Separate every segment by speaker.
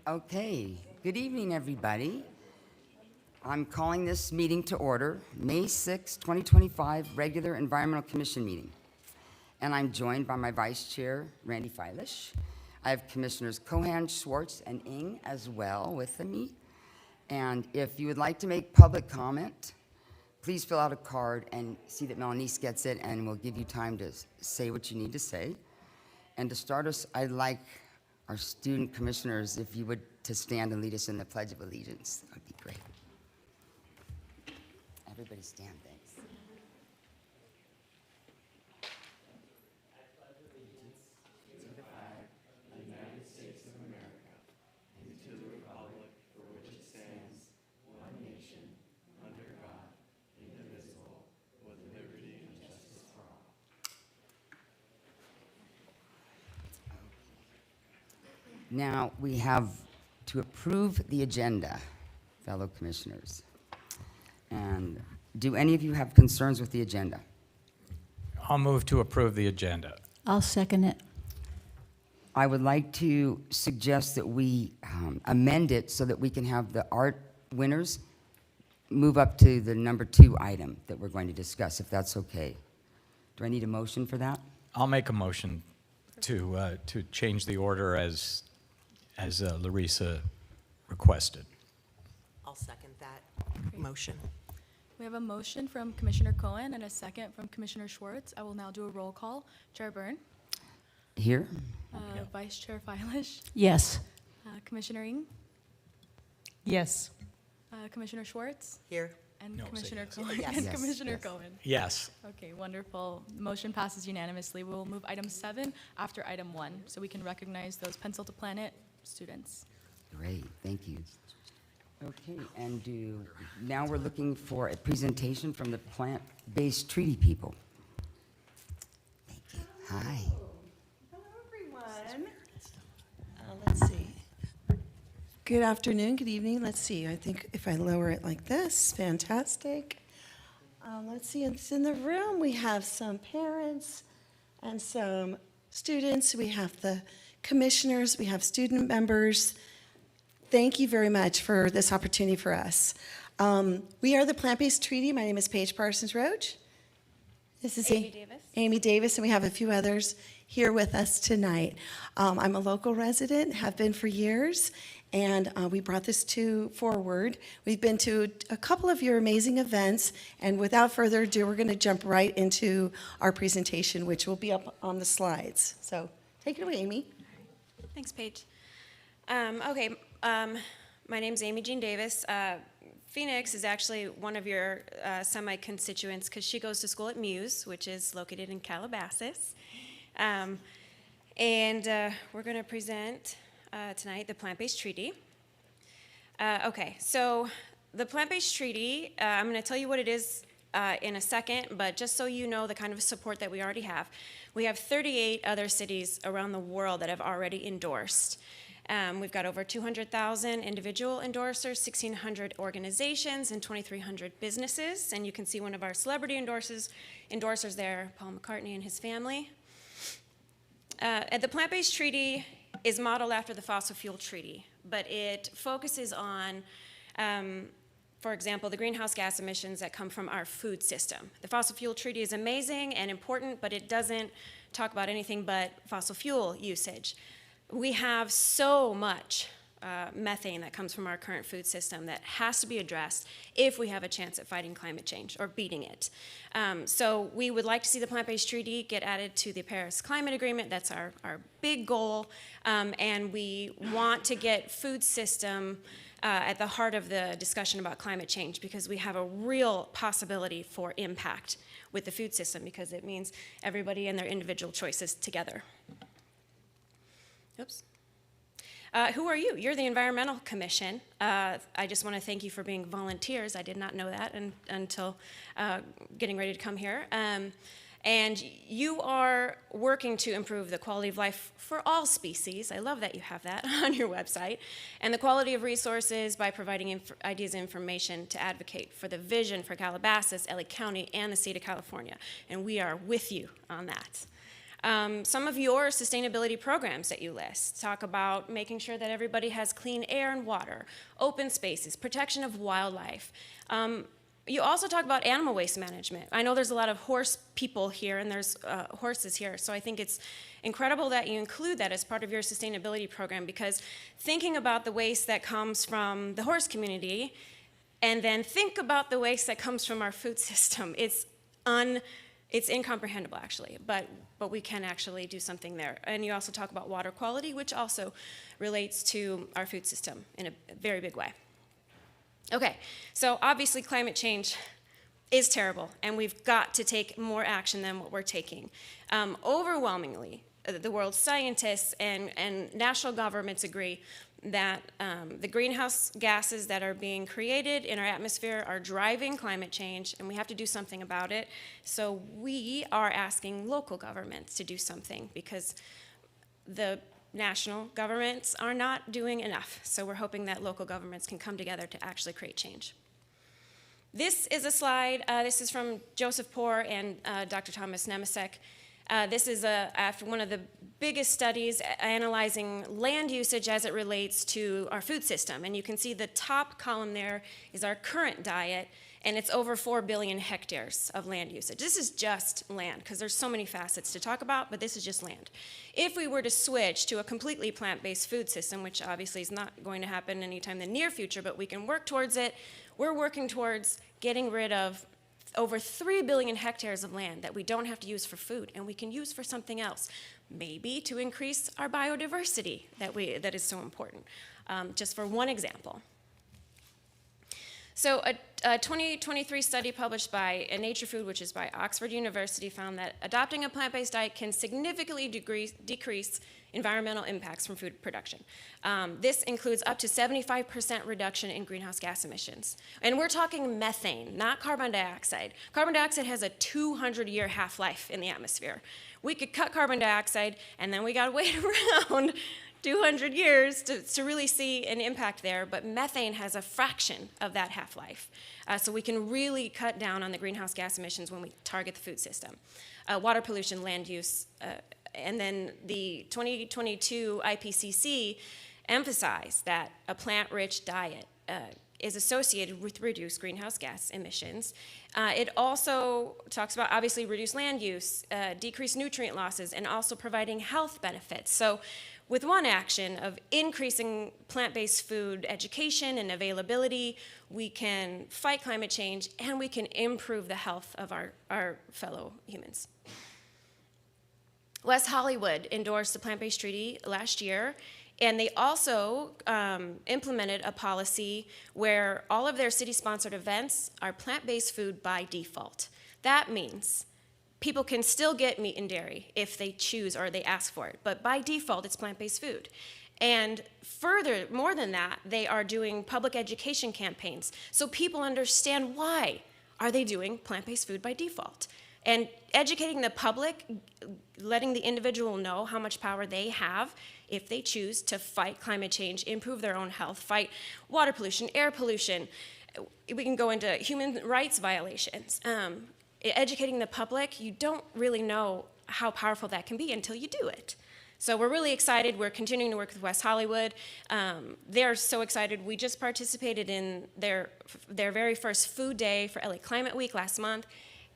Speaker 1: Okay, good evening, everybody. I'm calling this meeting to order, May 6, 2025, regular Environmental Commission meeting. And I'm joined by my Vice Chair, Randy Feilish. I have Commissioners Cohan, Schwartz, and Ng as well with me. And if you would like to make public comment, please fill out a card and see that Melanice gets it, and we'll give you time to say what you need to say. And to start us, I'd like our student commissioners, if you would, to stand and lead us in the Pledge of Allegiance. That would be great. Everybody stand, thanks.
Speaker 2: I pledge allegiance to the flag of the United States of America and to the republic for which it stands, one nation, under God, indivisible, with liberty and justice for all.
Speaker 1: Now, we have to approve the agenda, fellow commissioners. And do any of you have concerns with the agenda?
Speaker 3: I'll move to approve the agenda.
Speaker 4: I'll second it.
Speaker 1: I would like to suggest that we amend it so that we can have the art winners move up to the number 2 item that we're going to discuss, if that's okay. Do I need a motion for that?
Speaker 3: I'll make a motion to change the order as Larissa requested.
Speaker 5: I'll second that motion.
Speaker 6: We have a motion from Commissioner Cohen and a second from Commissioner Schwartz. I will now do a roll call. Chair Byrne,
Speaker 1: Here?
Speaker 6: Vice Chair Feilish,
Speaker 4: Yes.
Speaker 6: Commissioner Ng,
Speaker 4: Yes.
Speaker 6: Commissioner Schwartz,
Speaker 5: Here.
Speaker 6: and
Speaker 3: No, say
Speaker 6: Commissioner
Speaker 3: yes.
Speaker 6: Cohen,
Speaker 5: Yes.
Speaker 6: and
Speaker 1: Yes,
Speaker 6: Commissioner
Speaker 1: yes.
Speaker 6: Cohen.
Speaker 3: Yes.
Speaker 6: Okay, wonderful. Motion passes unanimously. We will move item 7 after item 1, so we can recognize those Pencil to Planet students.
Speaker 1: Great, thank you. Okay, and now we're looking for a presentation from the plant-based treaty people. Thank you. Hi.
Speaker 7: Hello, everyone. Let's see. Good afternoon, good evening. Let's see. I think if I lower it like this, fantastic. Let's see. It's in the room. We have some parents and some students. We have the commissioners. We have student members. Thank you very much for this opportunity for us. We are the Plant-Based Treaty. My name is Paige Parsons-Roach. This is
Speaker 6: Amy Davis.
Speaker 7: Amy Davis, and we have a few others here with us tonight. I'm a local resident, have been for years, and we brought this forward. We've been to a couple of your amazing events, and without further ado, we're going to jump right into our presentation, which will be up on the slides. So take it away, Amy.
Speaker 8: Thanks, Paige. My name's Amy Jean Davis. Phoenix is actually one of your semi-constituents because she goes to school at Muse, which is located in Calabasas. We're going to present tonight the Plant-Based Treaty. So the Plant-Based Treaty, I'm going to tell you what it is in a second, but just so you know the kind of support that we already have. We have 38 other cities around the world that have already endorsed. We've got over 200,000 individual endorsers, 1,600 organizations, and 2,300 businesses. And you can see one of our celebrity endorsers there, Paul McCartney and his family. The Plant-Based Treaty is modeled after the Fossil Fuel Treaty, but it focuses on, for example, the greenhouse gas emissions that come from our food system. The Fossil Fuel Treaty is amazing and important, but it doesn't talk about anything but fossil fuel usage. We have so much methane that comes from our current food system that has to be addressed if we have a chance at fighting climate change or beating it. So we would like to see the Plant-Based Treaty get added to the Paris Climate Agreement. That's our big goal. And we want to get food system at the heart of the discussion about climate change because we have a real possibility for impact with the food system because it means everybody and their individual choices together. Oops. Who are you? You're the Environmental Commission. I just want to thank you for being volunteers. I did not know that until getting ready to come here. And you are working to improve the quality of life for all species. I love that you have that on your website. And the quality of resources by providing ideas and information to advocate for the vision for Calabasas, LA County, and the state of California. And we are with you on that. Some of your sustainability programs that you list talk about making sure that everybody has clean air and water, open spaces, protection of wildlife. You also talk about animal waste management. I know there's a lot of horse people here, and there's horses here, so I think it's incredible that you include that as part of your sustainability program, because thinking about the waste that comes from the horse community, and then think about the waste that comes from our food system, it's incomprehensible, actually, but we can actually do something there. And you also talk about water quality, which also relates to our food system in a very big way. Okay, so obviously climate change is terrible, and we've got to take more action than what we're taking. Overwhelmingly, the world's scientists and national governments agree that the greenhouse gases that are being created in our atmosphere are driving climate change, and we have to do something about it. So we are asking local governments to do something, because the national governments are not doing enough. So we're hoping that local governments can come together to actually create change. This is a slide. This is from Joseph Poor and Dr. Thomas Nemesek. This is after one of the biggest studies analyzing land usage as it relates to our food system. And you can see the top column there is our current diet, and it's over 4 billion hectares of land usage. This is just land, because there's so many facets to talk about, but this is just land. If we were to switch to a completely plant-based food system, which obviously is not going to happen anytime in the near future, but we can work towards it, we're working towards getting rid of over 3 billion hectares of land that we don't have to use for food, and we can use for something else, maybe to increase our biodiversity that is so important, just for one example. So a 2023 study published by Nature Food, which is by Oxford University, found that adopting a plant-based diet can significantly decrease environmental impacts from food production. This includes up to 75% reduction in greenhouse gas emissions. And we're talking methane, not carbon dioxide. Carbon dioxide has a 200-year half-life in the atmosphere. We could cut carbon dioxide, and then we gotta wait around 200 years to really see an impact there, but methane has a fraction of that half-life. So we can really cut down on the greenhouse gas emissions when we target the food system. Water pollution, land use, and then the 2022 IPCC emphasized that a plant-rich diet is associated with reduced greenhouse gas emissions. It also talks about, obviously, reduced land use, decreased nutrient losses, and also providing health benefits. So with one action of increasing plant-based food education and availability, we can fight climate change, and we can improve the health of our fellow humans. West Hollywood endorsed the plant-based treaty last year, and they also implemented a policy where all of their city-sponsored events are plant-based food by default. That means people can still get meat and dairy if they choose or they ask for it, but by default, it's plant-based food. And further, more than that, they are doing public education campaigns so people understand why are they doing plant-based food by default. And educating the public, letting the individual know how much power they have if they choose to fight climate change, improve their own health, fight water pollution, air pollution. We can go into human rights violations. Educating the public, you don't really know how powerful that can be until you do it. So we're really excited. We're continuing to work with West Hollywood. They're so excited. We just participated in their very first food day for LA Climate Week last month.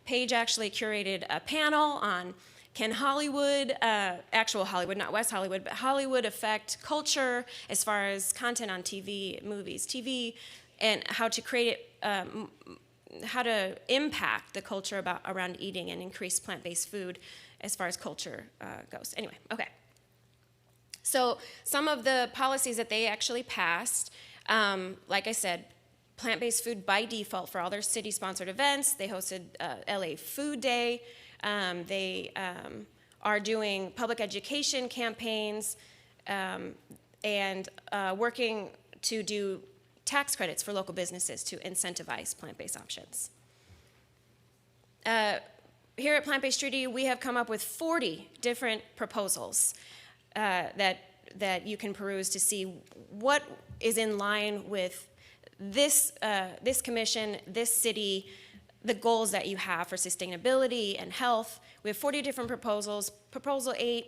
Speaker 8: Paige actually curated a panel on can Hollywood, actual Hollywood, not West Hollywood, but Hollywood affect culture as far as content on TV, movies, TV, and how to create it, how to impact the culture around eating and increase plant-based food as far as culture goes. Anyway, okay. So some of the policies that they actually passed, like I said, plant-based food by default for all their city-sponsored events. They hosted LA Food Day. They are doing public education campaigns and working to do tax credits for local businesses to incentivize plant-based options. Here at Plant-Based Treaty, we have come up with 40 different proposals that you can peruse to see what is in line with this commission, this city, the goals that you have for sustainability and health. We have 40 different proposals. Proposal 8,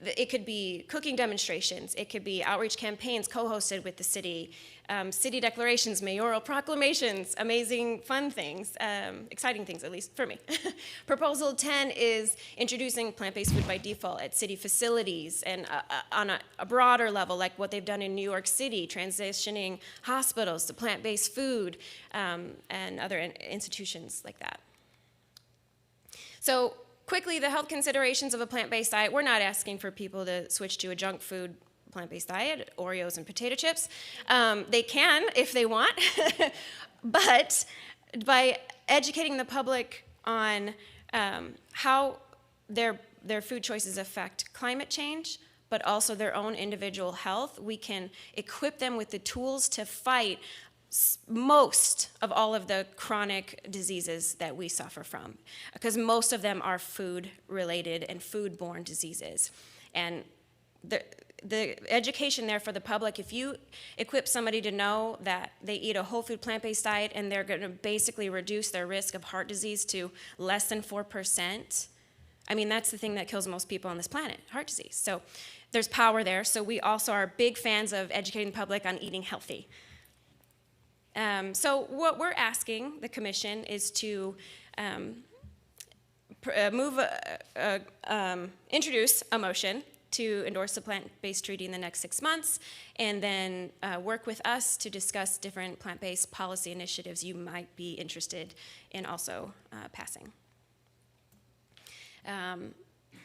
Speaker 8: it could be cooking demonstrations. It could be outreach campaigns co-hosted with the city, city declarations, mayoral proclamations, amazing, fun things, exciting things, at least for me. Proposal 10 is introducing plant-based food by default at city facilities and on a broader level, like what they've done in New York City, transitioning hospitals to plant-based food and other institutions like that. So quickly, the health considerations of a plant-based diet. We're not asking for people to switch to a junk food plant-based diet, Oreos and potato chips. They can if they want, but by educating the public on how their food choices affect climate change, but also their own individual health, we can equip them with the tools to fight most of all of the chronic diseases that we suffer from, because most of them are food-related and food-borne diseases. And the education there for the public, if you equip somebody to know that they eat a whole food plant-based diet and they're going to basically reduce their risk of heart disease to less than 4%, I mean, that's the thing that kills most people on this planet, heart disease. So there's power there. So we also are big fans of educating the public on eating healthy. So what we're asking the commission is to introduce a motion to endorse the plant-based treaty in the next 6 months, and then work with us to discuss different plant-based policy initiatives you might be interested in also passing.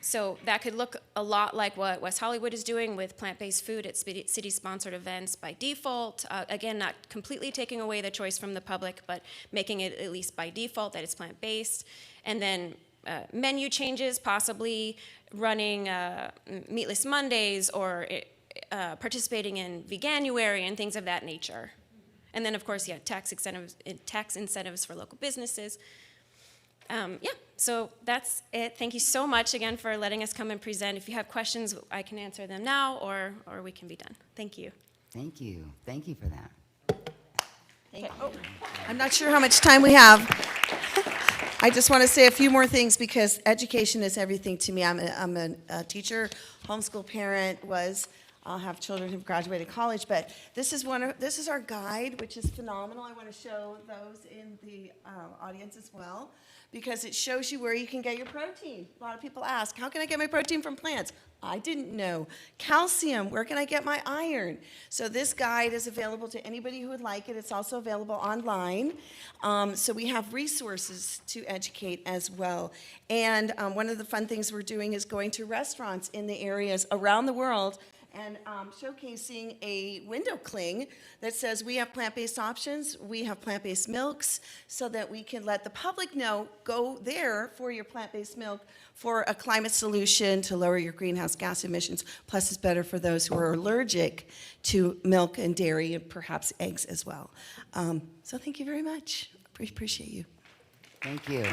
Speaker 8: So that could look a lot like what West Hollywood is doing with plant-based food at city-sponsored events by default. Again, not completely taking away the choice from the public, but making it at least by default that it's plant-based. And then menu changes, possibly running Meatless Mondays or participating in Veganuary and things of that nature. And then, of course, yeah, tax incentives for local businesses. Yeah, so that's it. Thank you so much again for letting us come and present. If you have questions, I can answer them now, or we can be done. Thank you.
Speaker 1: Thank you. Thank you for that.
Speaker 7: Thank you. I'm not sure how much time we have. I just want to say a few more things because education is everything to me. I'm a teacher, homeschool parent, I'll have children who've graduated college, but this is our guide, which is phenomenal. I want to show those in the audience as well, because it shows you where you can get your protein. A lot of people ask, how can I get my protein from plants? I didn't know. Calcium, where can I get my iron? So this guide is available to anybody who would like it. It's also available online. So we have resources to educate as well. And one of the fun things we're doing is going to restaurants in the areas around the world and showcasing a window cling that says we have plant-based options, we have plant-based milks, so that we can let the public know, go there for your plant-based milk for a climate solution to lower your greenhouse gas emissions. Plus, it's better for those who are allergic to milk and dairy and perhaps eggs as well. So thank you very much. Appreciate you.
Speaker 1: Thank you.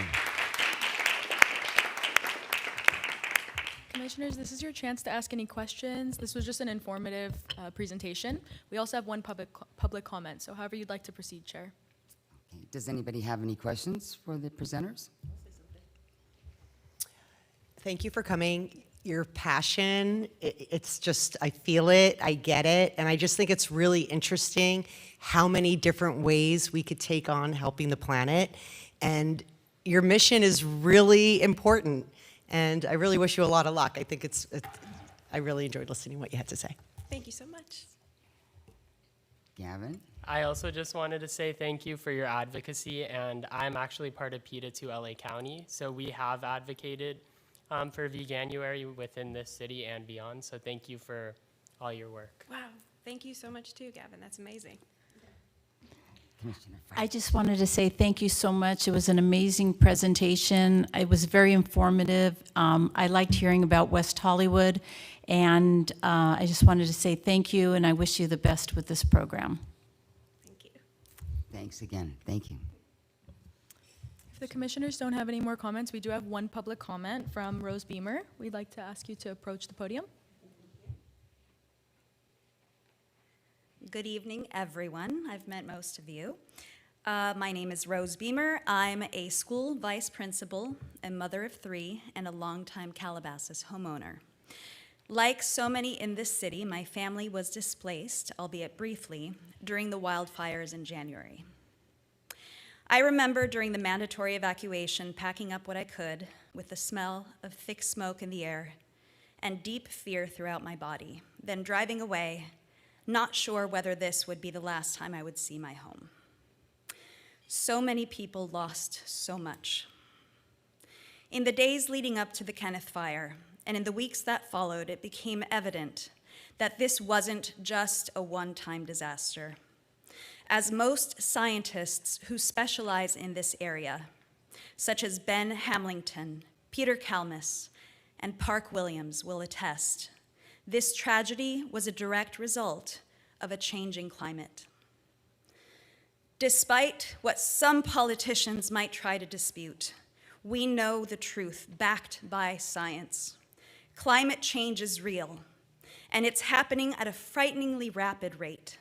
Speaker 6: Commissioners, this is your chance to ask any questions. This was just an informative presentation. We also have one public comment, so however you'd like to proceed, Chair.
Speaker 1: Okay. Does anybody have any questions for the presenters?
Speaker 5: Thank you for coming. Your passion, it's just, I feel it, I get it, and I just think it's really interesting how many different ways we could take on helping the planet. And your mission is really important. And I really wish you a lot of luck. I think I really enjoyed listening to what you had to say.
Speaker 8: Thank you so much.
Speaker 1: Gavin?
Speaker 2: I also just wanted to say thank you for your advocacy, and I'm actually part of PETA 2 LA County, so we have advocated for Veganuary within this city and beyond, so thank you for all your work.
Speaker 8: Wow. Thank you so much too, Gavin. That's amazing.
Speaker 1: Commissioner Fry.
Speaker 4: I just wanted to say thank you so much. It was an amazing presentation. It was very informative. I liked hearing about West Hollywood, and I just wanted to say thank you, and I wish you the best with this program.
Speaker 8: Thank you.
Speaker 1: Thanks again. Thank you.
Speaker 6: If the commissioners don't have any more comments, we do have one public comment from Rose Beamer. We'd like to ask you to approach the podium.
Speaker 9: Good evening, everyone. I've met most of you. My name is Rose Beamer. I'm a school vice principal, a mother of 3, and a longtime Calabasas homeowner. Like so many in this city, my family was displaced, albeit briefly, during the wildfires in January. I remember during the mandatory evacuation packing up what I could with the smell of thick smoke in the air and deep fear throughout my body, then driving away, not sure whether this would be the last time I would see my home. So many people lost so much. In the days leading up to the Kenneth Fire, and in the weeks that followed, it became evident that this wasn't just a one-time disaster. As most scientists who specialize in this area, such as Ben Hamilton, Peter Kalmus, and Park Williams will attest, this tragedy was a direct result of a changing climate. Despite what some politicians might try to dispute, we know the truth backed by science. Climate change is real, and it's happening at a frighteningly rapid rate.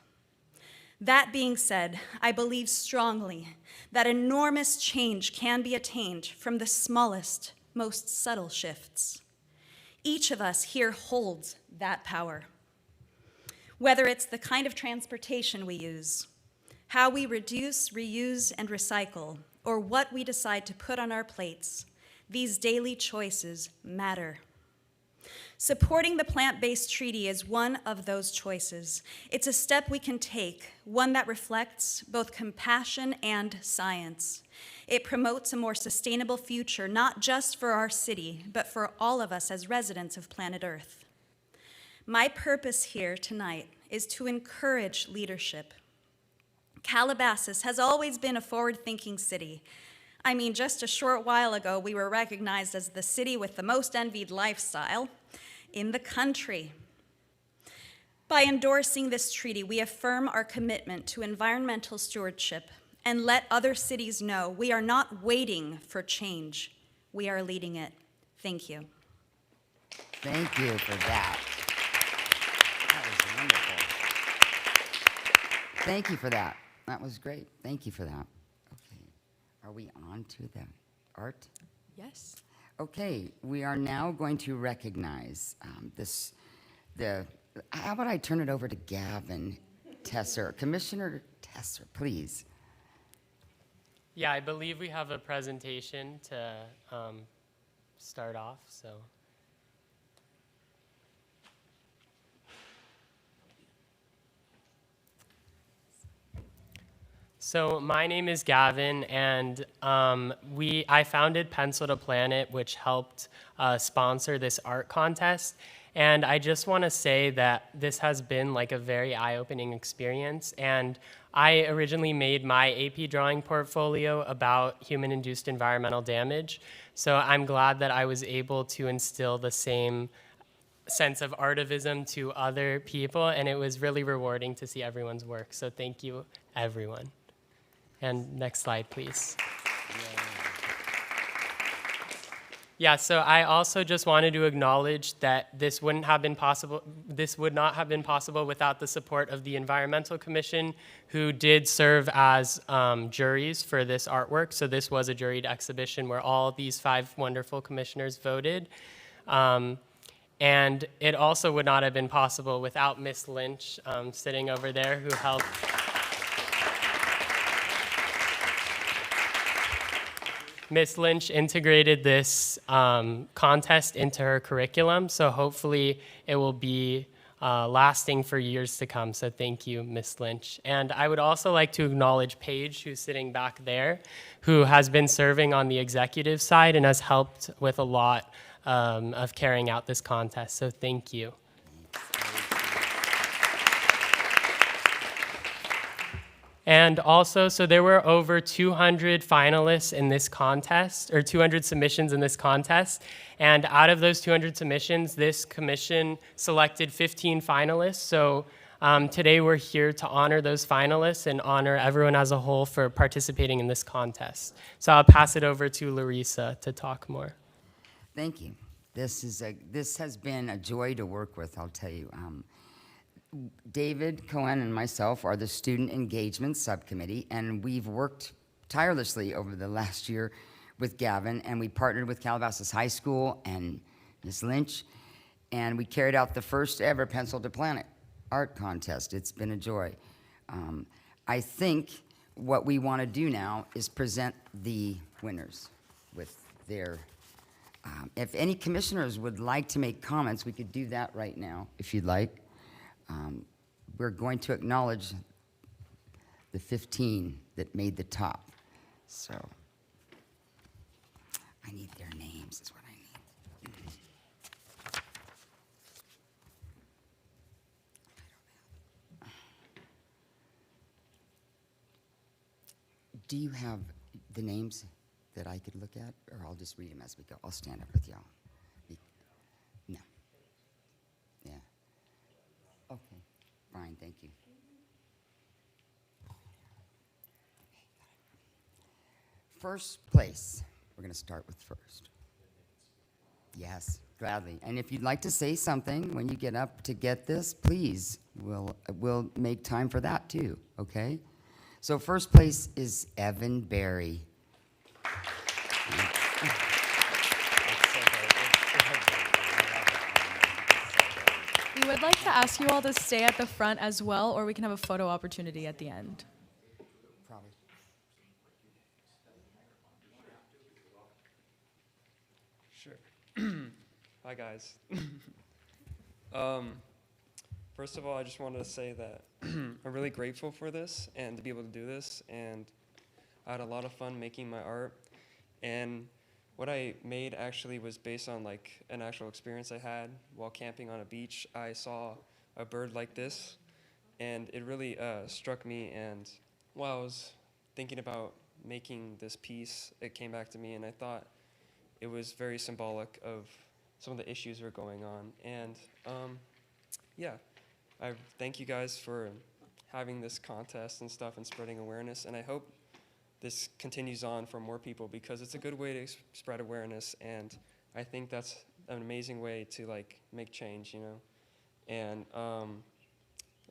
Speaker 9: That being said, I believe strongly that enormous change can be attained from the smallest, most subtle shifts. Each of us here holds that power. Whether it's the kind of transportation we use, how we reduce, reuse, and recycle, or what we decide to put on our plates, these daily choices matter. Supporting the plant-based treaty is one of those choices. It's a step we can take, one that reflects both compassion and science. It promotes a more sustainable future, not just for our city, but for all of us as residents of planet Earth. My purpose here tonight is to encourage leadership. Calabasas has always been a forward-thinking city. I mean, just a short while ago, we were recognized as the city with the most envied lifestyle in the country. By endorsing this treaty, we affirm our commitment to environmental stewardship and let other cities know we are not waiting for change. We are leading it. Thank you.
Speaker 1: Thank you for that. That was wonderful. Thank you for that. That was great. Thank you for that. Okay. Are we on to the art?
Speaker 6: Yes.
Speaker 1: Okay, we are now going to recognize how about I turn it over to Gavin Tesser? Commissioner Tesser, please.
Speaker 2: Yeah, I believe we have a presentation to start off, so. So my name is Gavin, and I founded Pencil to Planet, which helped sponsor this art contest. And I just want to say that this has been like a very eye-opening experience. And I originally made my AP drawing portfolio about human-induced environmental damage. So I'm glad that I was able to instill the same sense of artivism to other people, and it was really rewarding to see everyone's work. So thank you, everyone. And next slide, please. Yeah, so I also just wanted to acknowledge that this would not have been possible without the support of the Environmental Commission, who did serve as juries for this artwork. So this was a juried exhibition where all these 5 wonderful commissioners voted. And it also would not have been possible without Miss Lynch sitting over there, who helped. Ms. Lynch integrated this contest into her curriculum, so hopefully it will be lasting for years to come. So thank you, Ms. Lynch. And I would also like to acknowledge Paige, who's sitting back there, who has been serving on the executive side and has helped with a lot of carrying out this contest. So thank you. And also, so there were over 200 finalists in this contest, or 200 submissions in this contest. And out of those 200 submissions, this commission selected 15 finalists. So today we're here to honor those finalists and honor everyone as a whole for participating in this contest. So I'll pass it over to Larissa to talk more.
Speaker 1: Thank you. This has been a joy to work with, I'll tell you. David Cohen and myself are the Student Engagement Subcommittee, and we've worked tirelessly over the last year with Gavin, and we partnered with Calabasas High School and Ms. Lynch, and we carried out the first ever Pencil to Planet art contest. It's been a joy. I think what we want to do now is present the winners with their, if any commissioners would like to make comments, we could do that right now, if you'd like. We're going to acknowledge the 15 that made the top. So I need their names is what I need. Do you have the names that I could look at, or I'll just read them as we go? I'll stand up with y'all. No. Yeah. Okay, fine, thank you. First place, we're going to start with first. Yes, gladly. And if you'd like to say something when you get up to get this, please, we'll make time for that too, okay? So first place is Evan Berry.
Speaker 6: We would like to ask you all to stay at the front as well, or we can have a photo opportunity at the end.
Speaker 1: Probably.
Speaker 2: Sure. Hi, guys. First of all, I just wanted to say that I'm really grateful for this and to be able to do this. And I had a lot of fun making my art. And what I made actually was based on like an actual experience I had while camping on a beach. I saw a bird like this, and it really struck me. And while I was thinking about making this piece, it came back to me, and I thought it was very symbolic of some of the issues that are going on. And yeah, I thank you guys for having this contest and stuff and spreading awareness. And I hope this continues on for more people, because it's a good way to spread awareness. And I think that's an amazing way to like make change, you know. And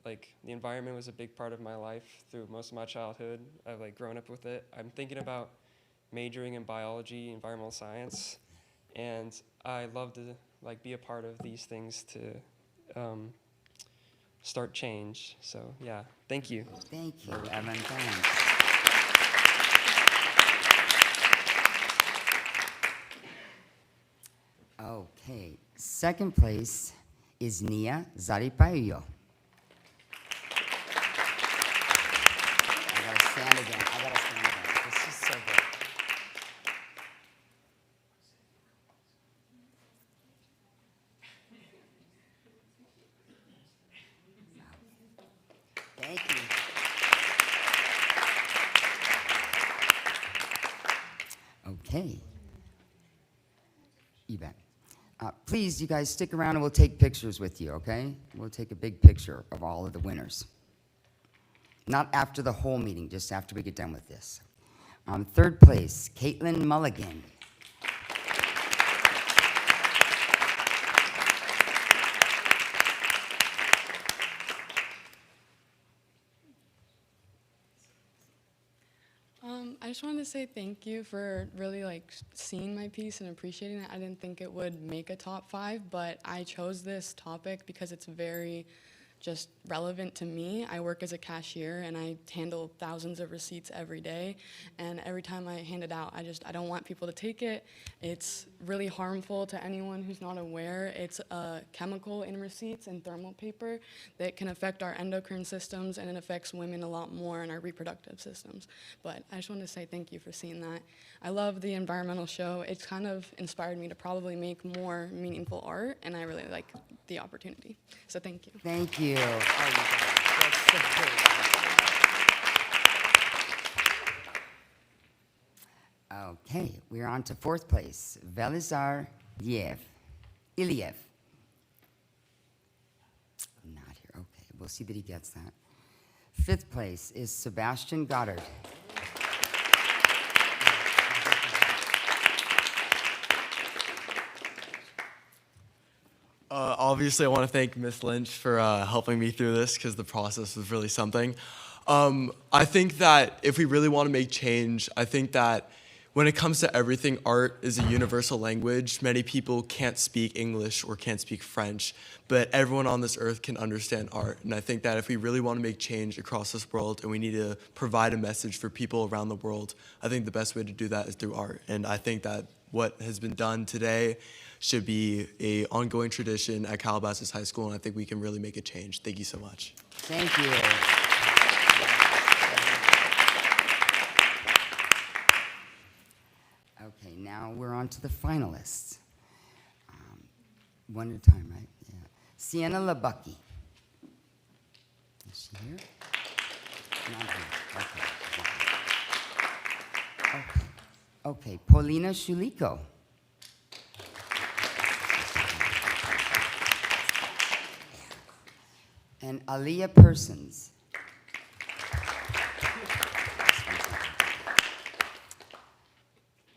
Speaker 2: like the environment was a big part of my life through most of my childhood. I've like grown up with it. I'm thinking about majoring in biology, environmental science, and I love to like be a part of these things to start change. So yeah, thank you.
Speaker 1: Thank you, Evan, thanks. Okay, second place is Nia Zaripayo. I gotta stand again. This is so good. Thank you. Okay. You bet. Please, you guys stick around and we'll take pictures with you, okay? We'll take a big picture of all of the winners. Not after the whole meeting, just after we get done with this. Third place, Caitlin Mulligan.
Speaker 10: I just wanted to say thank you for really like seeing my piece and appreciating it. I didn't think it would make a top 5, but I chose this topic because it's very just relevant to me. I work as a cashier and I handle thousands of receipts every day, and every time I hand it out, I don't want people to take it. It's really harmful to anyone who's not aware. It's a chemical in receipts and thermal paper that can affect our endocrine systems, and it affects women a lot more in our reproductive systems. But I just wanted to say thank you for seeing that. I love the environmental show. It's kind of inspired me to probably make more meaningful art, and I really like the opportunity. So thank you.
Speaker 1: Thank you. Okay, we're on to fourth place, Velizar Iliev. Not here, okay, we'll see that he gets that. Fifth place is Sebastian Goddard.
Speaker 11: I'll
Speaker 2: obviously, I want to thank Miss Lynch for helping me through this because the process was really something. I think that if we really want to make change, I think that when it comes to everything, art is a universal language. Many people can't speak English or can't speak French, but everyone on this earth can understand art. And I think that if we really want to make change across this world and we need to provide a message for people around the world, I think the best way to do that is through art. And I think that what has been done today should be an ongoing tradition at Calabasas High School, and I think we can really make a change. Thank you so much.
Speaker 1: Thank you. Okay, now we're on to the finalists. One at a time, right? Yeah. Sienna LaBucky. Is she here? Not here. Okay. Okay, Paulina Shuliko. And Aliyah Persons.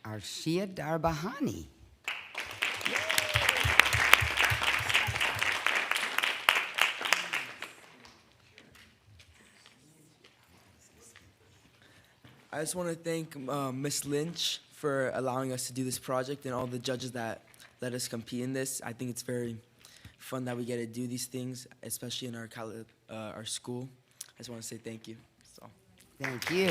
Speaker 1: Arshia Darbahani.
Speaker 11: I just want to thank Ms. Lynch for allowing us to do this project and all the judges that let us compete in this. I think it's very fun that we get to do these things, especially in our school. I just want to say thank you. So.
Speaker 1: Thank you.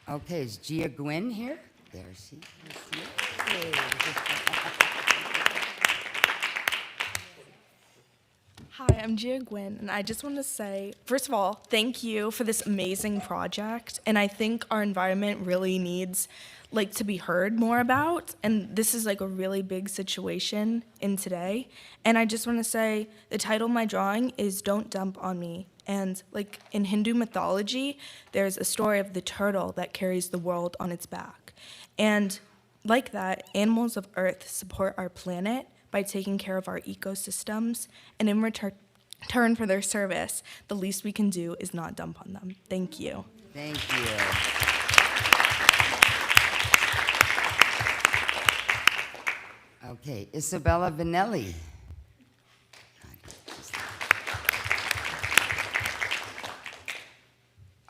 Speaker 1: Okay, is Gia Gwynn here? There she is.
Speaker 12: Hi, I'm Gia Gwynn, and I just want to say, first of all, thank you for this amazing project. And I think our environment really needs, to be heard more about. And this is, a really big situation in today. And I just want to say, the title of my drawing is Don't Dump on Me. And, in Hindu mythology, there's a story of the turtle that carries the world on its back. And like that, animals of Earth support our planet by taking care of our ecosystems, and in return for their service, the least we can do is not dump on them. Thank you.
Speaker 1: Thank you. Okay, Isabella Vanelli.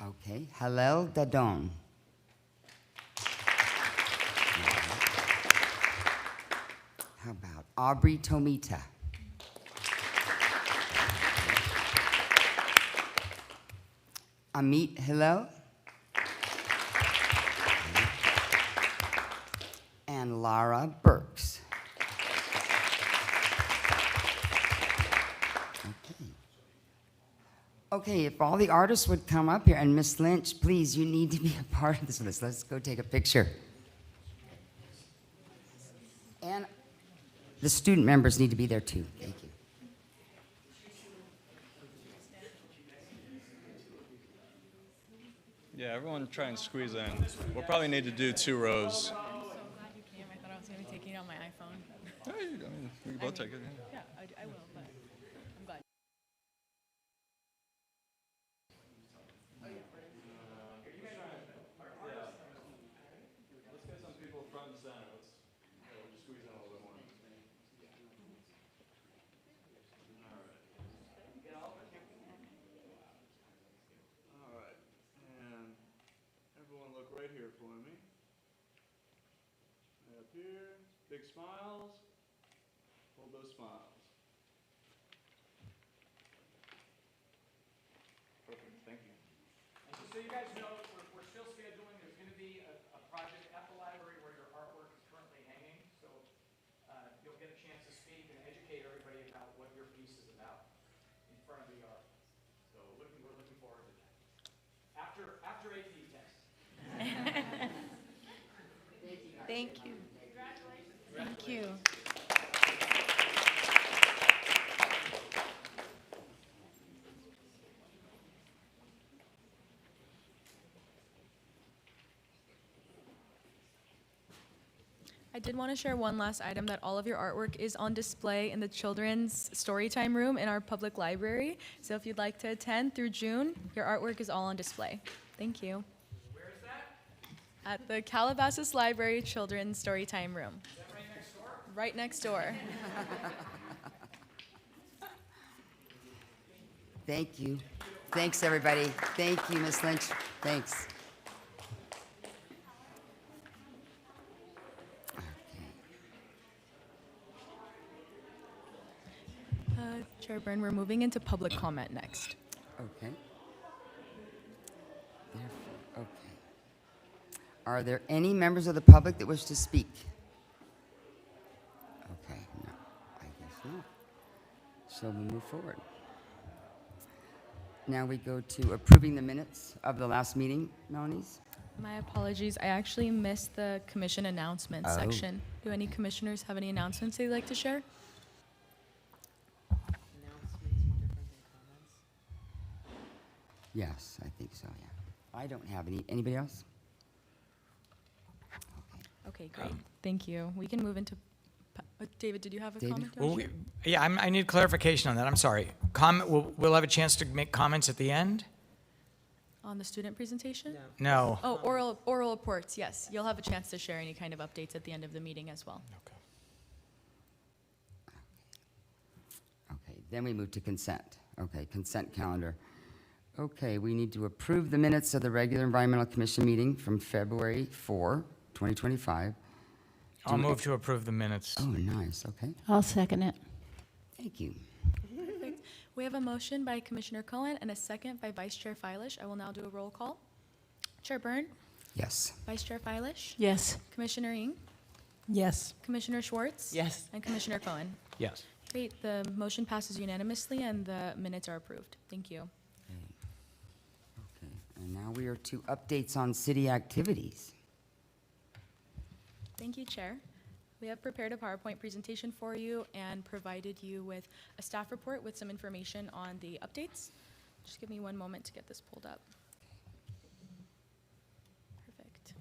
Speaker 1: Okay, Hallel Dadon. How about Aubrey Tomita? Amit Hillel? And Lara Burks. Okay, if all the artists would come up here, and Miss Lynch, please, you need to be a part of this with us. Let's go take a picture. And the student members need to be there too. Thank you.
Speaker 13: Yeah, everyone try and squeeze in. We'll probably need to do 2 rows.
Speaker 6: I'm so glad you came. I thought I was going to be taking it on my iPhone.
Speaker 13: Hey, we can both take it.
Speaker 6: Yeah, I will, but I'm glad.
Speaker 13: Let's get some people front and center. We'll just squeeze in a little bit more. All right. And everyone look right here for me. Right up here. Big smiles. Hold those smiles. Perfect. Thank you.
Speaker 3: And just so you guys know, we're still scheduling. There's going to be a project at the library where your artwork is currently hanging. So you'll get a chance to speak and educate everybody about what your piece is about in front of the art. So we're looking forward to that. After AP test.
Speaker 6: Thank you. Congratulations. Thank you. I did want to share one last item, that all of your artwork is on display in the children's storytime room in our public library. So if you'd like to attend through June, your artwork is all on display. Thank you.
Speaker 3: Where is that?
Speaker 6: At the Calabasas Library Children's Storytime Room.
Speaker 3: Is that right
Speaker 6: right next door.
Speaker 1: Thank you. Thanks, everybody. Thank you, Ms. Lynch. Thanks.
Speaker 6: Chair Byrne, we're moving into public comment next.
Speaker 1: Okay. Okay. Are there any members of the public that wish to speak? Okay, no, I guess not. So we'll move forward. Now we go to approving the minutes of the last meeting, Melanie's.
Speaker 6: My apologies, I actually missed the commission announcements
Speaker 1: Oh.
Speaker 6: section. Do any commissioners have any announcements they'd like to share?
Speaker 1: Yes, I think so, yeah. I don't have any. Anybody else?
Speaker 6: Okay, great. Thank you. We can move into, David, did you have a
Speaker 1: David?
Speaker 6: comment?
Speaker 2: Well, yeah, I need clarification on that. I'm sorry. Comment, we'll have a chance to make comments at the end?
Speaker 6: On the student presentation?
Speaker 2: No.
Speaker 6: Oh, oral reports, yes. You'll have a chance to share any kind of updates at the end of the meeting as well.
Speaker 1: Okay, then we move to consent. Okay, consent calendar. Okay, we need to approve the minutes of the regular Environmental Commission meeting from February 4, 2025.
Speaker 2: I'll move to approve the minutes.
Speaker 1: Oh, nice, okay.
Speaker 4: I'll second it.
Speaker 1: Thank you.
Speaker 6: Perfect. We have a motion by Commissioner Cohen and a second by Vice Chair Feilish. I will now do a roll call. Chair Byrne,
Speaker 1: Yes.
Speaker 6: Vice Chair Feilish,
Speaker 4: Yes.
Speaker 6: Commissioner Ng,
Speaker 5: Yes.
Speaker 6: Commissioner Schwartz.
Speaker 5: Yes.
Speaker 6: And Commissioner Cohen.
Speaker 2: Yes.
Speaker 6: Great, the motion passes unanimously and the minutes are approved. Thank you.
Speaker 1: Okay, and now we are to updates on city activities.
Speaker 6: Thank you, Chair. We have prepared a PowerPoint presentation for you and provided you with a staff report with some information on the updates. Just give me one moment to get this pulled up. Perfect.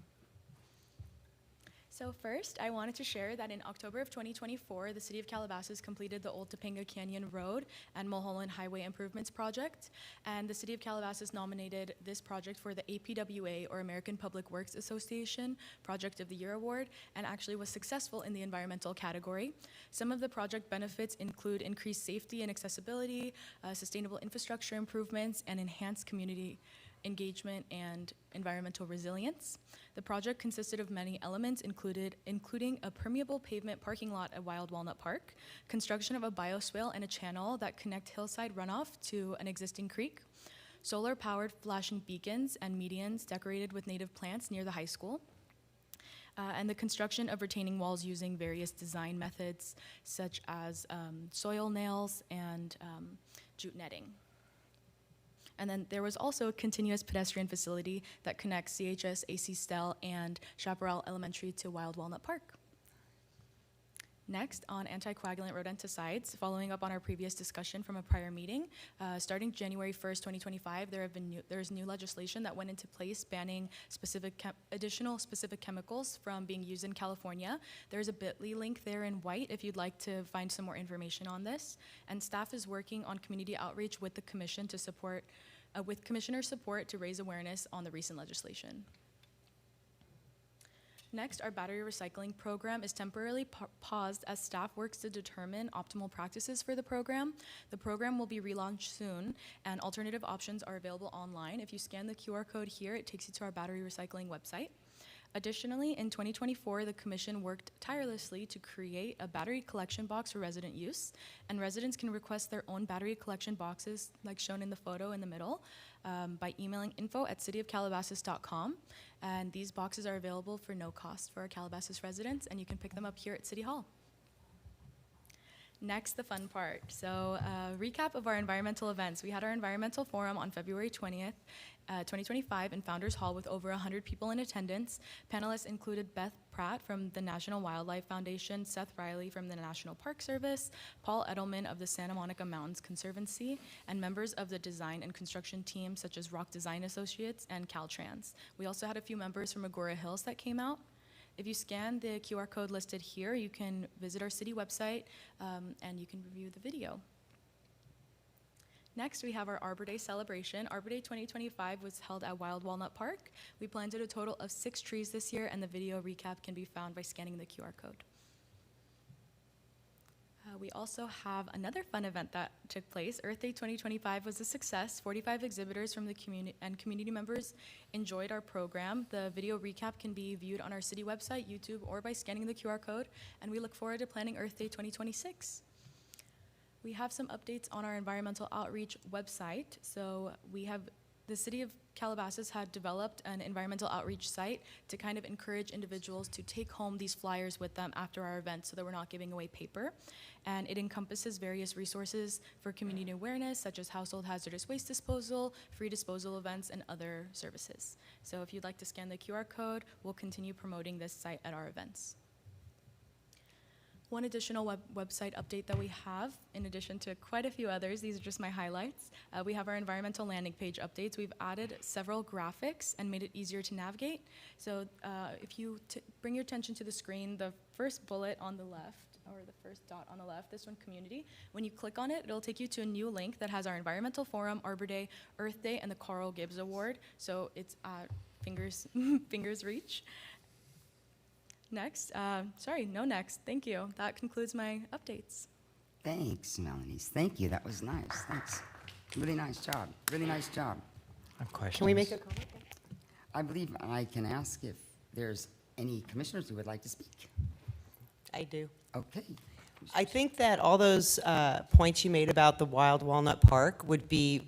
Speaker 6: So first, I wanted to share that in October of 2024, the City of Calabasas completed the Old Topanga Canyon Road and Mulholland Highway Improvements Project, and the City of Calabasas nominated this project for the APWA, or American Public Works Association, Project of the Year Award, and actually was successful in the environmental category. Some of the project benefits include increased safety and accessibility, sustainable infrastructure improvements, and enhanced community engagement and environmental resilience. The project consisted of many elements, including a permeable pavement parking lot at Wild Walnut Park, construction of a bioswale and a channel that connect hillside runoff to an existing creek, solar-powered flashing beacons and medians decorated with native plants near the high school, and the construction of retaining walls using various design methods such as soil nails and jute netting. And then there was also a continuous pedestrian facility that connects CHS, AC Stell, and Chaparral Elementary to Wild Walnut Park. Next, on anticoagulant rodenticides, following up on our previous discussion from a prior meeting, starting January 1st, 2025, there's new legislation that went into place banning additional specific chemicals from being used in California. There's a bit.ly link there in white if you'd like to find some more information on this. And staff is working on community outreach with the commission to support, with commissioner support to raise awareness on the recent legislation. Next, our battery recycling program is temporarily paused as staff works to determine optimal practices for the program. The program will be relaunched soon, and alternative options are available online. If you scan the QR code here, it takes you to our battery recycling website. Additionally, in 2024, the Commission worked tirelessly to create a battery collection box for resident use, and residents can request their own battery collection boxes, like shown in the photo in the middle, by emailing info@cityofcalabasas.com, and these boxes are available for no cost for our Calabasas residents, and you can pick them up here at City Hall. Next, the fun part. So, recap of our environmental events. We had our environmental forum on February 20th, 2025 in Founders Hall with over 100 people in attendance. Panelists included Beth Pratt from the National Wildlife Foundation, Seth Riley from the National Park Service, Paul Edelman of the Santa Monica Mountains Conservancy, and members of the design and construction team such as Rock Design Associates and Caltrans. We also had a few members from Agora Hills that came out. If you scan the QR code listed here, you can visit our city website and you can review the video. Next, we have our Arbor Day celebration. Arbor Day 2025 was held at Wild Walnut Park. We planted a total of 6 trees this year, and the video recap can be found by scanning the QR code. We also have another fun event that took place. Earth Day 2025 was a success. 45 exhibitors from the community members enjoyed our program. The video recap can be viewed on our city website, YouTube, or by scanning the QR code. And we look forward to planning Earth Day 2026. We have some updates on our environmental outreach website. So the city of Calabasas had developed an environmental outreach site to kind of encourage individuals to take home these flyers with them after our event so that we're not giving away paper. And it encompasses various resources for community awareness, such as household hazardous waste disposal, free disposal events, and other services. So if you'd like to scan the QR code, we'll continue promoting this site at our events. One additional website update that we have, in addition to quite a few others, these are just my highlights. We have our environmental landing page updates. We've added several graphics and made it easier to navigate. So if you bring your attention to the screen, the first bullet on the left, or the first dot on the left, this one, community, when you click on it, it'll take you to a new link that has our Environmental Forum, Arbor Day, Earth Day, and the Carl Gibbs Award. So it's fingers reach. Next, next. Thank you. That concludes my updates.
Speaker 1: Thanks, Melanie. Thank you. That was nice. Thanks. Really nice job. Really nice job.
Speaker 2: I have questions.
Speaker 5: Can we make a comment?
Speaker 1: I believe I can ask if there's any commissioners who would like to speak.
Speaker 5: I do.
Speaker 1: Okay.
Speaker 5: I think that all those points you made about the Wild Walnut Park would be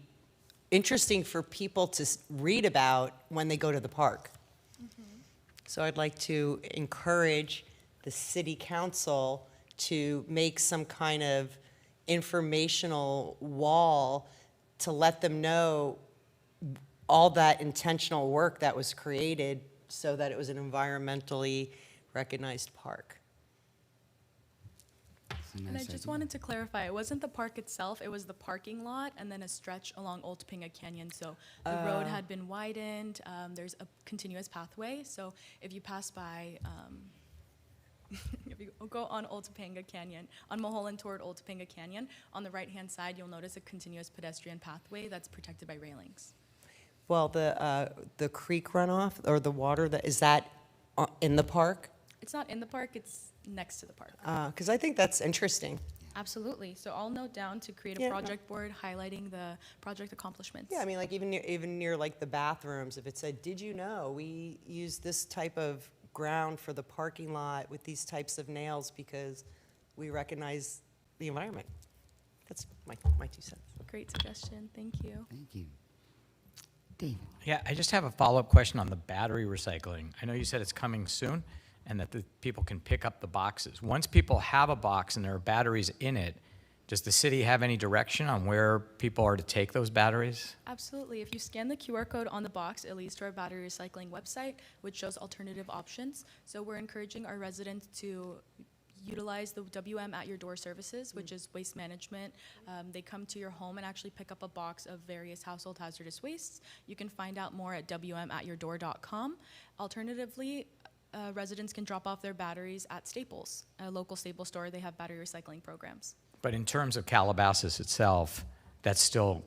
Speaker 5: interesting for people to read about when they go to the park. So I'd like to encourage the city council to make some kind of informational wall to let them know all that intentional work that was created so that it was an environmentally recognized park.
Speaker 6: And I just wanted to clarify, it wasn't the park itself, it was the parking lot and then a stretch along Old Topanga Canyon. So the road had been widened, there's a continuous pathway. So if you pass by, if you go on Old Topanga Canyon, on Mulholland toward Old Topanga Canyon, on the right-hand side, you'll notice a continuous pedestrian pathway that's protected by railings.
Speaker 5: Well, the creek runoff or the water, is that in the park?
Speaker 6: It's not in the park, it's next to the park.
Speaker 5: Because I think that's interesting.
Speaker 6: Absolutely. So I'll note down to create a project board highlighting the project accomplishments.
Speaker 5: Yeah, I mean, like even near like the bathrooms, if it said, did you know we use this type of ground for the parking lot with these types of nails because we recognize the environment. That's my 2 cents.
Speaker 6: Great suggestion. Thank you.
Speaker 1: Thank you. David.
Speaker 2: Yeah, I just have a follow-up question on the battery recycling. I know you said it's coming soon and that the people can pick up the boxes. Once people have a box and there are batteries in it, does the city have any direction on where people are to take those batteries?
Speaker 6: Absolutely. If you scan the QR code on the box, it leads to our battery recycling website, which shows alternative options. So we're encouraging our residents to utilize the WM at your door services, which is waste management. They come to your home and actually pick up a box of various household hazardous wastes. You can find out more at wmatyourdoor.com. Alternatively, residents can drop off their batteries at Staples, a local Staples store. They have battery recycling programs.
Speaker 2: But in terms of Calabasas itself, that's still,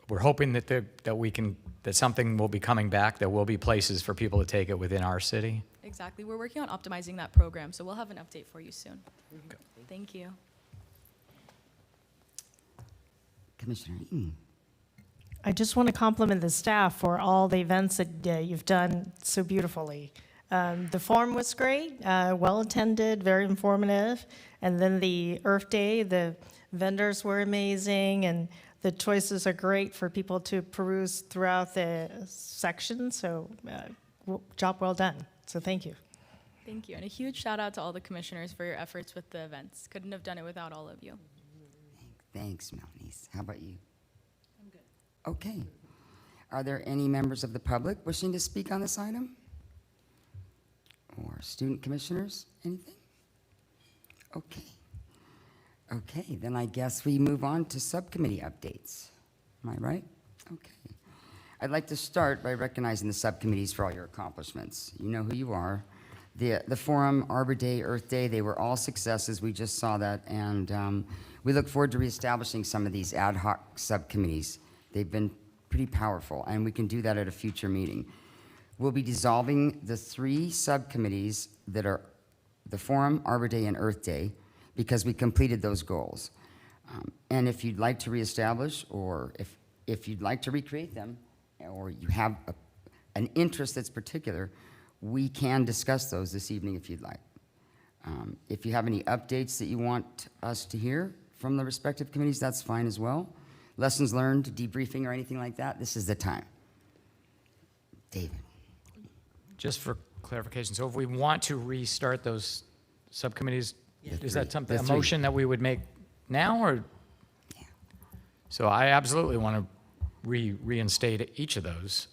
Speaker 2: we're hoping that that something will be coming back. There will be places for people to take it within our city.
Speaker 6: Exactly. We're working on optimizing that program, so we'll have an update for you soon.
Speaker 2: Okay.
Speaker 6: Thank you.
Speaker 1: Commissioner Eaton.
Speaker 14: I just want to compliment the staff for all the events that you've done so beautifully. The forum was great, well-attended, very informative. And then the Earth Day, the vendors were amazing, and the choices are great for people to peruse throughout the section. So job well done. So thank you.
Speaker 6: Thank you. And a huge shout out to all the commissioners for your efforts with the events. Couldn't have done it without all of you.
Speaker 1: Thanks, Melanie. How about you? I'm good. Okay. Are there any members of the public wishing to speak on this item? Or student commissioners? Anything? Okay. Okay, then I guess we move on to subcommittee updates. Am I right? Okay. I'd like to start by recognizing the subcommittees for all your accomplishments. You know who you are. The Forum, Arbor Day, Earth Day, they were all successes. We just saw that, and we look forward to reestablishing some of these ad hoc subcommittees. They've been pretty powerful, and we can do that at a future meeting. We'll be dissolving the 3 subcommittees that are the Forum, Arbor Day, and Earth Day. because we completed those goals. And if you'd like to reestablish, or if you'd like to recreate them, or you have an interest that's particular, we can discuss those this evening if you'd like. If you have any updates that you want us to hear from the respective committees, that's fine as well. Lessons learned, debriefing, or anything like that, this is the time. David.
Speaker 3: Just for clarification, so if we want to restart those subcommittees, is that something, a motion that we would make now, or?
Speaker 1: Yeah.
Speaker 3: So I absolutely want to reinstate each of those.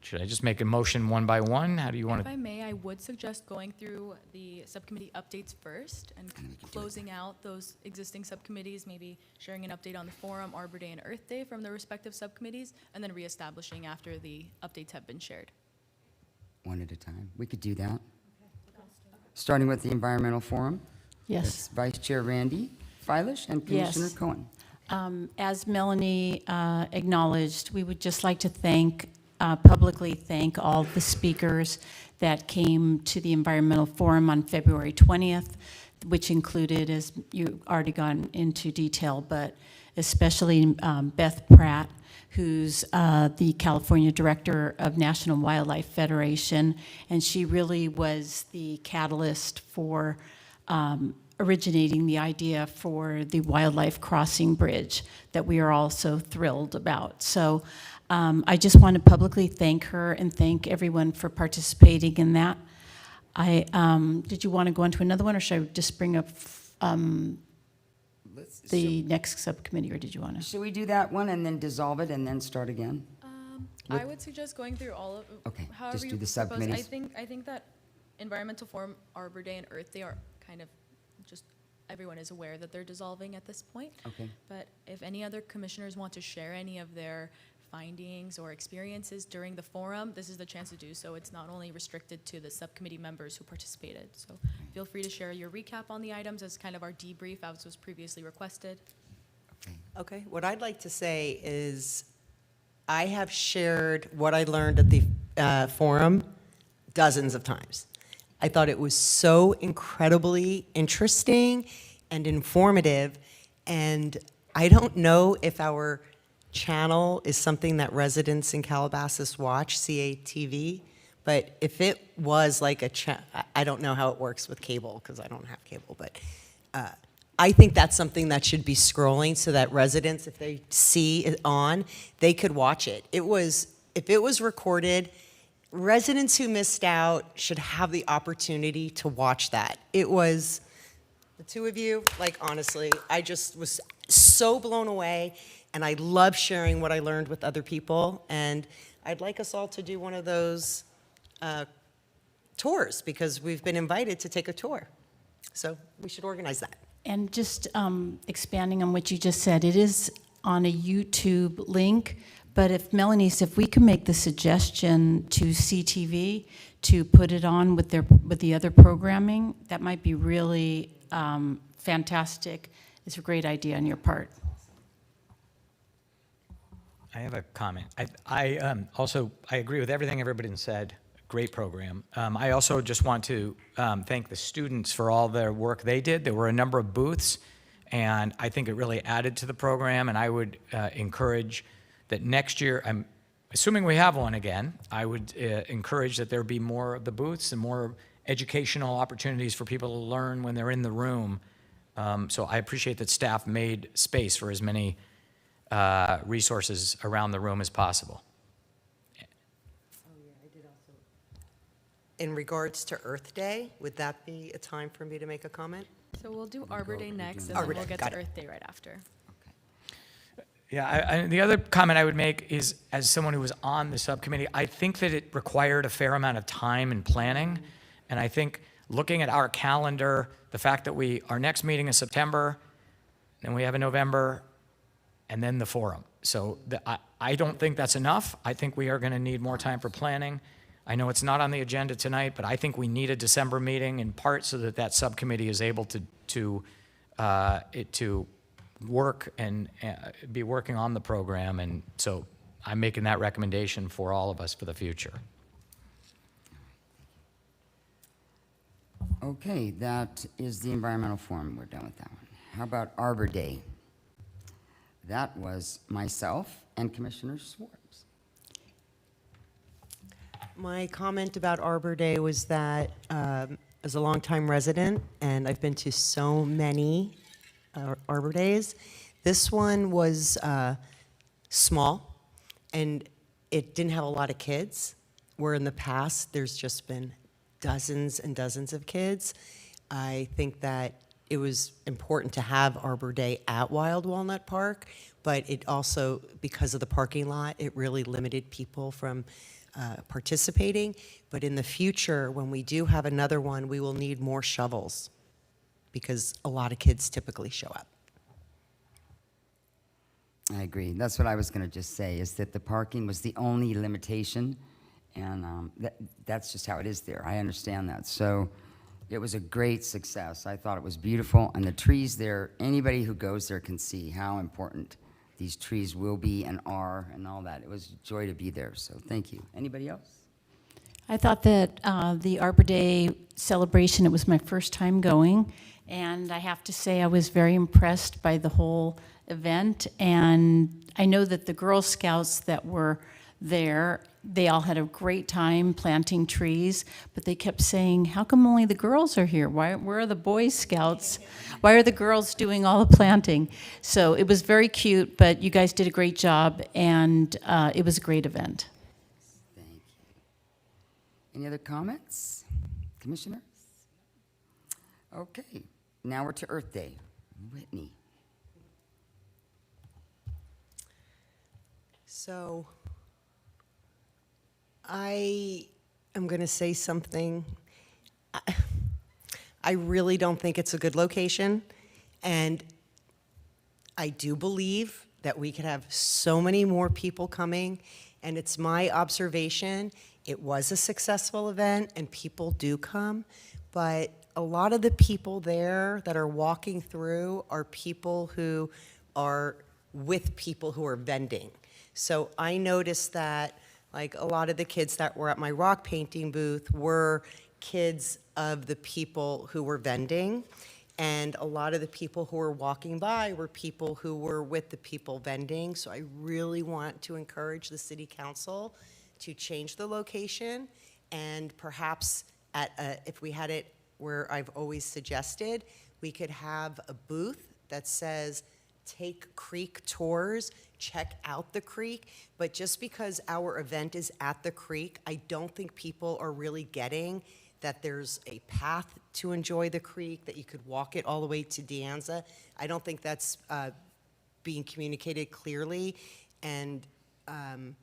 Speaker 3: Should I just make a motion one by one? How do you want
Speaker 6: If
Speaker 3: to?
Speaker 6: I may, I would suggest going through the subcommittee updates first and closing out those existing subcommittees, maybe sharing an update on the Forum, Arbor Day, and Earth Day from the respective subcommittees, and then reestablishing after the updates have been shared.
Speaker 1: One at a time. We could do that. Starting with the Environmental Forum.
Speaker 4: Yes.
Speaker 1: That's Vice Chair Randy Feilish and Commissioner
Speaker 4: Yes.
Speaker 1: Cohen.
Speaker 4: As Melanie acknowledged, we would just like to publicly thank all the speakers that came to the Environmental Forum on February 20th, which included, as you already gone into detail, but especially Beth Pratt, who's the California Director of National Wildlife Federation, and she really was the catalyst for originating the idea for the wildlife crossing bridge that we are all so thrilled about. So I just want to publicly thank her and thank everyone for participating in that. Did you want to go into another one, or should I just bring up the next subcommittee, or did you want to?
Speaker 1: Should we do that one and then dissolve it and then start again?
Speaker 6: I would suggest going through all of,
Speaker 1: Okay,
Speaker 6: however
Speaker 1: just
Speaker 6: you
Speaker 1: do the
Speaker 6: propose.
Speaker 1: subcommittees.
Speaker 6: I think that Environmental Forum, Arbor Day, and Earth Day are kind of just, everyone is aware that they're dissolving at this point.
Speaker 1: Okay.
Speaker 6: But if any other commissioners want to share any of their findings or experiences during the forum, this is the chance to do so. It's not only restricted to the subcommittee members who participated. So feel free to share your recap on the items as kind of our debrief as was previously requested.
Speaker 5: Okay, what I'd like to say is I have shared what I learned at the forum dozens of times. I thought it was so incredibly interesting and informative, and I don't know if our channel is something that residents in Calabasas watch, CATV, but if it was like I don't know how it works with cable because I don't have cable, but I think that's something that should be scrolling so that residents, if they see it on, they could watch it. If it was recorded, residents who missed out should have the opportunity to watch that. It was, the two of you, like honestly, I just was so blown away, and I love sharing what I learned with other people, and I'd like us all to do one of those tours because we've been invited to take a tour. So we should organize that.
Speaker 4: And just expanding on what you just said, it is on a YouTube link, but if we can make the suggestion to CTV to put it on with the other programming, that might be really fantastic. It's a great idea on your part.
Speaker 3: I have a comment. I agree with everything everybody said. Great program. I also just want to thank the students for all their work they did. There were a number of booths, and I think it really added to the program, and I would encourage that next year, I'm assuming we have one again, I would encourage that there be more of the booths and more educational opportunities for people to learn when they're in the room. So I appreciate that staff made space for as many resources around the room as possible.
Speaker 5: In regards to Earth Day, would that be a time for me to make a comment?
Speaker 6: So we'll do Arbor Day next, and
Speaker 5: Arbor
Speaker 6: then we'll
Speaker 5: Day,
Speaker 6: get
Speaker 5: got
Speaker 6: to
Speaker 5: it.
Speaker 6: Earth Day right after.
Speaker 3: Yeah, the other comment I would make is, as someone who was on the subcommittee, I think that it required a fair amount of time and planning. And I think looking at our calendar, the fact that our next meeting is September, then we have a November, and then the forum. So I don't think that's enough. I think we are going to need more time for planning. I know it's not on the agenda tonight, but I think we need a December meeting in part so that subcommittee is able to work and be working on the program. And so I'm making that recommendation for all of us for the future.
Speaker 1: Okay, that is the environmental forum. We're done with that one. How about Arbor Day? That was myself and Commissioner Swartz.
Speaker 5: My comment about Arbor Day was that as a longtime resident, and I've been to so many Arbor Days, this one was small, and it didn't have a lot of kids, where in the past there's just been dozens and dozens of kids. I think that it was important to have Arbor Day at Wild Walnut Park, but it also, because of the parking lot, it really limited people from participating. But in the future, when we do have another one, we will need more shovels because a lot of kids typically show up.
Speaker 1: I agree. That's what I was going to just say, is that the parking was the only limitation, and that's just how it is there. I understand that. So it was a great success. I thought it was beautiful, and the trees there, anybody who goes there can see how important these trees will be and are and all that. It was a joy to be there, so thank you. Anybody else?
Speaker 4: I thought that the Arbor Day celebration, it was my first time going, and I have to say I was very impressed by the whole event. And I know that the Girl Scouts that were there, they all had a great time planting trees, but they kept saying, how come only the girls are here? Where are the Boy Scouts? Why are the girls doing all the planting? So it was very cute, but you guys did a great job, and it was a great event.
Speaker 1: Thank you. Any other comments, commissioners? Okay, now we're to Earth Day. Whitney.
Speaker 5: So I am going to say something. I really don't think it's a good location, and I do believe that we could have so many more people coming, and it's my observation, it was a successful event, and people do come, but a lot of the people there that are walking through are people who are with people who are vending. So I noticed that, like, a lot of the kids that were at my rock painting booth were kids of the people who were vending, and a lot of the people who were walking by were people who were with the people vending. So I really want to encourage the city council to change the location, and perhaps if we had it where I've always suggested, we could have a booth that says, take creek tours, check out the creek. But just because our event is at the creek, I don't think people are really getting that there's a path to enjoy the creek, that you could walk it all the way to De Anza. I don't think that's being communicated clearly. And I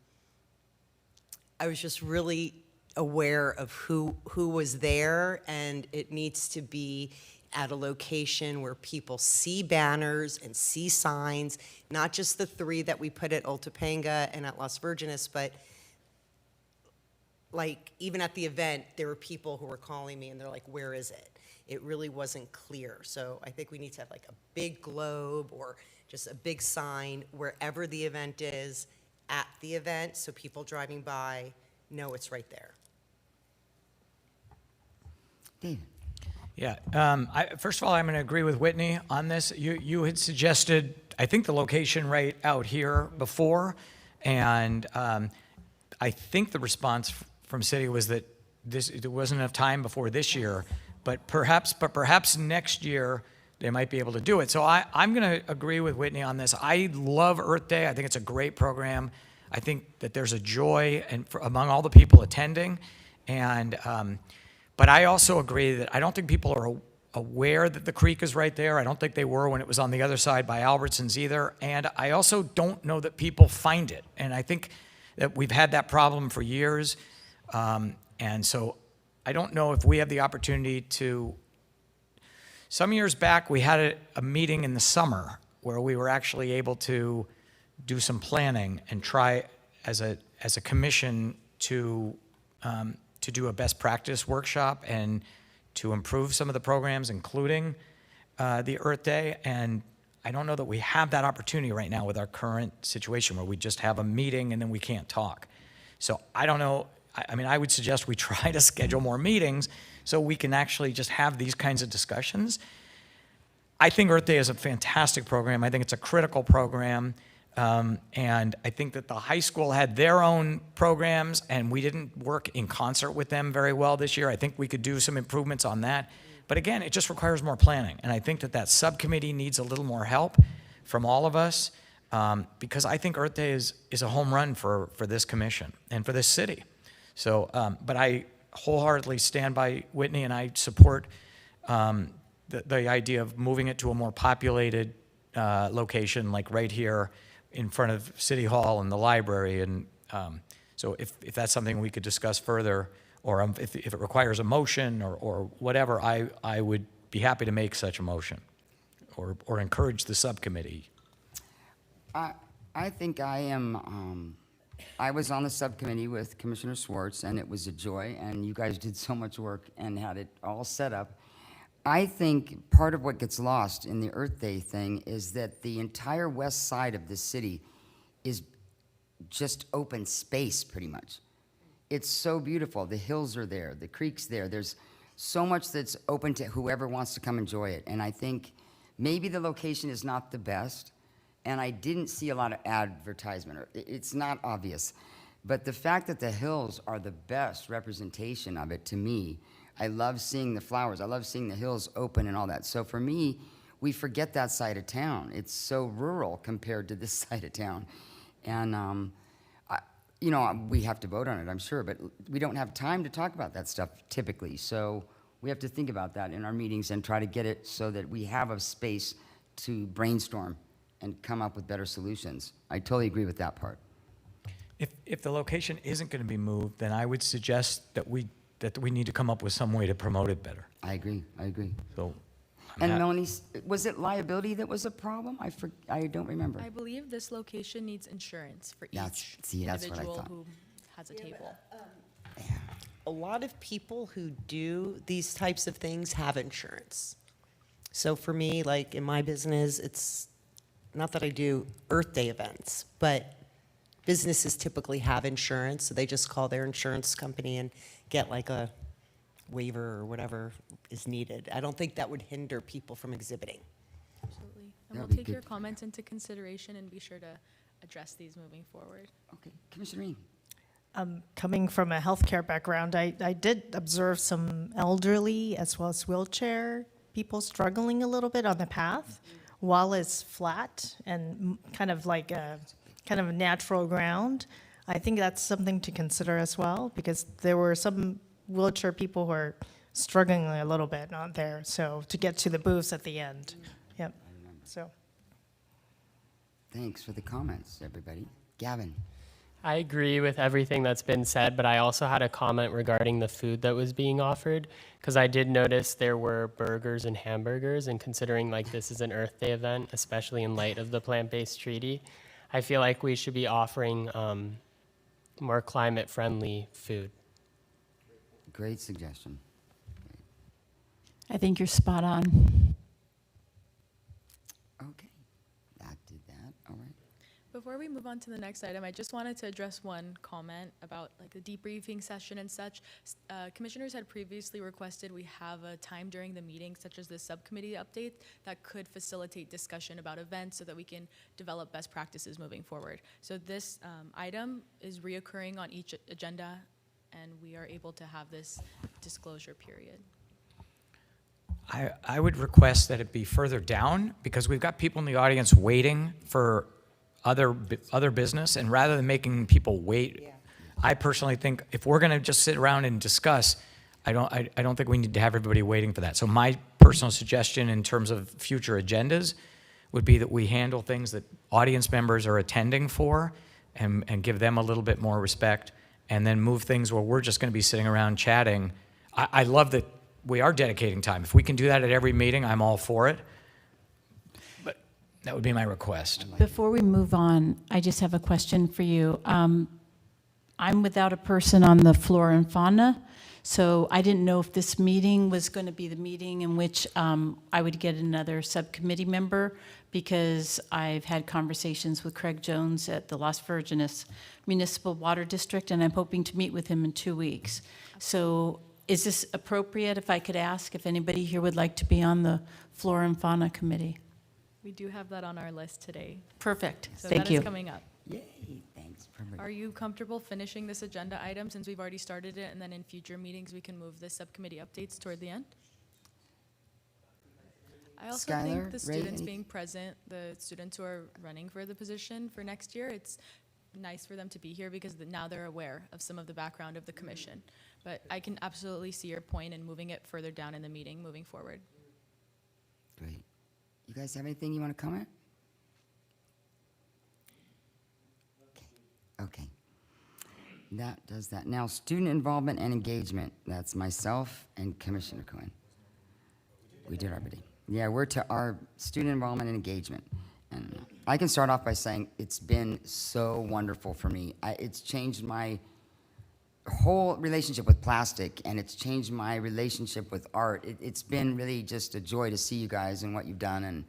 Speaker 5: was just really aware of who was there, and it needs to be at a location where people see banners and see signs, not just the 3 that we put at Otopanga and at Las Virgenes, but like even at the event, there were people who were calling me and they're like, where is it? It really wasn't clear. So I think we need to have like a big globe or just a big sign wherever the event is at the event, so people driving by know it's right there.
Speaker 1: David.
Speaker 3: Yeah, first of all, I'm going to agree with Whitney on this. You had suggested, I think, the location right out here before, and I think the response from city was that there wasn't enough time before this year, but perhaps next year they might be able to do it. So I'm going to agree with Whitney on this. I love Earth Day. I think it's a great program. I think that there's a joy among all the people attending, and but I also agree that I don't think people are aware that the creek is right there. I don't think they were when it was on the other side by Albertsons either. And I also don't know that people find it. And I think that we've had that problem for years. And so I don't know if we have the opportunity to. Some years back, we had a meeting in the summer where we were actually able to do some planning and try as a commission to do a best practice workshop and to improve some of the programs, including the Earth Day. And I don't know that we have that opportunity right now with our current situation where we just have a meeting and then we can't talk. So I don't know. I mean, I would suggest we try to schedule more meetings
Speaker 15: so we can actually just have these kinds of discussions. I think Earth Day is a fantastic program. I think it's a critical program. And I think that the high school had their own programs, and we didn't work in concert with them very well this year. I think we could do some improvements on that. But again, it just requires more planning. And I think that that subcommittee needs a little more help from all of us, because I think Earth Day is a home run for this commission and for this city. So, but I wholeheartedly stand by Whitney, and I support the idea of moving it to a more populated location, like right here in front of City Hall and the library. And so if that's something we could discuss further, or if it requires a motion or whatever, I would be happy to make such a motion or encourage the subcommittee.
Speaker 1: I think I am, I was on the subcommittee with Commissioner Swartz, and it was a joy, and you guys did so much work and had it all set up. I think part of what gets lost in the Earth Day thing is that the entire west side of the city is just open space, pretty much. It's so beautiful. The hills are there, the creek's there. There's so much that's open to whoever wants to come enjoy it. And I think maybe the location is not the best, and I didn't see a lot of advertisement, or it's not obvious. But the fact that the hills are the best representation of it, to me, I love seeing the flowers. I love seeing the hills open and all that. So for me, we forget that side of town. It's so rural compared to this side of town. And, you know, we have to vote on it, I'm sure, but we don't have time to talk about that stuff typically. So we have to think about that in our meetings and try to get it so that we have a space to brainstorm and come up with better solutions. I totally agree with that part.
Speaker 15: If the location isn't going to be moved, then I would suggest that we need to come up with some way to promote it better.
Speaker 1: I agree.
Speaker 15: So,
Speaker 1: And Melanie, was it liability that was a problem? I don't remember.
Speaker 6: I believe this location needs insurance for each
Speaker 1: That's what I
Speaker 6: individual
Speaker 1: thought.
Speaker 6: who has a table.
Speaker 5: A lot of people who do these types of things have insurance. So for me, like in my business, it's not that I do Earth Day events, but businesses typically have insurance, so they just call their insurance company and get like a waiver or whatever is needed. I don't think that would hinder people from exhibiting.
Speaker 6: Absolutely. And
Speaker 1: That'd
Speaker 6: we'll
Speaker 1: be
Speaker 6: take your
Speaker 1: good.
Speaker 6: comments into consideration and be sure to address these moving forward.
Speaker 1: Okay, Commissioner Reed.
Speaker 14: Coming from a healthcare background, I did observe some elderly as well as wheelchair people struggling a little bit on the path while it's flat and kind of like a natural ground. I think that's something to consider as well, because there were some wheelchair people who are struggling a little bit out there, so to get to the booths at the end. Yep. So.
Speaker 1: Thanks for the comments, everybody. Gavin.
Speaker 2: I agree with everything that's been said, but I also had a comment regarding the food that was being offered, because I did notice there were burgers and hamburgers, and considering like this is an Earth Day event, especially in light of the plant-based treaty, I feel like we should be offering more climate-friendly food.
Speaker 1: Great suggestion.
Speaker 4: I think you're spot on.
Speaker 1: Okay, that did that, all right.
Speaker 6: Before we move on to the next item, I just wanted to address one comment about like the debriefing session and such. Commissioners had previously requested we have a time during the meeting, such as the subcommittee update, that could facilitate discussion about events so that we can develop best practices moving forward. So this item is reoccurring on each agenda, and we are able to have this disclosure period.
Speaker 15: I would request that it be further down, because we've got people in the audience waiting for other business, and rather than making people wait, I personally think if we're going to just sit around and discuss, I don't think we need to have everybody waiting for that. So my personal suggestion in terms of future agendas would be that we handle things that audience members are attending for, and give them a little bit more respect, and then move things where we're just going to be sitting around chatting. I love that we are dedicating time. If we can do that at every meeting, I'm all for it. But that would be my request.
Speaker 4: Before we move on, I just have a question for you. I'm without a person on the flora and fauna, so I didn't know if this meeting was going to be the meeting in which I would get another subcommittee member, because I've had conversations with Craig Jones at the Las Virgenes Municipal Water District, and I'm hoping to meet with him in 2 weeks. So Is this appropriate, if I could ask, if anybody here would like to be on the Flora and Fauna Committee?
Speaker 6: We do have that on our list today.
Speaker 4: Perfect,
Speaker 6: So
Speaker 4: thank
Speaker 6: that
Speaker 4: you.
Speaker 6: is coming up.
Speaker 1: Yay, thanks. Perfect.
Speaker 6: Are you comfortable finishing this agenda item since we've already started it, and then in future meetings, we can move the subcommittee updates toward the end? I also
Speaker 1: Skylar,
Speaker 6: think the
Speaker 1: Ray,
Speaker 6: students
Speaker 1: any-
Speaker 6: being present, the students who are running for the position for next year, it's nice for them to be here because now they're aware of some of the background of the commission. But I can absolutely see your point in moving it further down in the meeting, moving forward.
Speaker 1: Great. You guys have anything you want to comment? Okay. That does that. Now, student involvement and engagement. That's myself and Commissioner Cohen. We did our bidding. Yeah, we're to our student involvement and engagement. And I can start off by saying it's been so wonderful for me. It's changed my whole relationship with plastic, and it's changed my relationship with art. It's been really just a joy to see you guys and what you've done, and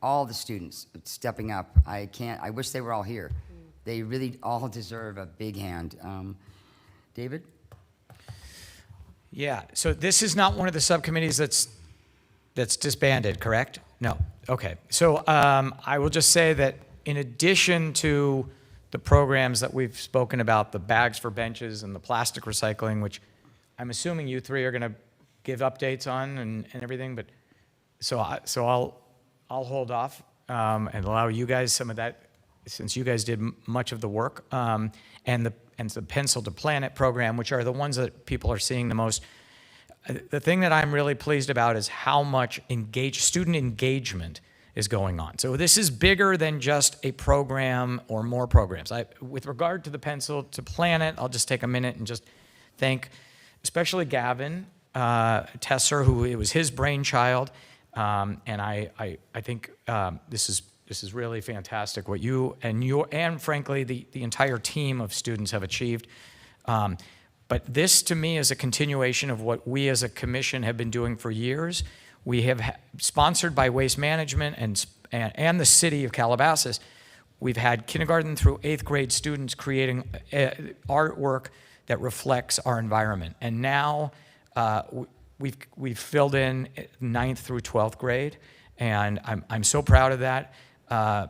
Speaker 1: all the students stepping up. I wish they were all here. They really all deserve a big hand. David?
Speaker 15: Yeah, so this is not one of the subcommittees that's disbanded, correct? No, okay. So I will just say that in addition to the programs that we've spoken about, the bags for benches and the plastic recycling, which I'm assuming you three are going to give updates on and everything, but so I'll hold off and allow you guys some of that, since you guys did much of the work, and the Pencil to Planet program, which are the ones that people are seeing the most. The thing that I'm really pleased about is how much student engagement is going on. So this is bigger than just a program or more programs. With regard to the Pencil to Planet, I'll just take a minute and just thank especially Gavin Tesser, who it was his brainchild, and I think this is really fantastic what you and frankly the entire team of students have achieved. But this, to me, is a continuation of what we as a commission have been doing for years. We have, sponsored by Waste Management and the city of Calabasas, we've had kindergarten through 8th grade students creating artwork that reflects our environment. And now we've filled in 9th through 12th grade, and I'm so proud of that. A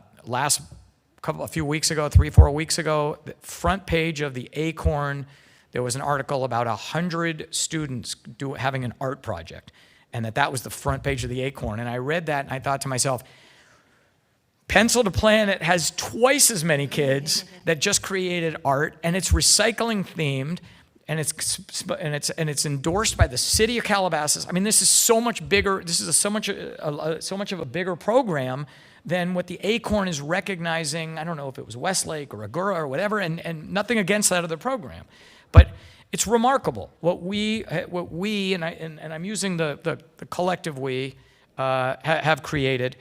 Speaker 15: few weeks ago, 3-4 weeks ago, the front page of the Acorn, there was an article about 100 students having an art project, and that was the front page of the Acorn. And I read that, and I thought to myself, Pencil to Planet has twice as many kids that just created art, and it's recycling themed, and it's endorsed by the city of Calabasas. I mean, this is so much bigger. This is so much of a bigger program than what the Acorn is recognizing. I don't know if it was Westlake or Agura or whatever, and nothing against that other program. But it's remarkable what we and I'm using the collective we have created.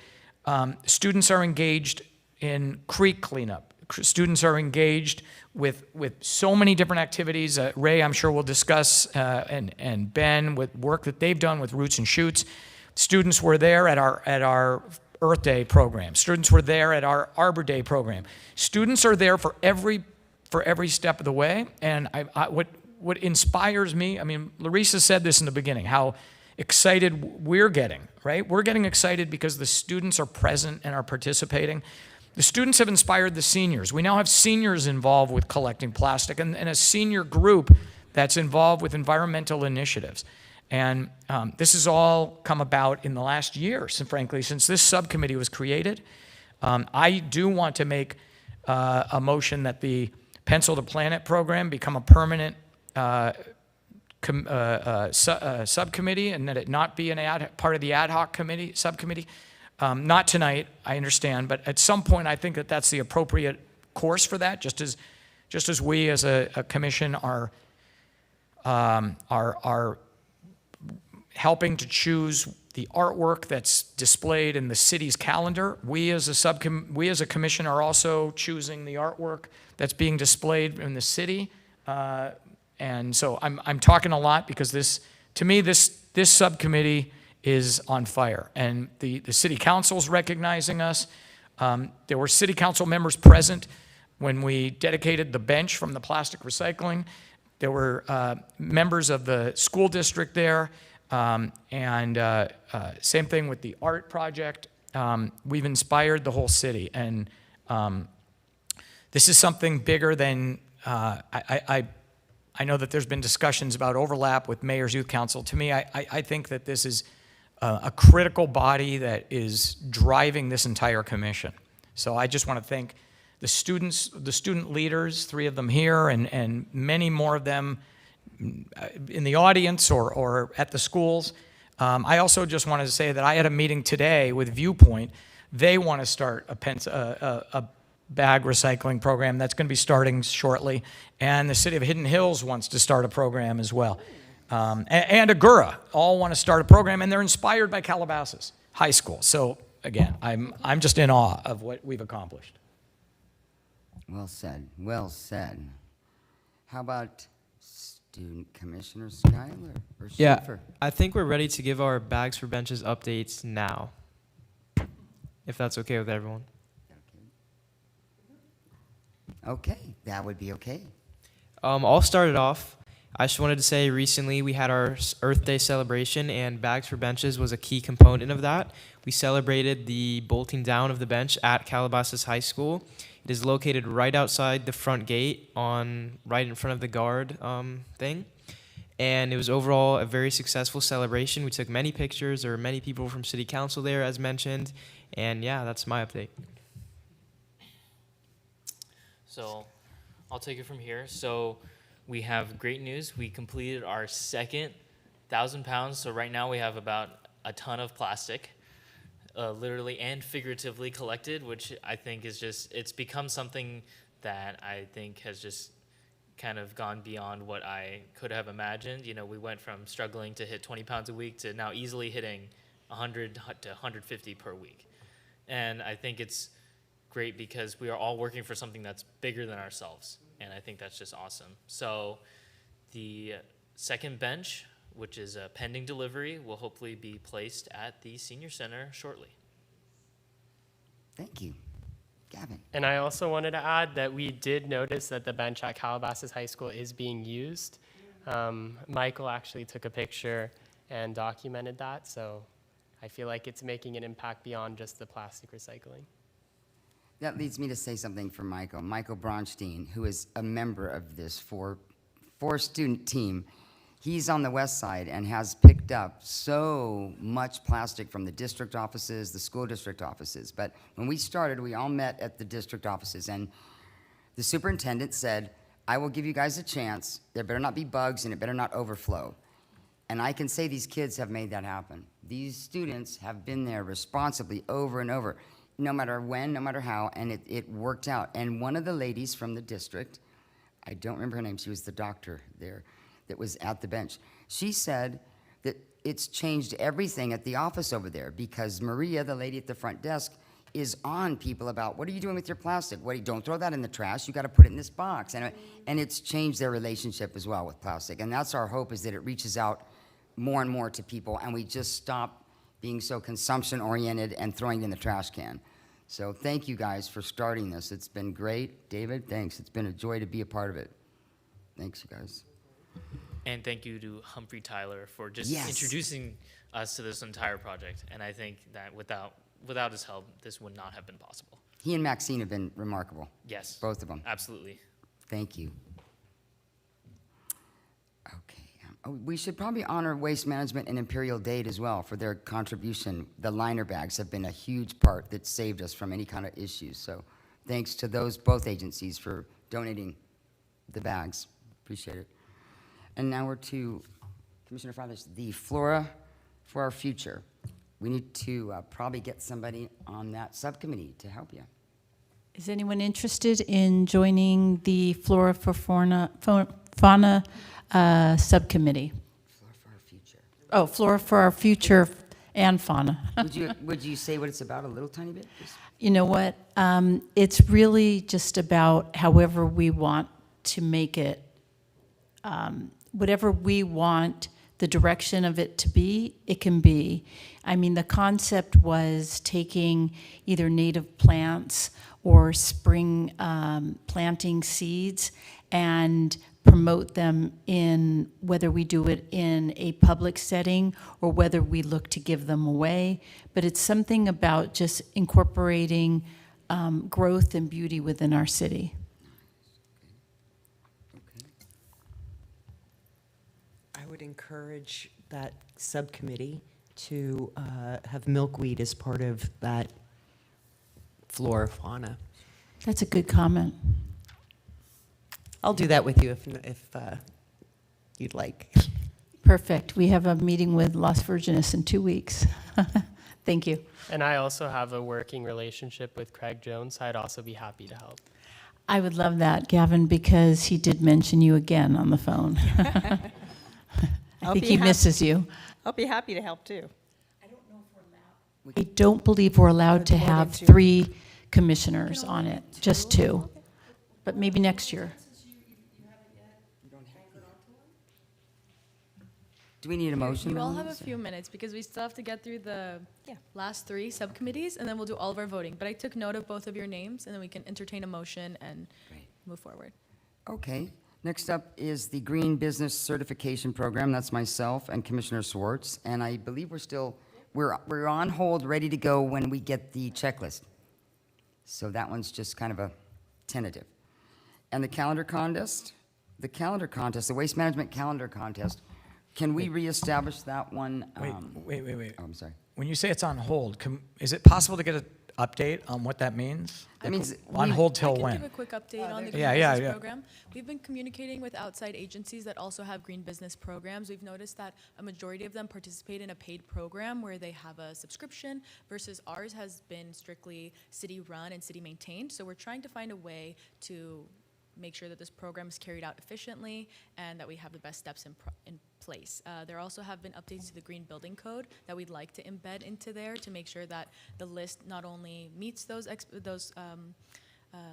Speaker 15: Students are engaged in creek cleanup. Students are engaged with so many different activities. Ray, I'm sure, will discuss, and Ben, with work that they've done with Roots and Shoots. Students were there at our Earth Day program. Students were there at our Arbor Day program. Students are there for every step of the way, and what inspires me, I mean, Larissa said this in the beginning, how excited we're getting, right? We're getting excited because the students are present and are participating. The students have inspired the seniors. We now have seniors involved with collecting plastic, and a senior group that's involved with environmental initiatives. And this has all come about in the last year, frankly, since this subcommittee was created. I do want to make a motion that the Pencil to Planet program become a permanent subcommittee, and that it not be part of the ad hoc subcommittee. Not tonight, I understand, but at some point I think that that's the appropriate course for that, just as we as a commission are helping to choose the artwork that's displayed in the city's calendar. We as a commission are also choosing the artwork that's being displayed in the city. And so I'm talking a lot because this subcommittee is on fire, and the city council's recognizing us. There were city council members present when we dedicated the bench from the plastic recycling. There were members of the school district there, and same thing with the art project. We've inspired the whole city, and this is something bigger than, I know that there's been discussions about overlap with Mayor's Youth Council. To me, I think that this is a critical body that is driving this entire commission. So I just want to thank the students, the student leaders, 3 of them here, and many more of them in the audience or at the schools. I also just wanted to say that I had a meeting today with Viewpoint. They want to start a bag recycling program that's going to be starting shortly, and the city of Hidden Hills wants to start a program as well. And Agura all want to start a program, and they're inspired by Calabasas High School. So again, I'm just in awe of what we've accomplished.
Speaker 1: Well said, well said. How about Student Commissioner Schuyler or
Speaker 2: Yeah,
Speaker 1: Schaefer?
Speaker 2: I think we're ready to give our Bags for Benches updates now, if that's okay with everyone.
Speaker 1: Okay, that would be okay.
Speaker 2: I'll start it off. I just wanted to say recently we had our Earth Day celebration, and Bags for Benches was a key component of that. We celebrated the bolting down of the bench at Calabasas High School. It is located right outside the front gate, right in front of the guard thing. And it was overall a very successful celebration. We took many pictures. There were many people from City Council there, as mentioned. And yeah, that's my update.
Speaker 16: So I'll take it from here. So we have great news. We completed our second 1,000 pounds. So right now we have about a ton of plastic, literally and figuratively collected, which I think is just, it's become something that I think has just kind of gone beyond what I could have imagined. You know, we went from struggling to hit 20 pounds a week to now easily hitting 100 to 150 per week. And I think it's great because we are all working for something that's bigger than ourselves. And I think that's just awesome. So the second bench, which is a pending delivery, will hopefully be placed at the senior center shortly.
Speaker 1: Thank you. Gavin.
Speaker 17: And I also wanted to add that we did notice that the bench at Calabasas High School is being used. Michael actually took a picture and documented that, so I feel like it's making an impact beyond just the plastic recycling.
Speaker 1: That leads me to say something for Michael. Michael Bronstein, who is a member of this four-student team. He's on the west side and has picked up so much plastic from the district offices, the school district offices. But when we started, we all met at the district offices, and the superintendent said, I will give you guys a chance. There better not be bugs, and it better not overflow. And I can say these kids have made that happen. These students have been there responsibly over and over, no matter when, no matter how, and it worked out. And one of the ladies from the district, I don't remember her name, she was the doctor there, that was at the bench. She said that it's changed everything at the office over there because Maria, the lady at the front desk, is on people about, what are you doing with your plastic? Don't throw that in the trash. You got to put it in this box. And it's changed their relationship as well with plastic. And that's our hope, is that it reaches out more and more to people, and we just stop being so consumption-oriented and throwing it in the trash can. So thank you guys for starting this. It's been great. David, thanks. It's been a joy to be a part of it. Thanks, you guys.
Speaker 16: And thank you to Humphrey Tyler for just introducing us to this entire project. And I think that without his help, this would not have been possible.
Speaker 1: He and Maxine have been remarkable.
Speaker 16: Yes.
Speaker 1: Both of them.
Speaker 16: Absolutely.
Speaker 1: Thank you. Okay. We should probably honor Waste Management and Imperial Dade as well for their contribution. The liner bags have been a huge part that saved us from any kind of issues. So thanks to both agencies for donating the bags. Appreciate it. And now we're to Commissioner Fathers, the Flora for Our Future. We need to probably get somebody on that subcommittee to help you.
Speaker 4: Is anyone interested in joining the Flora for Fauna subcommittee?
Speaker 1: Flora for Our Future.
Speaker 4: Oh, Flora for Our Future and Fauna.
Speaker 1: Would you say what it's about a little tiny bit?
Speaker 4: You know what? It's really just about however we want to make it, whatever we want the direction of it to be, it can be. I mean, the concept was taking either native plants or spring planting seeds and promote them in, whether we do it in a public setting or whether we look to give them away. But it's something about just incorporating growth and beauty within our city.
Speaker 5: I would encourage that subcommittee to have milkweed as part of that flora fauna.
Speaker 4: That's a good comment.
Speaker 5: I'll do that with you if you'd like.
Speaker 4: Perfect. We have a meeting with Las Virgenes in 2 weeks. Thank you.
Speaker 17: And I also have a working relationship with Craig Jones, so I'd also be happy to help.
Speaker 4: I would love that, Gavin, because he did mention you again on the phone. I think he misses you.
Speaker 18: I'll be happy to help too.
Speaker 4: I don't believe we're allowed to have 3 commissioners on it, just 2. But maybe next year.
Speaker 1: Do we need a motion?
Speaker 6: You all
Speaker 1: on
Speaker 6: have a
Speaker 1: this?
Speaker 6: few minutes because we still have to get through the last 3 subcommittees, and then we'll do all of our voting. But I took note of both of your names, and then we can entertain a motion and move forward.
Speaker 1: Okay. Next up is the Green Business Certification Program. That's myself and Commissioner Swartz. And I believe we're on hold, ready to go when we get the checklist. So that one's just kind of a tentative. And the calendar contest, the Waste Management Calendar Contest, can we reestablish that one?
Speaker 15: Wait.
Speaker 1: Oh, I'm sorry.
Speaker 15: When you say it's on hold, is it possible to get an update on what that means?
Speaker 1: That means
Speaker 15: On hold till
Speaker 6: I can
Speaker 15: when?
Speaker 6: give a quick update on the Green
Speaker 15: Yeah,
Speaker 6: Business
Speaker 15: yeah.
Speaker 6: Program. We've been communicating with outside agencies that also have green business programs. We've noticed that a majority of them participate in a paid program where they have a subscription versus ours has been strictly city-run and city-maintained. So we're trying to find a way to make sure that this program is carried out efficiently and that we have the best steps in place. There also have been updates to the Green Building Code that we'd like to embed into there to make sure that the list not only meets those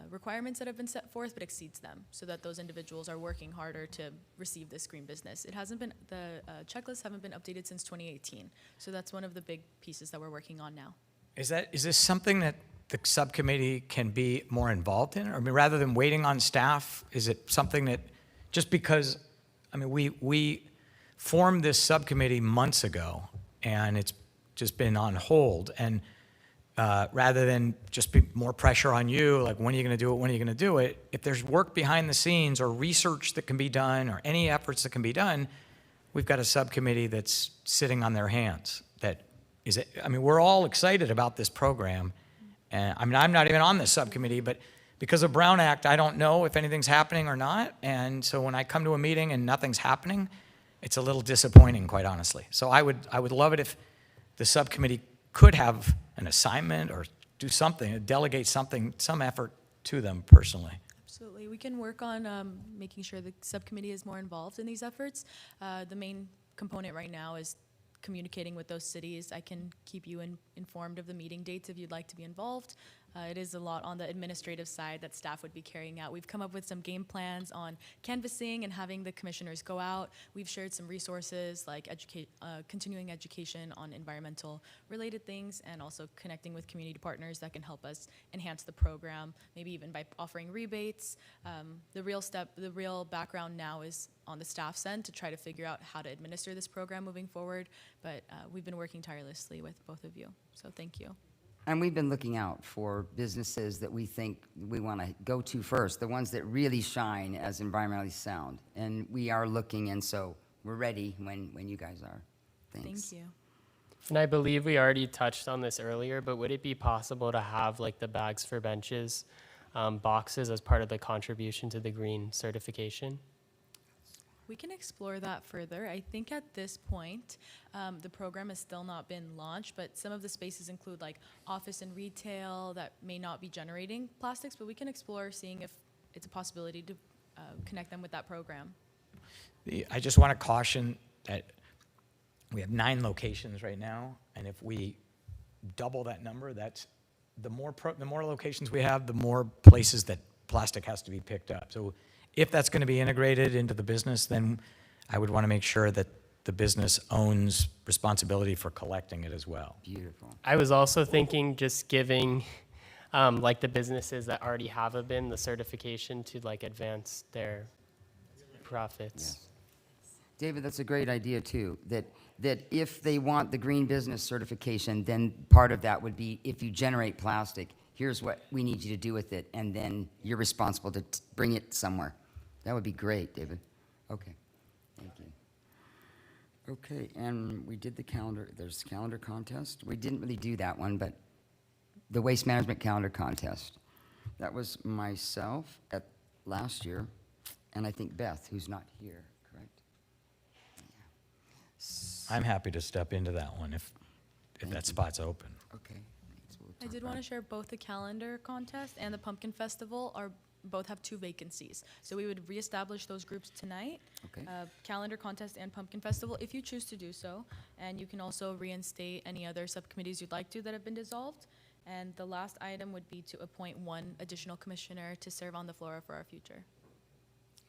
Speaker 6: requirements that have been set forth, but exceeds them, so that those individuals are working harder to receive this green business. It hasn't been, the checklists haven't been updated since 2018, so that's one of the big pieces that we're working on now.
Speaker 15: Is this something that the subcommittee can be more involved in? Or, I mean, rather than waiting on staff, is it something that, just because, I mean, we formed this subcommittee months ago, and it's just been on hold, and rather than just be more pressure on you, like, when are you going to do it, when are you going to do it, if there's work behind the scenes or research that can be done or any efforts that can be done, we've got a subcommittee that's sitting on their hands. I mean, we're all excited about this program. And I mean, I'm not even on this subcommittee, but because of Brown Act, I don't know if anything's happening or not. And so when I come to a meeting and nothing's happening, it's a little disappointing, quite honestly. So I would love it if the subcommittee could have an assignment or do something, delegate something, some effort to them personally.
Speaker 6: Absolutely. We can work on making sure the subcommittee is more involved in these efforts. The main component right now is communicating with those cities. I can keep you informed of the meeting dates if you'd like to be involved. It is a lot on the administrative side that staff would be carrying out. We've come up with some game plans on canvassing and having the commissioners go out. We've shared some resources like continuing education on environmental related things, and also connecting with community partners that can help us enhance the program, maybe even by offering rebates. The real background now is on the staff's end to try to figure out how to administer this program moving forward, but we've been working tirelessly with both of you, so thank you.
Speaker 1: And we've been looking out for businesses that we think we want to go to first, the ones that really shine as environmentally sound. And we are looking, and so we're ready when you guys are. Thanks.
Speaker 6: Thank you.
Speaker 17: And I believe we already touched on this earlier, but would it be possible to have like the bags for benches boxes as part of the contribution to the green certification?
Speaker 6: We can explore that further. I think at this point, the program has still not been launched, but some of the spaces include like office and retail that may not be generating plastics, but we can explore seeing if it's a possibility to connect them with that program.
Speaker 15: I just want to caution that we have 9 locations right now, and if we double that number, that's the more locations we have, the more places that plastic has to be picked up. So if that's going to be integrated into the business, then I would want to make sure that the business owns responsibility for collecting it as well.
Speaker 1: Beautiful.
Speaker 17: I was also thinking just giving like the businesses that already have a bin the certification to like advance their profits.
Speaker 1: David, that's a great idea too, that if they want the green business certification, then part of that would be if you generate plastic, here's what we need you to do with it, and then you're responsible to bring it somewhere. That would be great, David. Okay, thank you. Okay, and we did the calendar, there's calendar contest. We didn't really do that one, but the waste management calendar contest. That was myself at last year, and I think Beth, who's not here, correct?
Speaker 15: I'm happy to step into that one if that spot's open.
Speaker 1: Okay. Thanks. We'll
Speaker 6: I
Speaker 1: talk
Speaker 6: did
Speaker 1: about
Speaker 6: want to
Speaker 1: it.
Speaker 6: share both the calendar contest and the pumpkin festival both have 2 vacancies. So we would reestablish those groups tonight.
Speaker 1: Okay.
Speaker 6: Calendar contest and pumpkin festival, if you choose to do so. And you can also reinstate any other subcommittees you'd like to that have been dissolved. And the last item would be to appoint 1 additional commissioner to serve on the Flora for Our Future.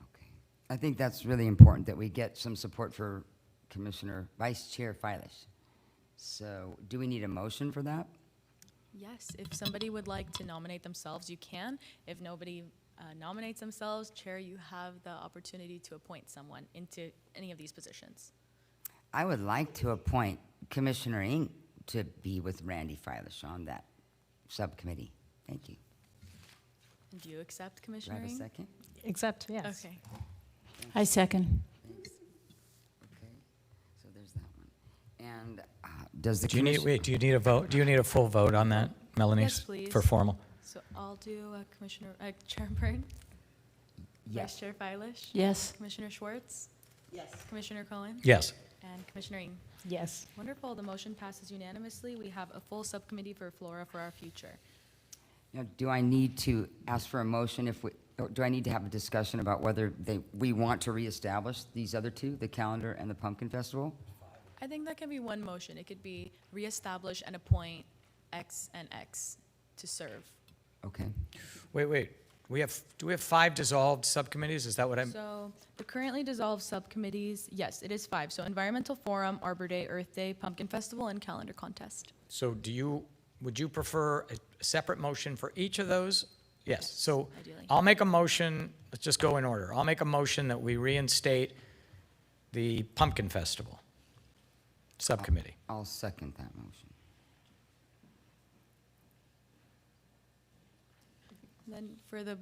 Speaker 1: Okay. I think that's really important that we get some support for Commissioner Vice Chair Filish. So do we need a motion for that?
Speaker 6: Yes, if somebody would like to nominate themselves, you can. If nobody nominates themselves, Chair, you have the opportunity to appoint someone into any of these positions.
Speaker 1: I would like to appoint Commissioner Ng to be with Randy Filish on that subcommittee. Thank you.
Speaker 6: Do you accept,
Speaker 1: Do I
Speaker 6: Commissioner
Speaker 1: have a
Speaker 6: Ng?
Speaker 1: second?
Speaker 14: Except, yes.
Speaker 6: Okay.
Speaker 4: I second.
Speaker 1: Thanks. Okay, so there's that one. And does the
Speaker 15: Do you need,
Speaker 1: commission-
Speaker 15: wait, do you need a vote? Do you need a full vote on that, Melanie?
Speaker 6: Yes, please.
Speaker 15: For formal?
Speaker 6: So I'll do Chair Byrne,
Speaker 1: Yes.
Speaker 6: Vice Chair Filish.
Speaker 4: Yes.
Speaker 6: Commissioner Schwartz.
Speaker 5: Yes.
Speaker 6: Commissioner Cohen.
Speaker 15: Yes.
Speaker 6: And Commissioner Ng.
Speaker 14: Yes.
Speaker 6: Wonderful. The motion passes unanimously. We have a full subcommittee for Flora for Our Future.
Speaker 1: Now, do I need to ask for a motion or do I need to have a discussion about whether we want to reestablish these other 2, the calendar and the pumpkin festival?
Speaker 6: I think that can be one motion. It could be reestablish and appoint X and X to serve.
Speaker 1: Okay.
Speaker 15: Wait. Do we have 5 dissolved subcommittees? Is that what I'm?
Speaker 6: So the currently dissolved subcommittees, yes, it is 5. So Environmental Forum, Arbor Day, Earth Day, Pumpkin Festival, and Calendar Contest.
Speaker 15: So would you prefer a separate motion for each of those? Yes. So
Speaker 6: ideally.
Speaker 15: I'll make a motion, let's just go in order. I'll make a motion that we reinstate the Pumpkin Festival subcommittee.
Speaker 1: I'll second that motion.
Speaker 6: Then for the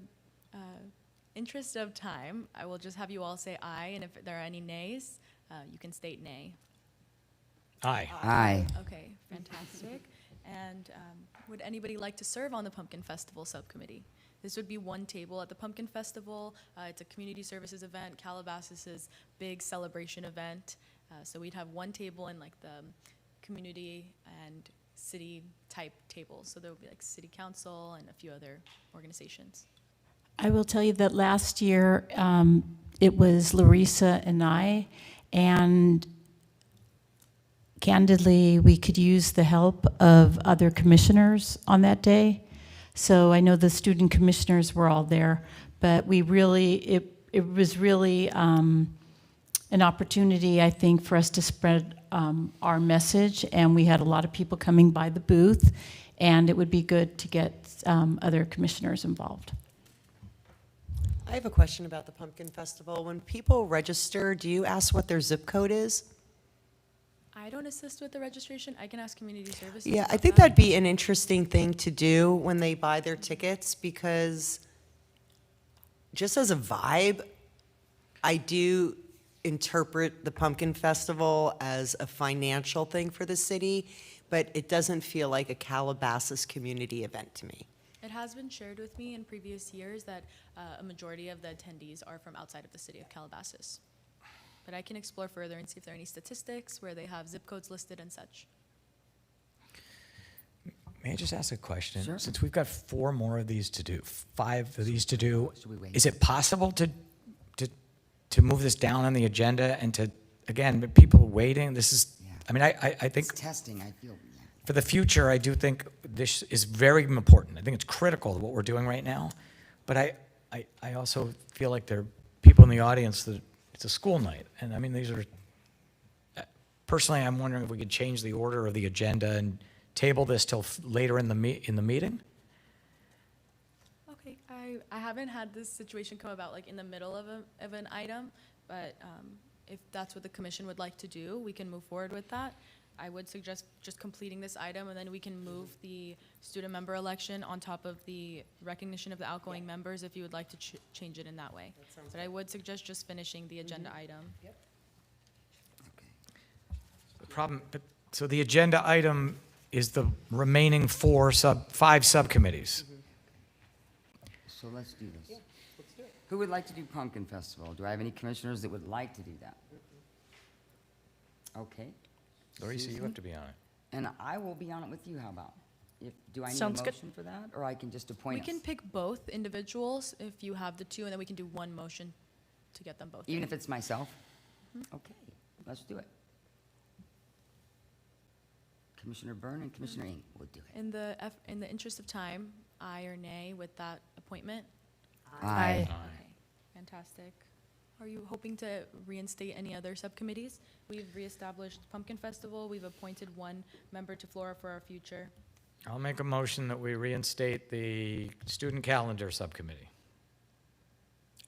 Speaker 6: interest of time, I will just have you all say aye, and if there are any nays, you can state nay.
Speaker 15: Aye.
Speaker 1: Aye.
Speaker 6: Okay, fantastic. And would anybody like to serve on the Pumpkin Festival Subcommittee? This would be 1 table at the Pumpkin Festival. It's a community services event, Calabasas' big celebration event. So we'd have 1 table in like the community and city type tables. So there would be like city council and a few other organizations.
Speaker 4: I will tell you that last year, it was Larissa and I, and candidly, we could use the help of other commissioners on that day. So I know the student commissioners were all there, but we really, it was really an opportunity, I think, for us to spread our message, and we had a lot of people coming by the booth, and it would be good to get other commissioners involved.
Speaker 5: I have a question about the Pumpkin Festival. When people register, do you ask what their zip code is?
Speaker 6: I don't assist with the registration. I can ask community services.
Speaker 5: Yeah, I
Speaker 6: about
Speaker 5: think
Speaker 6: that.
Speaker 5: that'd be an interesting thing to do when they buy their tickets, because just as a vibe, I do interpret the Pumpkin Festival as a financial thing for the city, but it doesn't feel like a Calabasas community event to me.
Speaker 6: It has been shared with me in previous years that a majority of the attendees are from outside of the city of Calabasas. But I can explore further and see if there are any statistics where they have zip codes listed and such.
Speaker 15: May I just ask a question?
Speaker 1: Sure.
Speaker 15: Since we've got 4 more of these to do, 5 of these to do,
Speaker 1: Should we wait?
Speaker 15: is it possible to move this down on the agenda and to, again, with people waiting, this is,
Speaker 1: Yeah.
Speaker 15: I mean, I think
Speaker 1: It's testing, I feel, yeah.
Speaker 15: for the future, I do think this is very important. I think it's critical to what we're doing right now. But I also feel like there are people in the audience that it's a school night. And I mean, these are, personally, I'm wondering if we could change the order of the agenda and table this till later in the meeting?
Speaker 6: Okay, I haven't had this situation come about like in the middle of an item, but if that's what the commission would like to do, we can move forward with that. I would suggest just completing this item, and then we can move the student member election on top of the recognition of the outgoing members if you would like to change it in that way. But I would suggest just finishing the agenda item.
Speaker 15: The problem, so the agenda item is the remaining five subcommittees.
Speaker 1: So let's do this. Who would like to do Pumpkin Festival? Do I have any commissioners that would like to do that? Okay.
Speaker 15: Larissa, you
Speaker 1: Susan?
Speaker 15: have to be on it.
Speaker 1: And I will be on it with you, how about? Do I need a
Speaker 14: Sounds good.
Speaker 1: motion for that, or I can just appoint
Speaker 6: We
Speaker 1: us?
Speaker 6: can pick both individuals if you have the two, and then we can do one motion to get them both.
Speaker 1: Even
Speaker 6: in.
Speaker 1: if it's myself? Okay, let's do it. Commissioner Byrne and Commissioner Ing will do it.
Speaker 6: In the interest of time, aye or nay with that appointment?
Speaker 1: Aye.
Speaker 6: Okay, fantastic. Are you hoping to reinstate any other subcommittees? We've reestablished Pumpkin Festival. We've appointed one member to Flora for our future.
Speaker 15: I'll make a motion that we reinstate the student calendar subcommittee.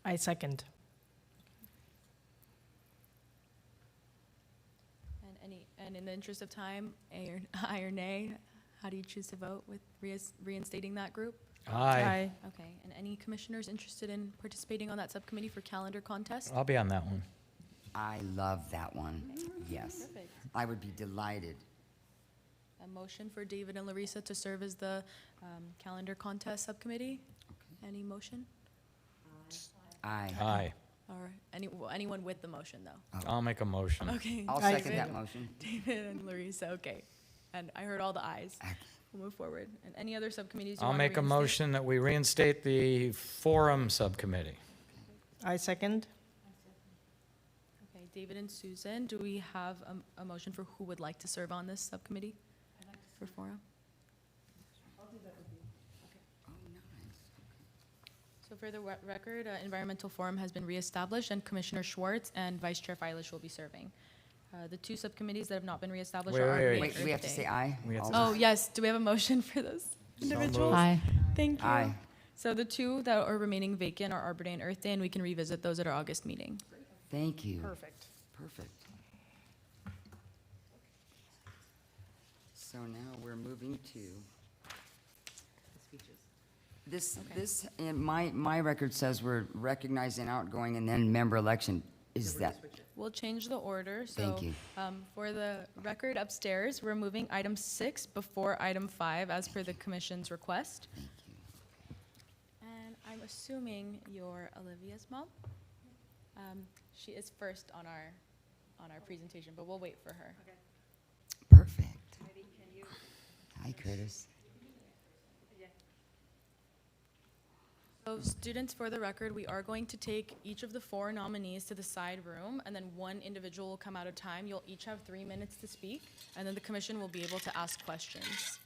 Speaker 14: I second.
Speaker 6: And in the interest of time, aye or nay, how do you choose to vote with reinstating that group?
Speaker 15: Aye.
Speaker 6: Okay, and any commissioners interested in participating on that subcommittee for calendar contest?
Speaker 15: I'll be on that one.
Speaker 1: I love that one, yes.
Speaker 6: Perfect.
Speaker 1: I would be delighted.
Speaker 6: A motion for David and Larissa to serve as the calendar contest subcommittee? Any motion?
Speaker 1: Aye.
Speaker 15: Aye.
Speaker 6: Or anyone with the motion, though?
Speaker 15: I'll make a motion.
Speaker 6: Okay.
Speaker 1: I'll
Speaker 6: David-
Speaker 1: second that motion.
Speaker 6: David and Larissa, okay. And I heard all the ayes. We'll move forward. And any other subcommittees you
Speaker 15: I'll
Speaker 6: want to
Speaker 15: make a
Speaker 6: reinstate?
Speaker 15: motion that we reinstate the forum subcommittee.
Speaker 14: I second.
Speaker 6: Okay, David and Susan, do we have a motion for who would like to serve on this subcommittee for forum? So for the record, Environmental Forum has been reestablished, and Commissioner Schwartz and Vice Chair Feilish will be serving. The two subcommittees that have not been reestablished are Arbor Day and
Speaker 1: Wait, we
Speaker 6: Earth
Speaker 1: have to
Speaker 6: Day.
Speaker 1: say aye?
Speaker 15: We have to
Speaker 1: All-
Speaker 6: Oh, yes, do we have a motion for those individuals?
Speaker 4: Aye.
Speaker 6: Thank you.
Speaker 1: Aye.
Speaker 6: So the two that are remaining vacant are Arbor Day and Earth Day, and we can revisit those at our August meeting.
Speaker 1: Thank you.
Speaker 14: Perfect.
Speaker 1: Perfect. So now we're moving to. This, in my record says we're recognizing outgoing and then member election. Is that,
Speaker 6: We'll change the order, so.
Speaker 1: Thank you.
Speaker 6: For the record upstairs, we're moving item 6 before item 5 as per the commission's request.
Speaker 1: thank you.
Speaker 6: And I'm assuming you're Olivia's mom? She is first on our presentation, but we'll wait for her.
Speaker 1: Perfect. Hi, Curtis.
Speaker 6: So students, for the record, we are going to take each of the 4 nominees to the side room, and then one individual will come out of time. You'll each have 3 minutes to speak, and then the commission will be able to ask questions.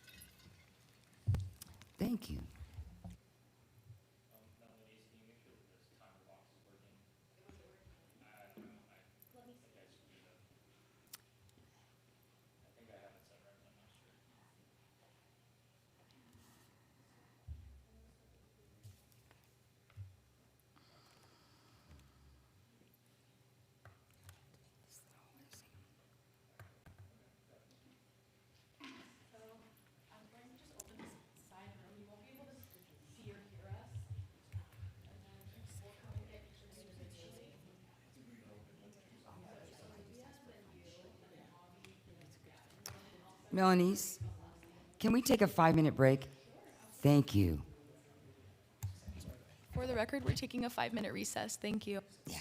Speaker 1: Thank you. Melanie's, can we take a 5-minute break? Thank you.
Speaker 6: For the record, we're taking a 5-minute recess. Thank you.
Speaker 1: Yeah.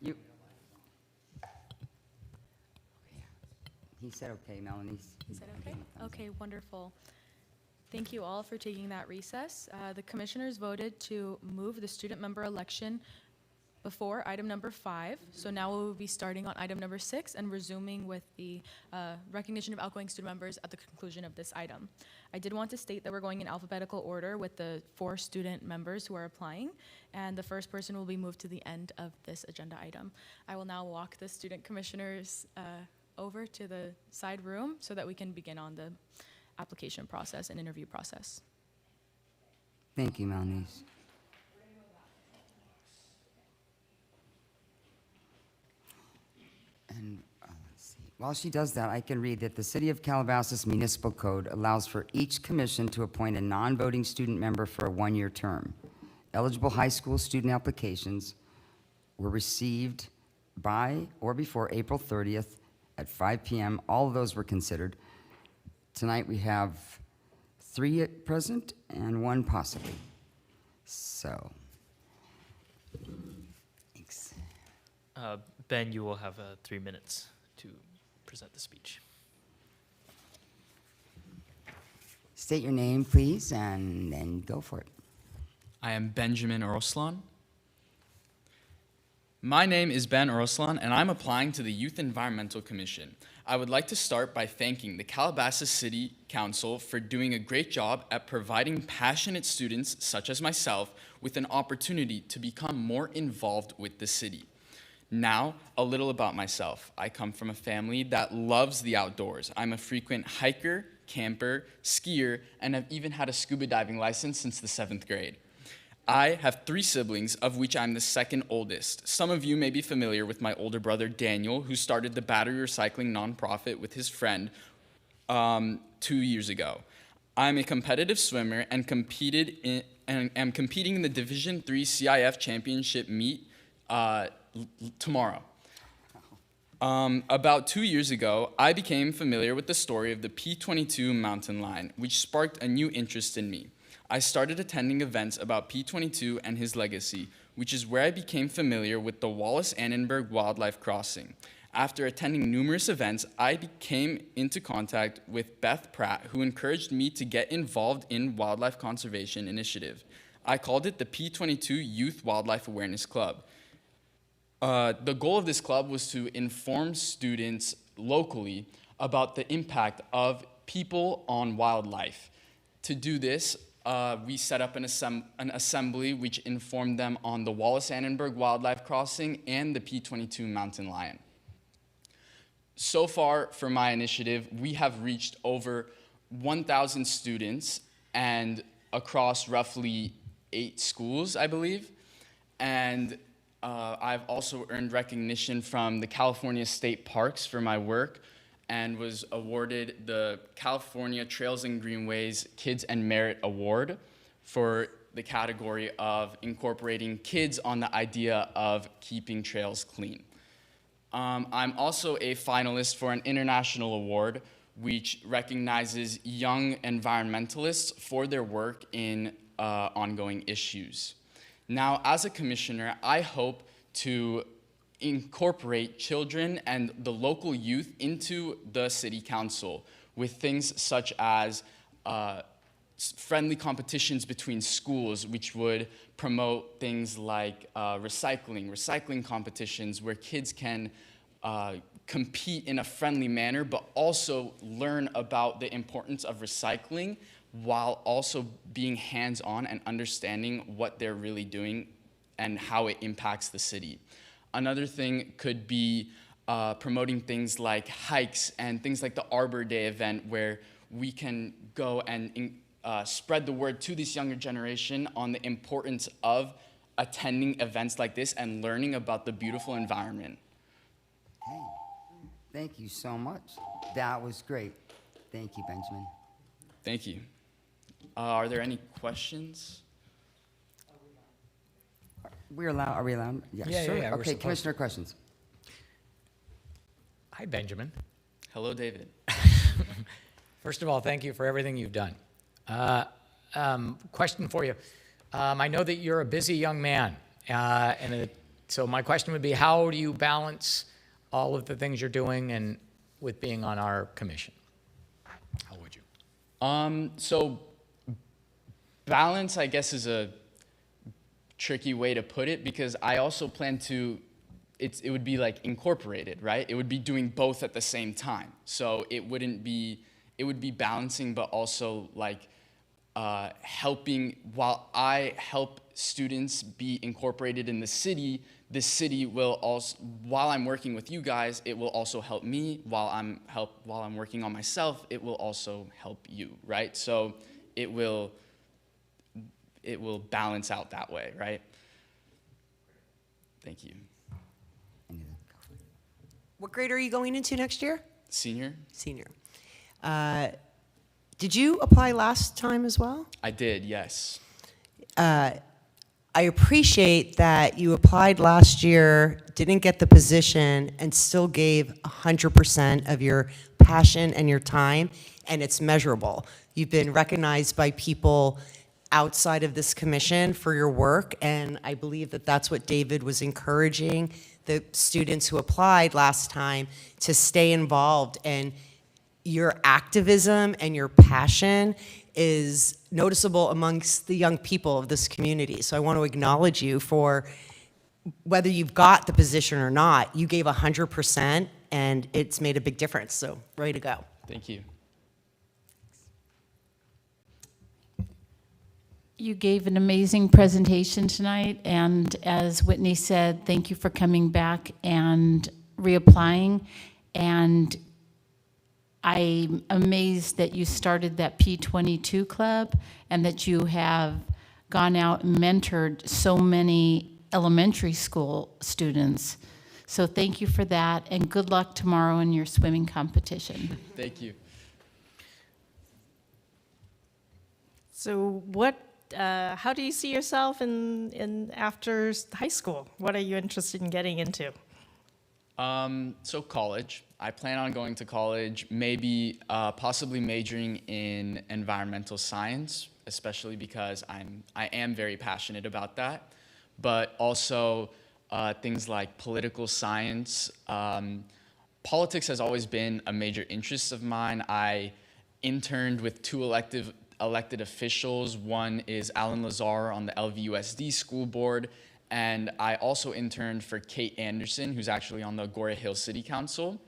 Speaker 1: You. He said okay, Melanie.
Speaker 6: Is that okay? Okay, wonderful. Thank you all for taking that recess. The commissioners voted to move the student member election before item number 5. So now we will be starting on item number 6 and resuming with the recognition of outgoing student members at the conclusion of this item. I did want to state that we're going in alphabetical order with the 4 student members who are applying, and the first person will be moved to the end of this agenda item. I will now walk the student commissioners over to the side room so that we can begin on the application process and interview process.
Speaker 1: Thank you, Melanie. And let's see. While she does that, I can read that the City of Calabasas Municipal Code allows for each commission to appoint a non-voting student member for a 1-year term. Eligible high school student applications were received by or before April 30th at 5 p.m. All of those were considered. Tonight we have 3 present and 1 possibly. So, thanks.
Speaker 16: Ben, you will have 3 minutes to present the speech.
Speaker 1: State your name, please, and then go for it.
Speaker 18: I am Benjamin Uroslan. My name is Ben Uroslan, and I'm applying to the Youth Environmental Commission. I would like to start by thanking the Calabasas City Council for doing a great job at providing passionate students, such as myself, with an opportunity to become more involved with the city. Now, a little about myself. I come from a family that loves the outdoors. I'm a frequent hiker, camper, skier, and have even had a scuba diving license since the 7th grade. I have 3 siblings, of which I'm the second oldest. Some of you may be familiar with my older brother, Daniel, who started the battery recycling nonprofit with his friend 2 years ago. I'm a competitive swimmer and am competing in the Division III CIF Championship meet tomorrow. About 2 years ago, I became familiar with the story of the P-22 mountain lion, which sparked a new interest in me. I started attending events about P-22 and his legacy, which is where I became familiar with the Wallace-Annenberg Wildlife Crossing. After attending numerous events, I came into contact with Beth Pratt, who encouraged me to get involved in Wildlife Conservation Initiative. I called it the P-22 Youth Wildlife Awareness Club. The goal of this club was to inform students locally about the impact of people on wildlife. To do this, we set up an assembly which informed them on the Wallace-Annenberg Wildlife Crossing and the P-22 mountain lion. So far for my initiative, we have reached over 1,000 students and across roughly 8 schools, I believe. And I've also earned recognition from the California State Parks for my work and was awarded the California Trails and Greenways Kids and Merit Award for the category of incorporating kids on the idea of keeping trails clean. I'm also a finalist for an international award which recognizes young environmentalists for their work in ongoing issues. Now, as a commissioner, I hope to incorporate children and the local youth into the city council with things such as friendly competitions between schools, which would promote things like recycling competitions where kids can compete in a friendly manner, but also learn about the importance of recycling while also being hands-on and understanding what they're really doing and how it impacts the city. Another thing could be promoting things like hikes and things like the Arbor Day event where we can go and spread the word to this younger generation on the importance of attending events like this and learning about the beautiful environment.
Speaker 1: Okay. Thank you so much. That was great. Thank you, Benjamin.
Speaker 18: Thank you. Are there any questions?
Speaker 1: Are we allowed?
Speaker 15: Yeah,
Speaker 1: sure.
Speaker 15: yeah, we're
Speaker 1: Okay,
Speaker 15: supposed
Speaker 1: Commissioner, questions.
Speaker 15: Hi, Benjamin.
Speaker 18: Hello, David.
Speaker 15: First of all, thank you for everything you've done. Question for you. I know that you're a busy young man, and So my question would be, how do you balance all of the things you're doing and with being on our commission? How would you?
Speaker 18: So balance, I guess, is a tricky way to put it, because I also plan to, it would be like incorporated, right? It would be doing both at the same time. So it would be balancing, but also like helping, while I help students be incorporated in the city will also, while I'm working with you guys, it will also help me. While I'm working on myself, it will also help you, right? So it will balance out that way, right? Thank you.
Speaker 5: What grade are you going into next year?
Speaker 18: Senior?
Speaker 5: Senior. Did you apply last time as well?
Speaker 18: I did, yes.
Speaker 5: I appreciate that you applied last year, didn't get the position, and still gave 100% of your passion and your time, and it's measurable. You've been recognized by people outside of this commission for your work, and I believe that that's what David was encouraging the students who applied last time to stay involved. And your activism and your passion is noticeable amongst the young people of this community. So I want to acknowledge you for whether you've got the position or not. You gave 100%, and it's made a big difference. So way to go.
Speaker 18: Thank you.
Speaker 4: You gave an amazing presentation tonight, and as Whitney said, thank you for coming back and reapplying. And I'm amazed that you started that P22 club and that you have gone out and mentored so many elementary school students. So thank you for that, and good luck tomorrow in your swimming competition.
Speaker 18: Thank you.
Speaker 14: So how do you see yourself in after high school? What are you interested in getting into?
Speaker 18: So college. I plan on going to college, maybe possibly majoring in environmental science, especially because I am very passionate about that. But also things like political science. Politics has always been a major interest of mine. I interned with two elected officials. One is Alan Lazar on the LVUSD school board, and I also interned for Kate Anderson, who's actually on the Agora Hills City Council.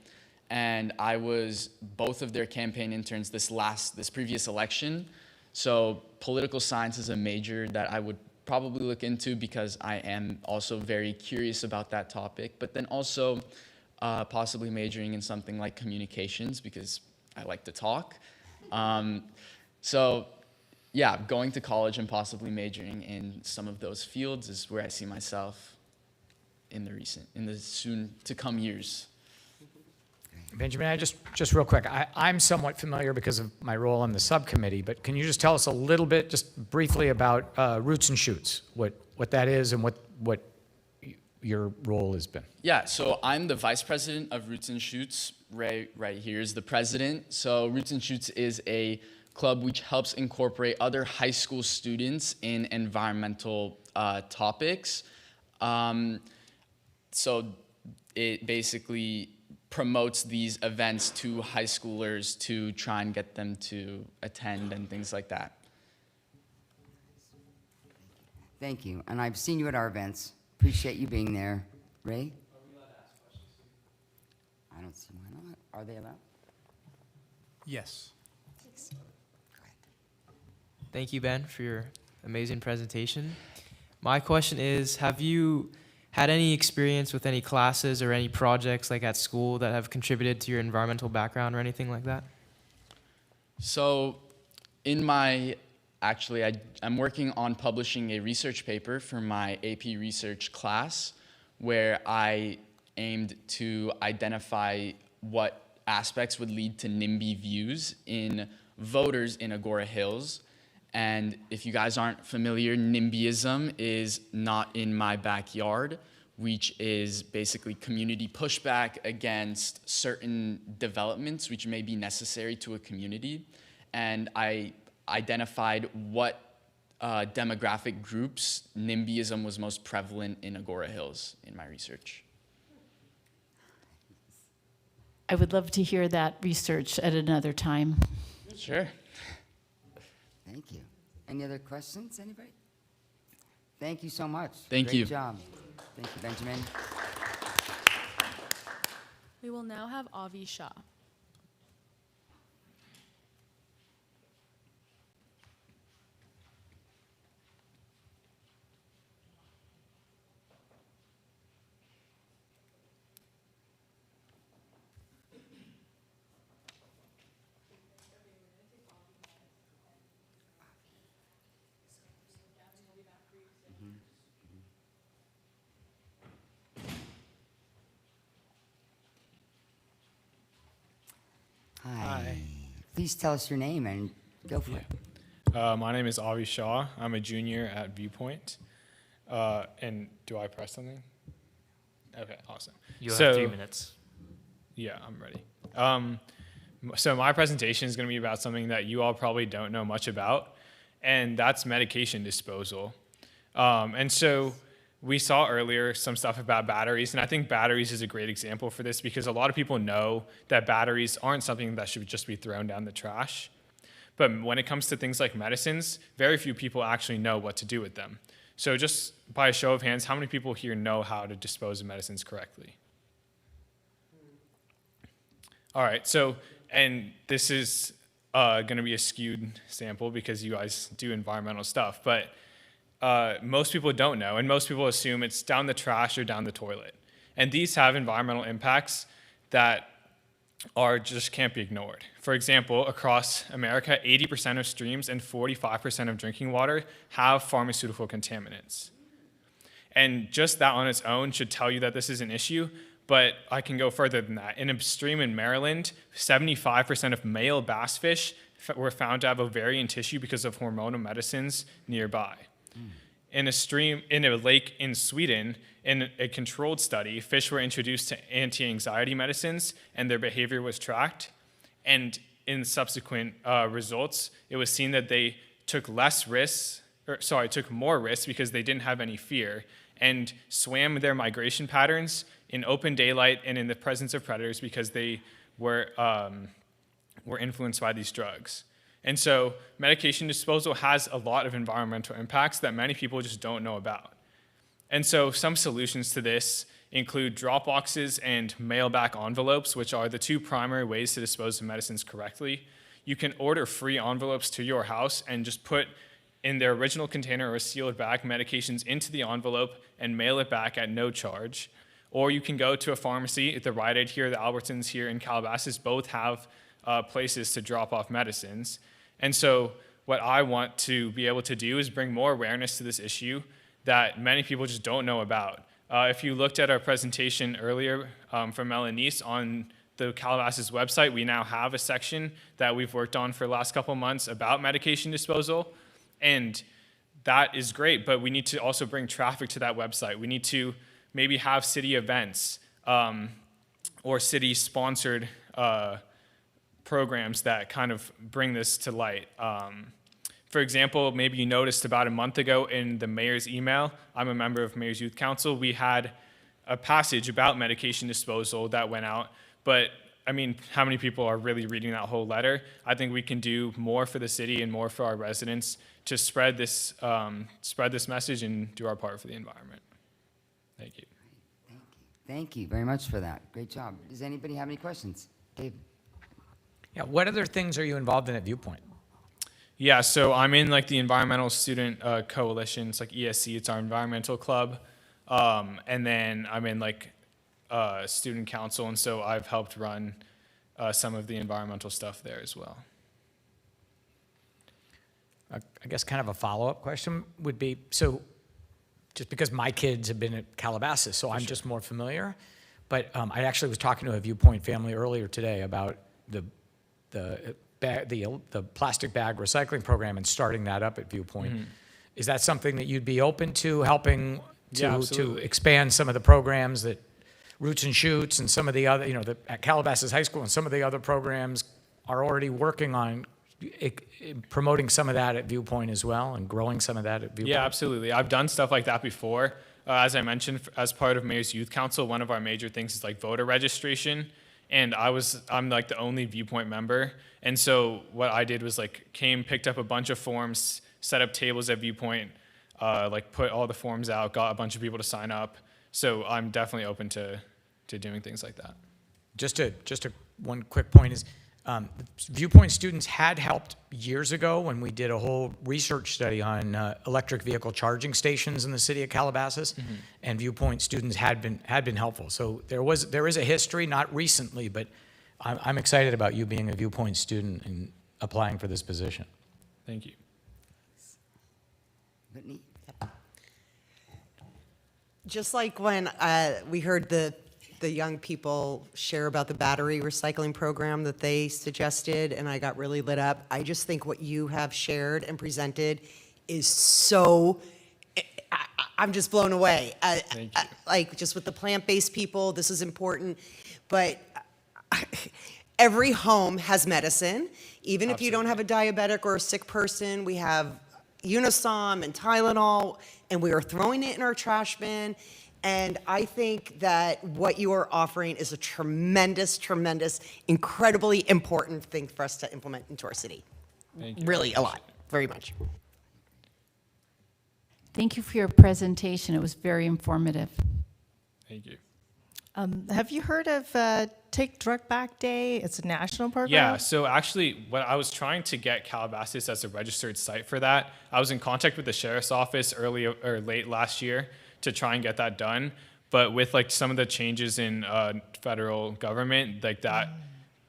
Speaker 18: And I was both of their campaign interns this previous election. So political science is a major that I would probably look into, because I am also very curious about that topic. But then also possibly majoring in something like communications, because I like to talk. So yeah, going to college and possibly majoring in some of those fields is where I see myself in the soon to come years.
Speaker 15: Benjamin, I just real quick, I'm somewhat familiar because of my role on the subcommittee, but can you just tell us a little bit, just briefly, about Roots and Shoots, what that is and what your role has been?
Speaker 18: Yeah, so I'm the vice president of Roots and Shoots. Ray right here is the president. So Roots and Shoots is a club which helps incorporate other high school students in environmental topics. So it basically promotes these events to high schoolers to try and get them to attend and things like that.
Speaker 1: Thank you. And I've seen you at our events. Appreciate you being there. Ray? I don't see why not. Are they allowed?
Speaker 2: Yes. Thank you, Ben, for your amazing presentation. My question is, have you had any experience with any classes or any projects like at school that have contributed to your environmental background or anything like that?
Speaker 18: So I'm working on publishing a research paper for my AP Research class, where I aimed to identify what aspects would lead to NIMBY views in voters in Agora Hills. And if you guys aren't familiar, NIMBYism is not in my backyard, which is basically community pushback against certain developments which may be necessary to a community. And I identified what demographic groups, NIMBYism was most prevalent in Agora Hills in my research.
Speaker 4: I would love to hear that research at another time.
Speaker 18: Sure.
Speaker 1: Thank you. Any other questions, anybody? Thank you so much.
Speaker 18: Thank you.
Speaker 1: Great job. Thank you, Benjamin.
Speaker 6: We will now have Avi Shah.
Speaker 1: Hi. Please tell us your name and go for it.
Speaker 13: My name is Avi Shah. I'm a junior at Viewpoint. And do I press something? Okay, awesome.
Speaker 16: You have 3 minutes.
Speaker 13: Yeah, I'm ready. So my presentation is going to be about something that you all probably don't know much about, and that's medication disposal. And so we saw earlier some stuff about batteries, and I think batteries is a great example for this because a lot of people know that batteries aren't something that should just be thrown down the trash. But when it comes to things like medicines, very few people actually know what to do with them. So just by a show of hands, how many people here know how to dispose of medicines correctly? All right, so, and this is going to be a skewed sample because you guys do environmental stuff, but most people don't know, and most people assume it's down the trash or down the toilet. And these have environmental impacts that just can't be ignored. For example, across America, 80% of streams and 45% of drinking water have pharmaceutical contaminants. And just that on its own should tell you that this is an issue, but I can go further than that. In a stream in Maryland, 75% of male bass fish were found to have ovarian tissue because of hormonal medicines nearby. In a lake in Sweden, in a controlled study, fish were introduced to anti-anxiety medicines and their behavior was tracked. And in subsequent results, it was seen that they took took more risks because they didn't have any fear and swam their migration patterns in open daylight and in the presence of predators because they were influenced by these drugs. And so medication disposal has a lot of environmental impacts that many people just don't know about. And so some solutions to this include drop boxes and mail-back envelopes, which are the two primary ways to dispose of medicines correctly. You can order free envelopes to your house and just put in their original container or a sealed bag medications into the envelope and mail it back at no charge. Or you can go to a pharmacy, the Rite Aid here, the Albertsons here in Calabasas, both have places to drop off medicines. And so what I want to be able to do is bring more awareness to this issue that many people just don't know about. If you looked at our presentation earlier from Melanice on the Calabasas website, we now have a section that we've worked on for the last couple months about medication disposal. And that is great, but we need to also bring traffic to that website. We need to maybe have city events or city-sponsored programs that kind of bring this to light. For example, maybe you noticed about a month ago in the mayor's email, I'm a member of Mayor's Youth Council, we had a passage about medication disposal that went out, but I mean, how many people are really reading that whole letter? I think we can do more for the city and more for our residents to spread this message and do our part for the environment. Thank you.
Speaker 1: Thank you very much for that. Great job. Does anybody have any questions? Dave?
Speaker 15: Yeah, what other things are you involved in at Viewpoint?
Speaker 13: Yeah, so I'm in like the Environmental Student Coalition. It's like ESC, it's our environmental club. And then I'm in like student council, and so I've helped run some of the environmental stuff there as well.
Speaker 15: I guess kind of a follow-up question would be, so just because my kids have been at Calabasas, so I'm just more familiar, but I actually was talking to a Viewpoint family earlier today about the plastic bag recycling program and starting that up at Viewpoint. Mm-hmm. Is that something that you'd be open to helping to expand some of the programs that Roots and Shoots and some of the other, at Calabasas High School and some of the other programs are already working on promoting some of that at Viewpoint as well and growing some of that at Viewpoint?
Speaker 13: Yeah, absolutely. I've done stuff like that before. As I mentioned, as part of Mayor's Youth Council, one of our major things is like voter registration. And I'm like the only Viewpoint member. And so what I did was like picked up a bunch of forms, set up tables at Viewpoint, like put all the forms out, got a bunch of people to sign up. So I'm definitely open to doing things like that.
Speaker 15: Just one quick point is, Viewpoint students had helped years ago when we did a whole research study on electric vehicle charging stations in the city of Calabasas, and Viewpoint students had been helpful. So there is a history, not recently, but I'm excited about you being a Viewpoint student and applying for this position.
Speaker 13: Thank you.
Speaker 1: Whitney?
Speaker 5: Just like when we heard the young people share about the battery recycling program that they suggested, and I got really lit up. I just think what you have shared and presented is so, I'm just blown away.
Speaker 13: Thank you.
Speaker 5: Like just with the plant-based people, this is important, but every home has medicine. Even if you don't have a diabetic or a sick person, we have Unisom and Tylenol, and we are throwing it in our trash bin. And I think that what you are offering is a tremendous, tremendous, incredibly important thing for us to implement into our city.
Speaker 13: Thank you.
Speaker 5: Really, a lot, very much.
Speaker 4: Thank you for your presentation. It was very informative.
Speaker 13: Thank you.
Speaker 14: Have you heard of Take Drug Back Day? It's a national program.
Speaker 13: Yeah, so actually, when I was trying to get Calabasas as a registered site for that, I was in contact with the sheriff's office late last year to try and get that done. But with like some of the changes in federal government, like that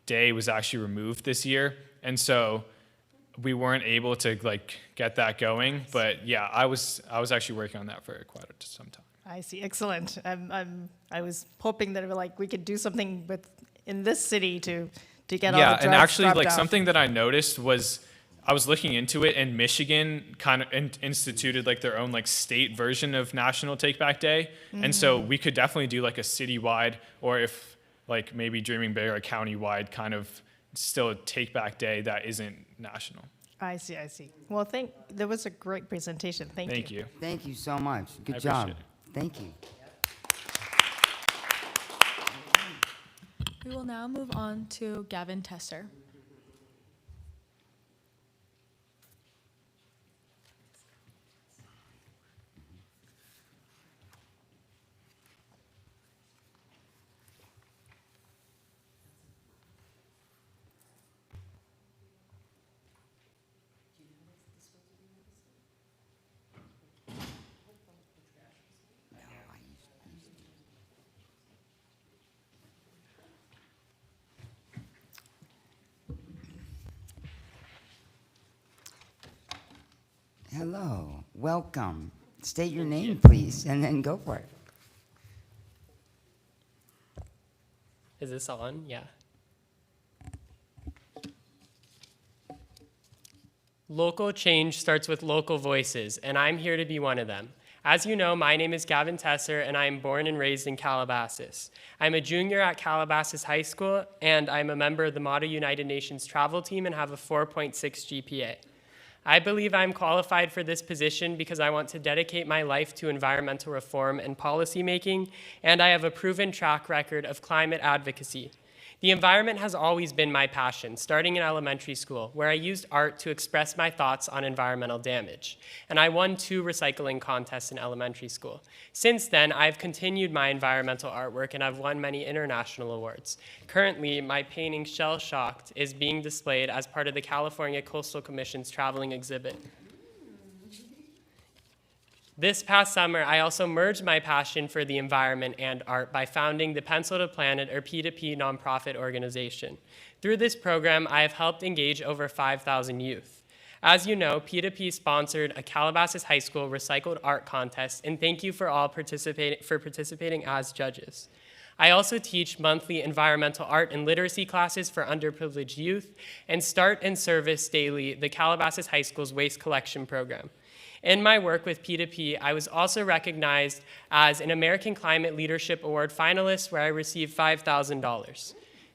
Speaker 13: day was actually removed this year, and so we weren't able to like get that going. But yeah, I was actually working on that for quite some time.
Speaker 14: I see. Excellent. I was hoping that we could do something in this city to get all the drugs
Speaker 13: and actually
Speaker 14: dropped
Speaker 13: like
Speaker 14: off.
Speaker 13: something that I noticed was I was looking into it, and Michigan kind of instituted like their own like state version of National Take Back Day, and so we could definitely do like a citywide, or if like maybe dreaming bigger, a countywide kind of still a Take Back Day that isn't national.
Speaker 14: I see. Well, that was a great presentation. Thank you.
Speaker 1: Thank you so much. Good
Speaker 13: I
Speaker 1: job.
Speaker 13: appreciate it.
Speaker 1: Thank you.
Speaker 6: We will now move on to Gavin Tesser.
Speaker 1: Hello, welcome. State your name, please, and then go for it.
Speaker 17: Is this on? Yeah. Local change starts with local voices, and I'm here to be one of them. As you know, my name is Gavin Tesser, and I am born and raised in Calabasas. I'm a junior at Calabasas High School, and I'm a member of the Model United Nations travel team and have a 4.6 GPA. I believe I'm qualified for this position because I want to dedicate my life to environmental reform and policy making, and I have a proven track record of climate advocacy. The environment has always been my passion, starting in elementary school, where I used art to express my thoughts on environmental damage. And I won 2 recycling contests in elementary school. Since then, I've continued my environmental artwork and I've won many international awards. Currently, my painting Shell Shocked is being displayed as part of the California Coastal Commission's traveling exhibit. This past summer, I also merged my passion for the environment and art by founding the Pencil to Planet, or P2P, nonprofit organization. Through this program, I have helped engage over 5,000 youth. As you know, P2P sponsored a Calabasas High School recycled art contest, and thank you for all participating as judges. I also teach monthly environmental art and literacy classes for underprivileged youth, and start and service daily the Calabasas High School's waste collection program. In my work with P2P, I was also recognized as an American Climate Leadership Award finalist, where I received $5,000.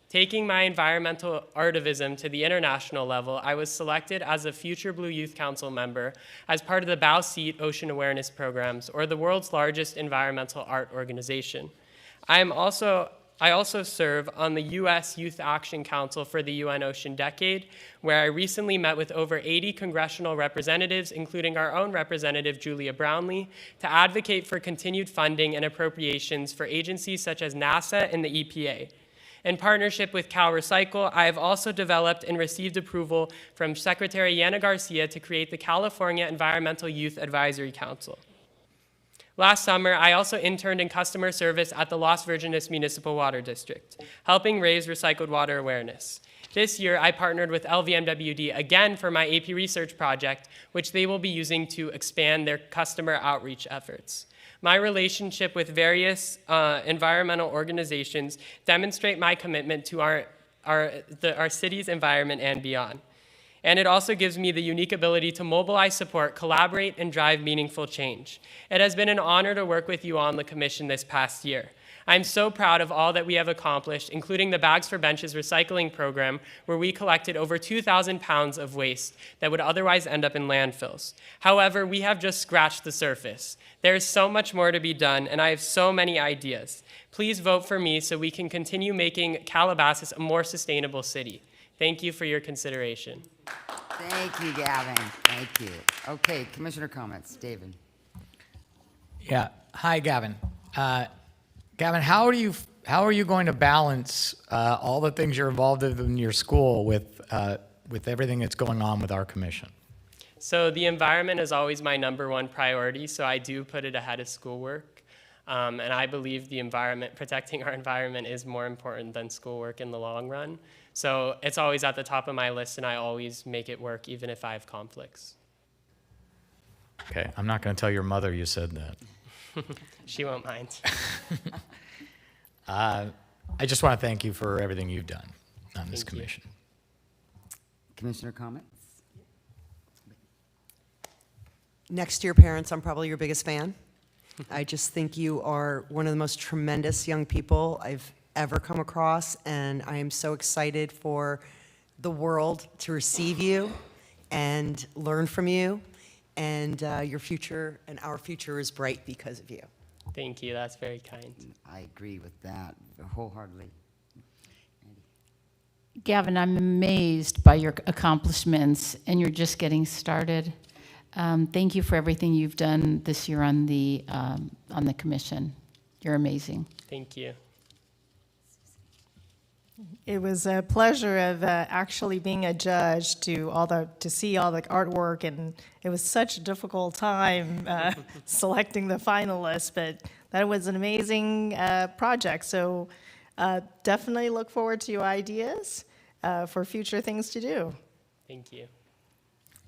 Speaker 17: Taking my environmental artivism to the international level, I was selected as a Future Blue Youth Council member as part of the Bow Seat Ocean Awareness Programs, or the world's largest environmental art organization. I also serve on the U.S. Youth Action Council for the UN Ocean Decade, where I recently met with over 80 congressional representatives, including our own representative, Julia Brownlee, to advocate for continued funding and appropriations for agencies such as NASA and the EPA. In partnership with Cal Recycle, I have also developed and received approval from Secretary Yana Garcia to create the California Environmental Youth Advisory Council. Last summer, I also interned in customer service at the Las Virgenes Municipal Water District, helping raise recycled water awareness. This year, I partnered with LVMWD again for my AP research project, which they will be using to expand their customer outreach efforts. My relationship with various environmental organizations demonstrate my commitment to our city's environment and beyond. And it also gives me the unique ability to mobilize support, collaborate, and drive meaningful change. It has been an honor to work with you on the commission this past year. I'm so proud of all that we have accomplished, including the Bags for Benches recycling program, where we collected over 2,000 pounds of waste that would otherwise end up in landfills. However, we have just scratched the surface. There is so much more to be done, and I have so many ideas. Please vote for me so we can continue making Calabasas a more sustainable city. Thank you for your consideration.
Speaker 1: Thank you, Gavin. Thank you. Okay, commissioner comments. David.
Speaker 15: Yeah. Hi, Gavin. Gavin, how are you going to balance all the things you're involved in your school with everything that's going on with our commission?
Speaker 17: So the environment is always my #1 priority, so I do put it ahead of schoolwork. And I believe the environment, protecting our environment, is more important than schoolwork in the long run. So it's always at the top of my list, and I always make it work, even if I have conflicts.
Speaker 15: Okay, I'm not going to tell your mother you said that.
Speaker 17: She won't mind.
Speaker 15: I just want to thank you for everything you've done on this commission.
Speaker 1: Commissioner comments?
Speaker 5: Next to your parents, I'm probably your biggest fan. I just think you are one of the most tremendous young people I've ever come across, and I am so excited for the world to receive you and learn from you, and your future and our future is bright because of you.
Speaker 17: Thank you. That's very kind.
Speaker 1: I agree with that wholeheartedly.
Speaker 4: Gavin, I'm amazed by your accomplishments, and you're just getting started. Thank you for everything you've done this year on the commission. You're amazing.
Speaker 17: Thank you.
Speaker 14: It was a pleasure of actually being a judge to see all the artwork, and it was such a difficult time selecting the finalists, but that was an amazing project. So definitely look forward to your ideas for future things to do.
Speaker 17: Thank you.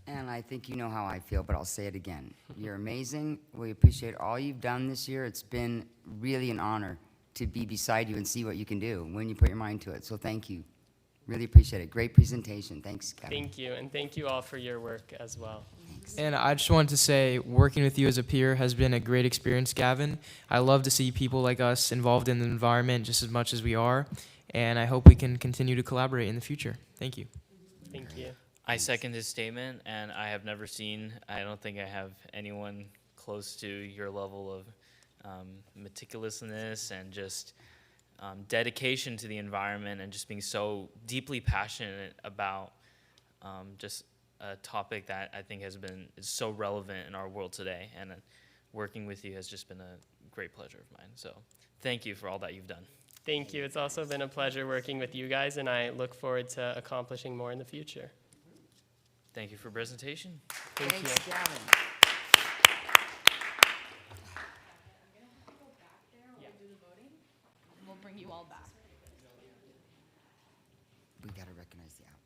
Speaker 1: And I think you know how I feel, but I'll say it again. You're amazing. We appreciate all you've done this year. It's been really an honor to be beside you and see what you can do when you put your mind to it. So thank you. Really appreciate it. Great presentation. Thanks, Gavin.
Speaker 17: Thank you, and thank you all for your work as well.
Speaker 1: Thanks.
Speaker 2: And I just wanted to say, working with you as a peer has been a great experience, Gavin. I love to see people like us involved in the environment just as much as we are, and I hope we can continue to collaborate in the future. Thank you.
Speaker 17: Thank you.
Speaker 16: I second his statement, and I have never seen, I don't think I have anyone close to your level of meticulousness and just dedication to the environment, and just being so deeply passionate about just a topic that I think is so relevant in our world today. And working with you has just been a great pleasure of mine. So thank you for all that you've done.
Speaker 17: Thank you. It's also been a pleasure working with you guys, and I look forward to accomplishing more in the future.
Speaker 16: Thank you for presentation.
Speaker 17: Thank
Speaker 1: Thanks,
Speaker 17: you.
Speaker 1: Gavin.
Speaker 6: We'll bring you all back.
Speaker 1: We got to recognize the outgoing.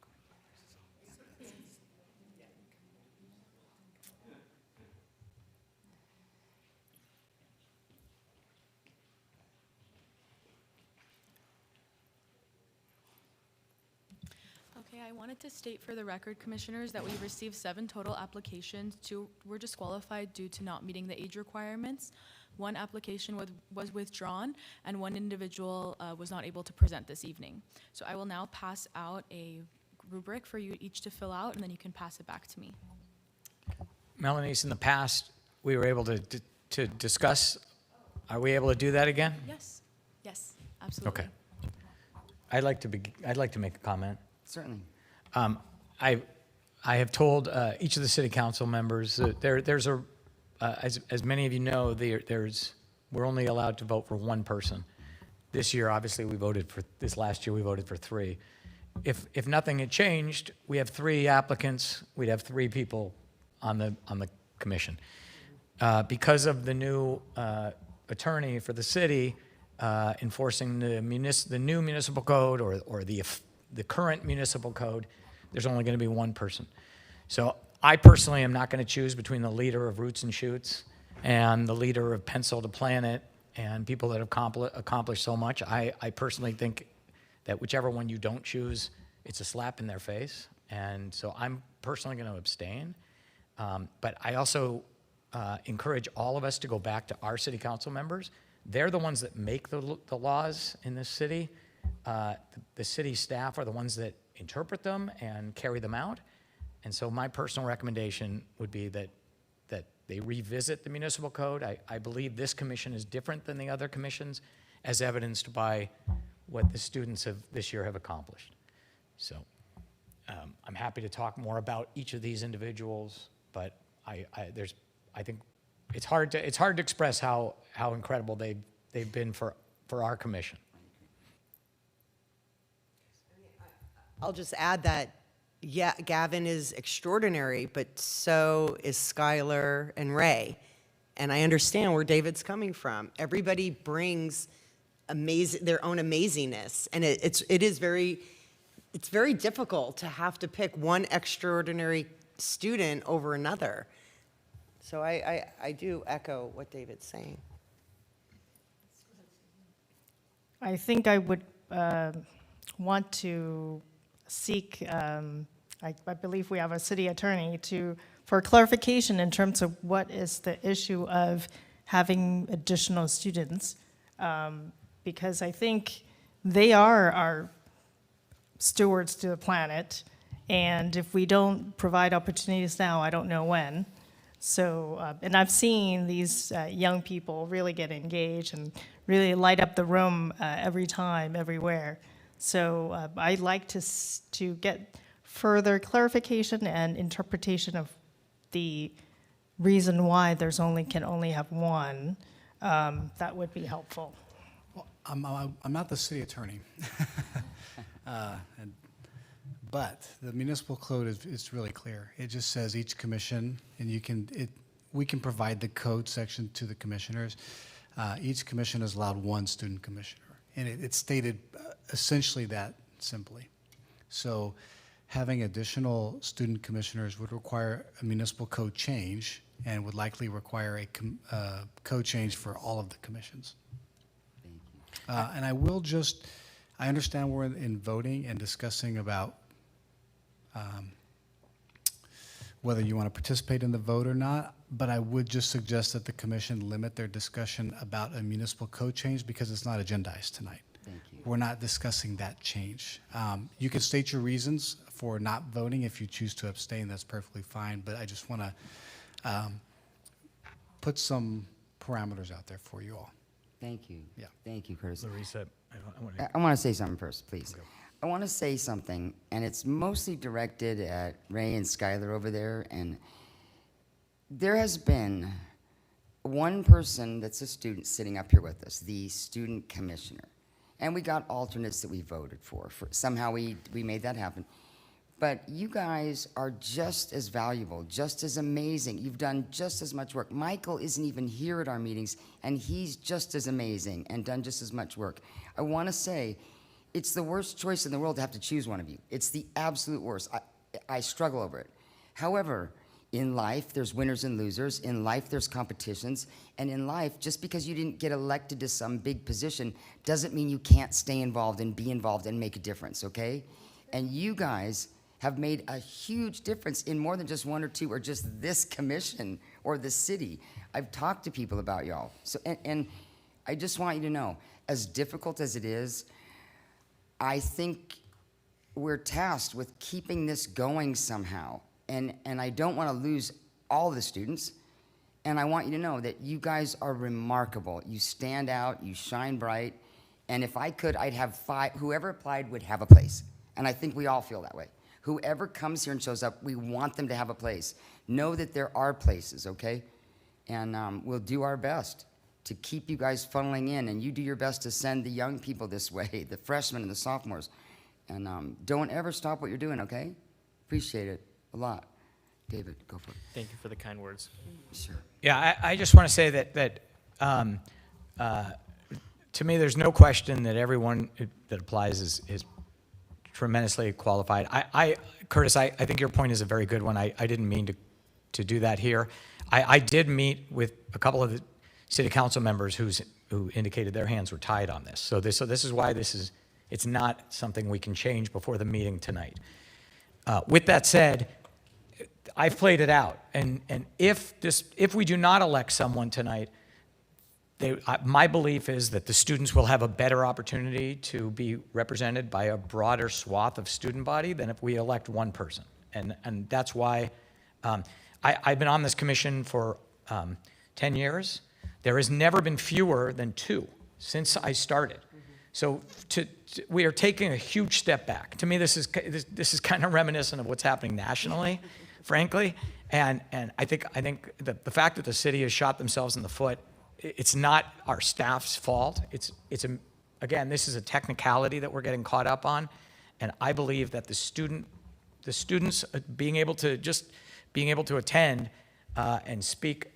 Speaker 6: Okay, I wanted to state for the record, commissioners, that we received 7 total applications. 2 were disqualified due to not meeting the age requirements. One application was withdrawn, and one individual was not able to present this evening. So I will now pass out a rubric for you each to fill out, and then you can pass it back to me.
Speaker 15: Melanie, in the past, we were able to discuss. Are we able to do that again?
Speaker 6: Yes, yes, absolutely.
Speaker 15: Okay. I'd like to make a comment.
Speaker 1: Certainly.
Speaker 15: I have told each of the city council members that there's a, as many of you know, we're only allowed to vote for one person. This year, obviously, this last year we voted for 3. If nothing had changed, we have 3 applicants, we'd have 3 people on the commission. Because of the new attorney for the city enforcing the new municipal code or the current municipal code, there's only going to be one person. So I personally am not going to choose between the leader of Roots and Shoots and the leader of Pencil to Planet and people that have accomplished so much. I personally think that whichever one you don't choose, it's a slap in their face. And so I'm personally going to abstain. But I also encourage all of us to go back to our city council members. They're the ones that make the laws in this city. The city staff are the ones that interpret them and carry them out. And so my personal recommendation would be that they revisit the municipal code. I believe this commission is different than the other commissions, as evidenced by what the students this year have accomplished. So I'm happy to talk more about each of these individuals, but I think it's hard to express how incredible they've been for our commission.
Speaker 5: I'll just add that, yeah, Gavin is extraordinary, but so is Skylar and Ray. And I understand where David's coming from. Everybody brings their own amazingness, and it's very difficult to have to pick one extraordinary student over another. So I do echo what David's saying.
Speaker 14: I think I would want to seek, I believe we have a city attorney, for clarification in terms of what is the issue of having additional students, because I think they are our stewards to the planet, and if we don't provide opportunities now, I don't know when. So, and I've seen these young people really get engaged and really light up the room every time, everywhere. So I'd like to get further clarification and interpretation of the reason why can only have one. That would be helpful.
Speaker 19: Well, I'm not the city attorney, but the municipal code is really clear. It just says each commission, and we can provide the code section to the commissioners. Each commission is allowed one student commissioner, and it's stated essentially that simply. So having additional student commissioners would require a municipal code change and would likely require a code change for all of the commissions.
Speaker 1: Thank you.
Speaker 19: And I understand we're in voting and discussing about whether you want to participate in the vote or not, but I would just suggest that the commission limit their discussion about a municipal code change because it's not agendized tonight.
Speaker 1: Thank you.
Speaker 19: We're not discussing that change. You can state your reasons for not voting. If you choose to abstain, that's perfectly fine, but I just want to put some parameters out there for you all.
Speaker 1: Thank you.
Speaker 19: Yeah.
Speaker 1: Thank you, Curtis.
Speaker 15: Larissa,
Speaker 1: I want to say something first, please. I want to say something, and it's mostly directed at Ray and Skylar over there. And there has been one person that's a student sitting up here with us, the student commissioner. And we got alternates that we voted for. Somehow we made that happen. But you guys are just as valuable, just as amazing. You've done just as much work. Michael isn't even here at our meetings, and he's just as amazing and done just as much work. I want to say, it's the worst choice in the world to have to choose one of you. It's the absolute worst. I struggle over it. However, in life, there's winners and losers. In life, there's competitions. And in life, just because you didn't get elected to some big position doesn't mean you can't stay involved and be involved and make a difference, okay? And you guys have made a huge difference in more than just one or two or just this commission or the city. I've talked to people about y'all. So, and I just want you to know, as difficult as it is, I think we're tasked with keeping this going somehow. And I don't want to lose all the students. And I want you to know that you guys are remarkable. You stand out, you shine bright. And if I could, I'd have 5, whoever applied would have a place. And I think we all feel that way. Whoever comes here and shows up, we want them to have a place. Know that there are places, okay? And we'll do our best to keep you guys funneling in, and you do your best to send the young people this way, the freshmen and the sophomores. And don't ever stop what you're doing, okay? Appreciate it a lot. David, go for it.
Speaker 16: Thank you for the kind words.
Speaker 1: Sure.
Speaker 15: Yeah, I just want to say that to me, there's no question that everyone that applies is tremendously qualified. Curtis, I think your point is a very good one. I didn't mean to do that here. I did meet with a couple of the city council members who indicated their hands were tied on this. So this is why it's not something we can change before the meeting tonight. With that said, I've played it out, and if we do not elect someone tonight, my belief is that the students will have a better opportunity to be represented by a broader swath of student body than if we elect one person, and that's why I've been on this commission for 10 years. There has never been fewer than 2 since I started. So we are taking a huge step back. To me, this is kind of reminiscent of what's happening nationally, frankly. And I think the fact that the city has shot themselves in the foot, it's not our staff's fault. Again, this is a technicality that we're getting caught up on, and I believe that the students being able to attend and speak,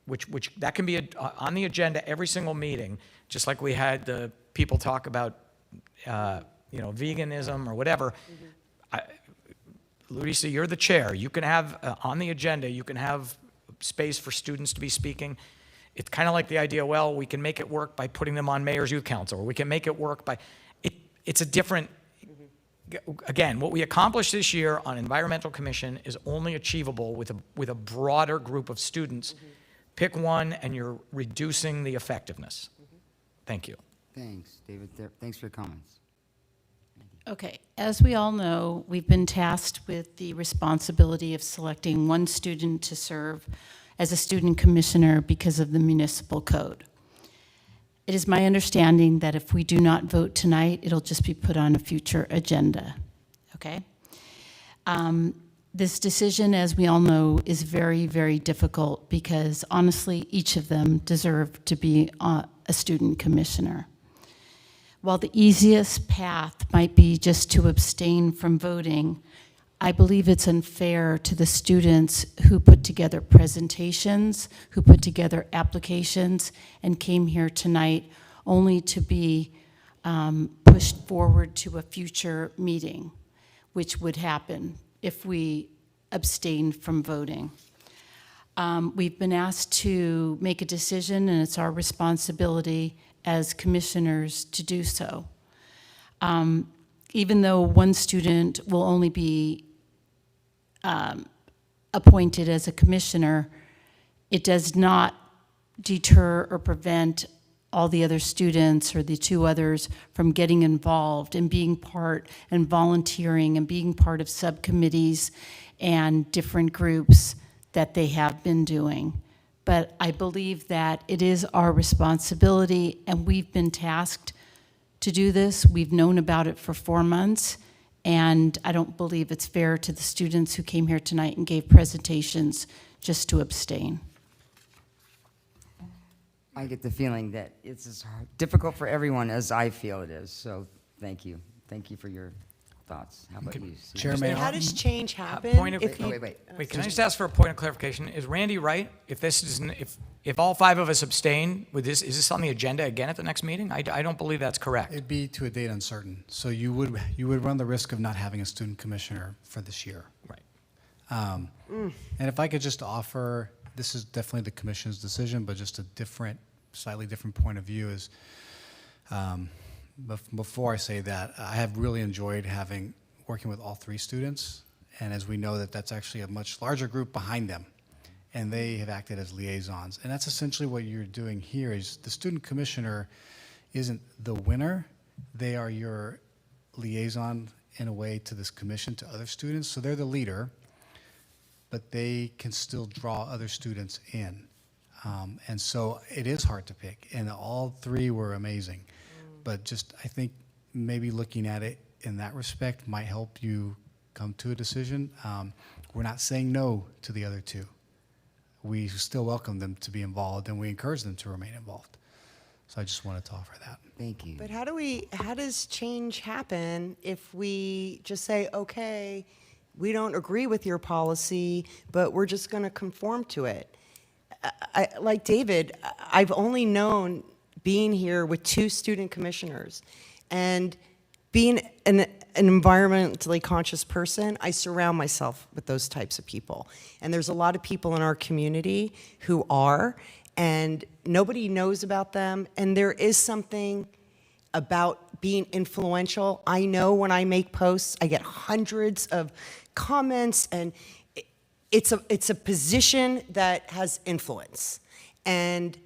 Speaker 15: which that can be on the agenda every single meeting, just like we had the people talk about, veganism or whatever. Lisa, you're the chair. You can have on the agenda, you can have space for students to be speaking. It's kind of like the idea, well, we can make it work by putting them on Mayor's Youth Council, or we can make it work by, it's a different, again, what we accomplished this year on Environmental Commission is only achievable with a broader group of students. Pick one and you're reducing the effectiveness. Thank you.
Speaker 1: Thanks, David. Thanks for your comments.
Speaker 4: Okay, as we all know, we've been tasked with the responsibility of selecting one student to serve as a student commissioner because of the municipal code. It is my understanding that if we do not vote tonight, it'll just be put on a future agenda, okay? This decision, as we all know, is very, very difficult because honestly, each of them deserve to be a student commissioner. While the easiest path might be just to abstain from voting, I believe it's unfair to the students who put together presentations, who put together applications, and came here tonight only to be pushed forward to a future meeting, which would happen if we abstained from voting. We've been asked to make a decision, and it's our responsibility as commissioners to do so. Even though one student will only be appointed as a commissioner, it does not deter or prevent all the other students or the 2 others from getting involved and being part and volunteering and being part of subcommittees and different groups that they have been doing. But I believe that it is our responsibility, and we've been tasked to do this. We've known about it for 4 months, and I don't believe it's fair to the students who came here tonight and gave presentations just to abstain.
Speaker 1: I get the feeling that it's as difficult for everyone as I feel it is. So thank you. Thank you for your thoughts. How about you, Steve?
Speaker 19: Chairman,
Speaker 5: How does change happen?
Speaker 1: Wait.
Speaker 15: Can I just ask for a point of clarification? Is Randy right? If all 5 of us abstain, is this on the agenda again at the next meeting? I don't believe that's correct.
Speaker 19: It'd be to a date uncertain. So you would run the risk of not having a student commissioner for this year.
Speaker 15: Right.
Speaker 19: And if I could just offer, this is definitely the commission's decision, but just a slightly different point of view is, before I say that, I have really enjoyed working with all 3 students. And as we know, that's actually a much larger group behind them. And they have acted as liaisons. And that's essentially what you're doing here is the student commissioner isn't the winner. They are your liaison in a way to this commission, to other students. So they're the leader, but they can still draw other students in. And so it is hard to pick. And all three were amazing. But just, I think maybe looking at it in that respect might help you come to a decision. We're not saying no to the other two. We still welcome them to be involved, and we encourage them to remain involved. So I just wanted to offer that.
Speaker 1: Thank you.
Speaker 5: But how does change happen if we just say, okay, we don't agree with your policy, but we're just going to conform to it? Like David, I've only known being here with 2 student commissioners, and being an environmentally conscious person, I surround myself with those types of people. And there's a lot of people in our community who are, and nobody knows about them. And there is something about being influential. I know when I make posts, I get hundreds of comments, and it's a position that has influence. And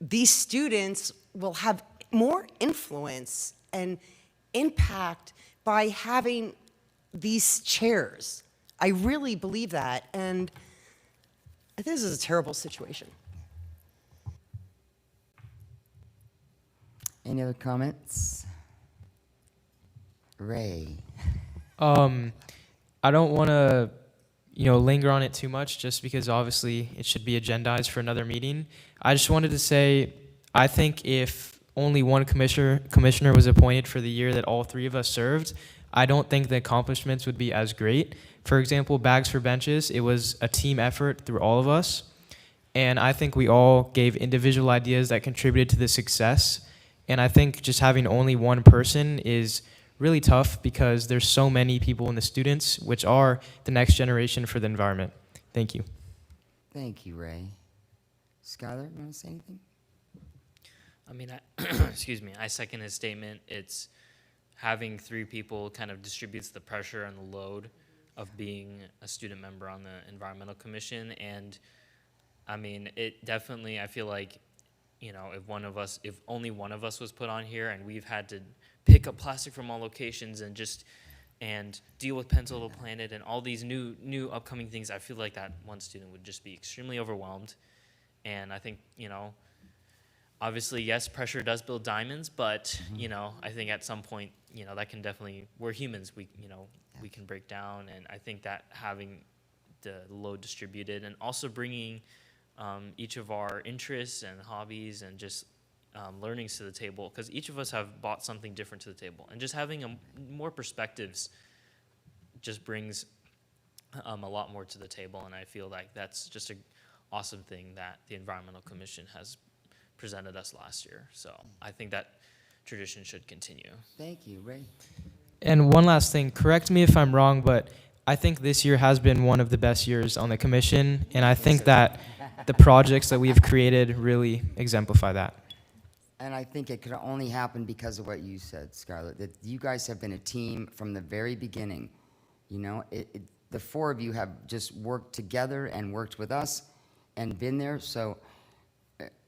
Speaker 5: these students will have more influence and impact by having these chairs. I really believe that, and this is a terrible situation.
Speaker 1: Any other comments? Ray.
Speaker 20: I don't want to, linger on it too much, just because obviously it should be agendized for another meeting. I just wanted to say, I think if only one commissioner was appointed for the year that all 3 of us served, I don't think the accomplishments would be as great. For example, Bags for Benches, it was a team effort through all of us. And I think we all gave individual ideas that contributed to the success. And I think just having only one person is really tough because there's so many people in the students, which are the next generation for the environment. Thank you.
Speaker 1: Thank you, Ray. Skylar, you want to say anything?
Speaker 16: I mean, excuse me, I second his statement. It's having 3 people kind of distributes the pressure and the load of being a student member on the Environmental Commission. And I mean, it definitely, I feel like, if only one of us was put on here and we've had to pick up plastic from all locations and deal with Pencil to Planet and all these new upcoming things, I feel like that one student would just be extremely overwhelmed. And I think, obviously, yes, pressure does build diamonds, but, I think at some point, that can definitely, we're humans, we can break down. And I think that having the load distributed and also bringing each of our interests and hobbies and just learnings to the table, because each of us have brought something different to the table. And just having more perspectives just brings a lot more to the table. And I feel like that's just an awesome thing that the Environmental Commission has presented us last year. So I think that tradition should continue.
Speaker 1: Thank you, Ray.
Speaker 20: And one last thing, correct me if I'm wrong, but I think this year has been one of the best years on the commission, and I think that the projects that we've created really exemplify that.
Speaker 1: And I think it could only happen because of what you said, Scarlett, that you guys have been a team from the very beginning. The 4 of you have just worked together and worked with us and been there, so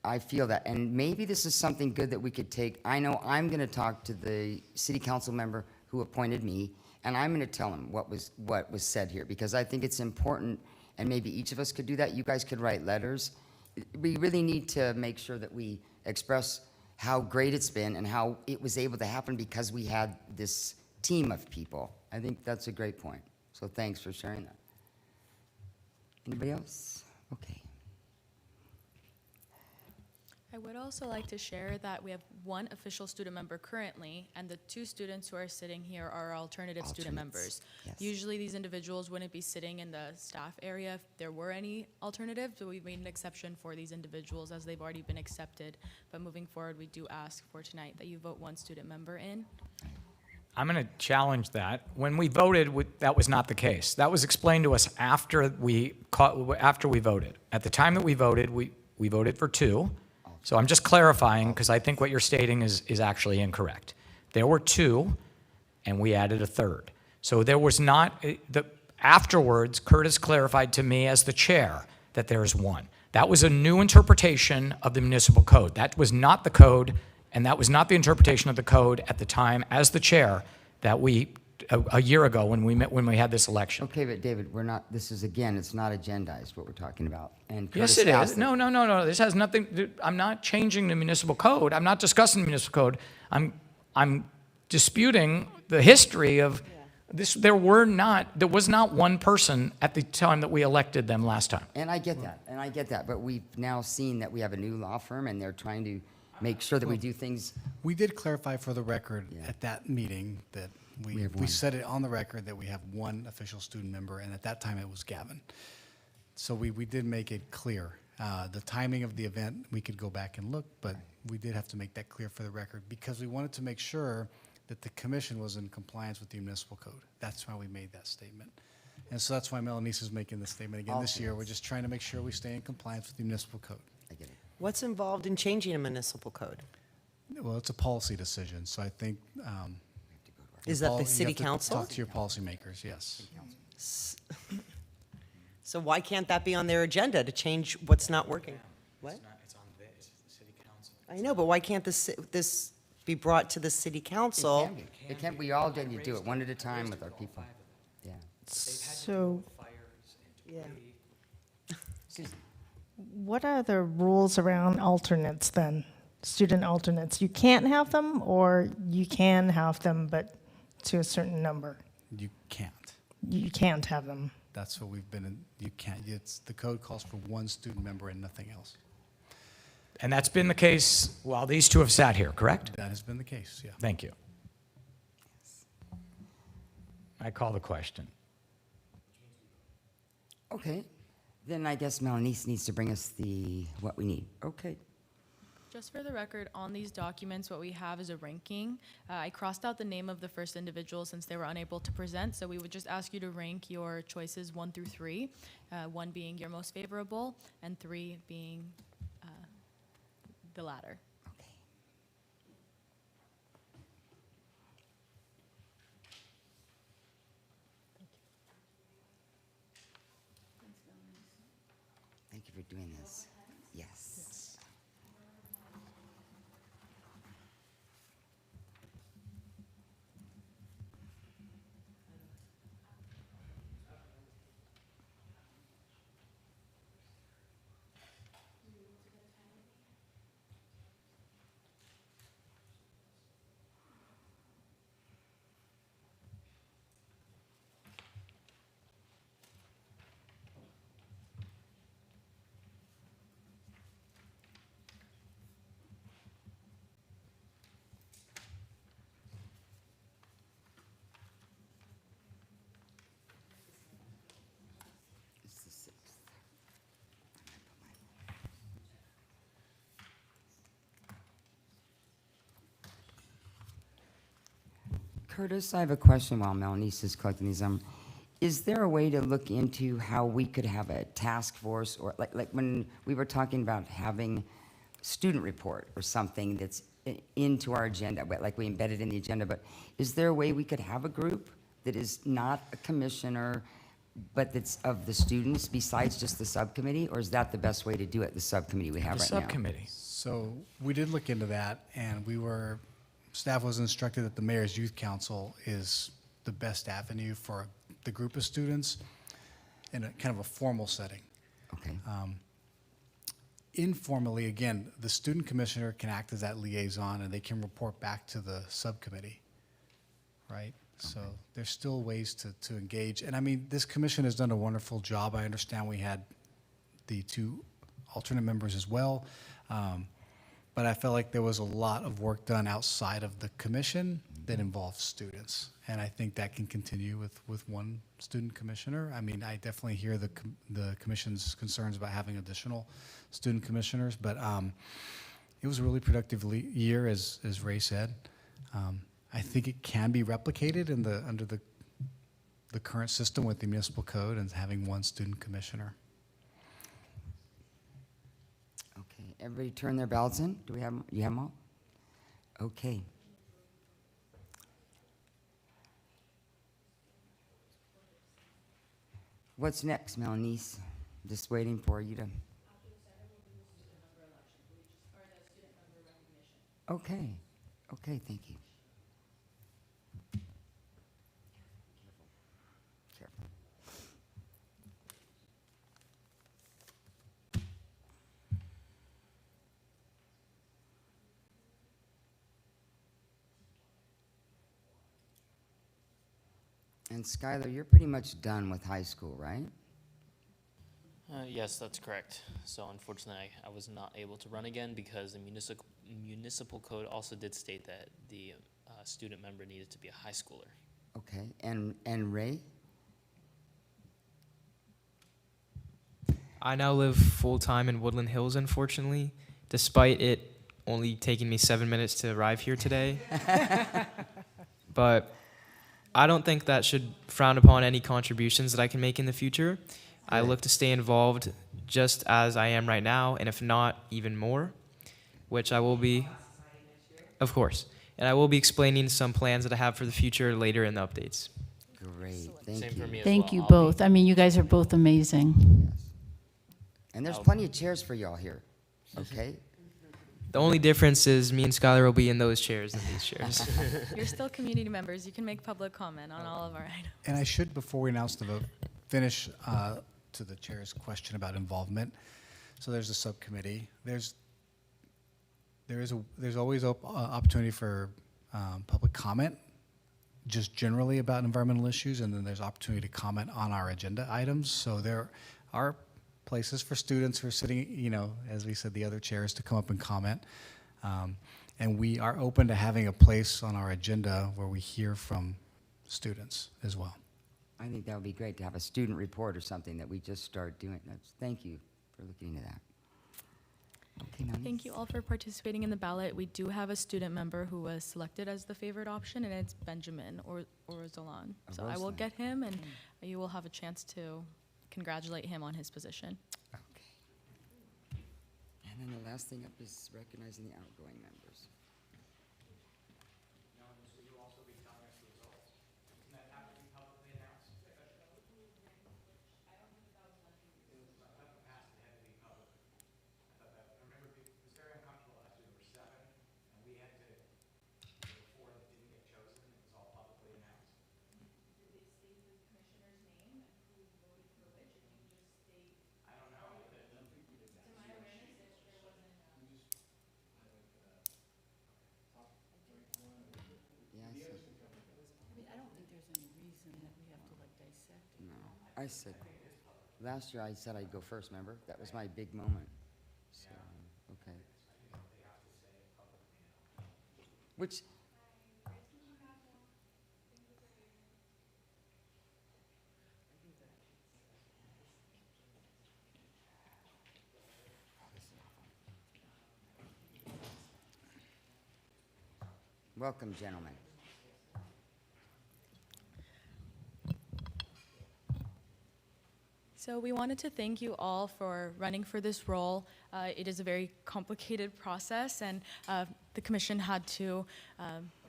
Speaker 1: I feel that. And maybe this is something good that we could take. I know I'm going to talk to the city council member who appointed me, and I'm going to tell him what was said here, because I think it's important, and maybe each of us could do that. You guys could write letters. We really need to make sure that we express how great it's been and how it was able to happen because we had this team of people. I think that's a great point. So thanks for sharing that. Anybody else? Okay.
Speaker 6: I would also like to share that we have 1 official student member currently, and the 2 students who are sitting here are alternative student members.
Speaker 1: Yes.
Speaker 6: Usually these individuals wouldn't be sitting in the staff area if there were any alternatives, but we've made an exception for these individuals as they've already been accepted. But moving forward, we do ask for tonight that you vote 1 student member in.
Speaker 15: I'm going to challenge that. When we voted, that was not the case. That was explained to us after we voted. At the time that we voted for 2. So I'm just clarifying, because I think what you're stating is actually incorrect. There were 2, and we added a 3rd. So there was not, afterwards, Curtis clarified to me as the chair that there is one. That was a new interpretation of the municipal code. That was not the code, and that was not the interpretation of the code at the time as the chair that a year ago when we had this election.
Speaker 1: Okay, but David, we're not, this is, again, it's not agendized, what we're talking about. And
Speaker 15: Yes,
Speaker 1: Curtis
Speaker 15: it
Speaker 1: asked
Speaker 15: is. No. This has nothing, I'm not changing the municipal code. I'm not discussing the municipal code. I'm disputing the history of this. There was not one person at the time that we elected them last time.
Speaker 1: And I get that, but we've now seen that we have a new law firm, and they're trying to make sure that we do things.
Speaker 19: We did clarify for the record at that meeting that we
Speaker 1: one.
Speaker 19: said it on the record that we have one official student member, and at that time it was Gavin. So we did make it clear. The timing of the event, we could go back and look, but we did have to make that clear for the record because we wanted to make sure that the commission was in compliance with the municipal code. That's why we made that statement. And so that's why Melanice is making this statement again this year. We're just trying to make sure we stay in compliance with the municipal code.
Speaker 1: I get it.
Speaker 5: What's involved in changing a municipal code?
Speaker 19: Well, it's a policy decision, so I think.
Speaker 5: Is that the
Speaker 19: you
Speaker 5: city
Speaker 19: have to
Speaker 5: council?
Speaker 19: Talk to your policymakers, yes.
Speaker 5: So why can't that be on their agenda to change what's not working? What?
Speaker 15: It's on the city council.
Speaker 5: I know, but why can't this be brought to the city council?
Speaker 1: It can't, we all need to do it one at a time with our people. Yeah.
Speaker 14: So
Speaker 5: Yeah.
Speaker 14: what are the rules around alternates then? Student alternates? You can't have them, or you can have them, but to a certain number?
Speaker 19: You can't.
Speaker 14: You can't have them.
Speaker 19: That's what we've been in. You can't. The code calls for one student member and nothing else.
Speaker 15: And that's been the case while these two have sat here, correct?
Speaker 19: That has been the case, yeah.
Speaker 15: Thank you. I call the question.
Speaker 1: Okay, then I guess Melanice needs to bring us what we need. Okay.
Speaker 6: Just for the record, on these documents, what we have is a ranking. I crossed out the name of the first individual since they were unable to present, so we would just ask you to rank your choices 1 through 3, 1 being your most favorable, and 3 being the latter.
Speaker 1: Thank you for doing this. Yes. It's the 6th. Curtis, I have a question while Melanice is collecting these. Is there a way to look into how we could have a task force, or like when we were talking about having student report or something that's into our agenda, like we embedded in the agenda, but is there a way we could have a group that is not a commissioner, but that's of the students besides just the subcommittee, or is that the best way to do it, the subcommittee we have
Speaker 15: The
Speaker 1: right now?
Speaker 15: subcommittee.
Speaker 19: So we did look into that, and staff was instructed that the Mayor's Youth Council is the best avenue for the group of students in a kind of a formal setting.
Speaker 1: Okay.
Speaker 19: Informally, again, the student commissioner can act as that liaison, and they can report back to the subcommittee, right? So there's still ways to engage. And I mean, this commission has done a wonderful job. I understand we had the 2 alternate members as well. But I felt like there was a lot of work done outside of the commission that involves students. And I think that can continue with one student commissioner. I mean, I definitely hear the commission's concerns about having additional student commissioners, but it was a really productive year, as Ray said. I think it can be replicated under the current system with the municipal code and having one student commissioner.
Speaker 1: Okay, everybody turn their ballots in? Do we have them? You have them all? Okay. What's next, Melanice? Just waiting for you to. Okay, okay, thank you. Careful. And Skylar, you're pretty much done with high school, right?
Speaker 16: Yes, that's correct. So unfortunately, I was not able to run again because the municipal code also did state that the student member needed to be a high schooler.
Speaker 1: Okay, and Ray?
Speaker 20: I now live full-time in Woodland Hills, unfortunately, despite it only taking me 7 minutes to arrive here today. But I don't think that should frown upon any contributions that I can make in the future. I look to stay involved just as I am right now, and if not, even more, which I will be, of course. And I will be explaining some plans that I have for the future later in the updates.
Speaker 1: Great, thank
Speaker 16: Same
Speaker 1: you.
Speaker 16: for me as
Speaker 4: Thank
Speaker 16: well.
Speaker 4: you
Speaker 16: I'll
Speaker 4: both. I mean, you guys are both amazing.
Speaker 1: And there's plenty of chairs for y'all here, okay?
Speaker 20: The only difference is me and Skylar will be in those chairs than these chairs.
Speaker 6: You're still community members. You can make public comment on all of our items.
Speaker 19: And I should, before we announce the vote, finish to the chair's question about involvement. So there's a subcommittee. There's always opportunity for public comment, just generally about environmental issues, and then there's opportunity to comment on our agenda items. So there are places for students who are sitting, you know, as we said, the other chairs to come up and comment. And we are open to having a place on our agenda where we hear from students as well.
Speaker 1: I think that would be great to have a student report or something that we just start doing. Thank you for looking into that. Okay, Melanie?
Speaker 6: Thank you all for participating in the ballot. We do have a student member who was selected as the favorite option, and it's Benjamin or Zolan. So I will get him, and you will have a chance to congratulate him on his position.
Speaker 1: Okay. And then the last thing up is recognizing the outgoing members. I said, last year I said I'd go first, remember? That was my big moment. So, okay. Which, welcome, gentlemen.
Speaker 6: So we wanted to thank you all for running for this role. It is a very complicated process, and the commission had to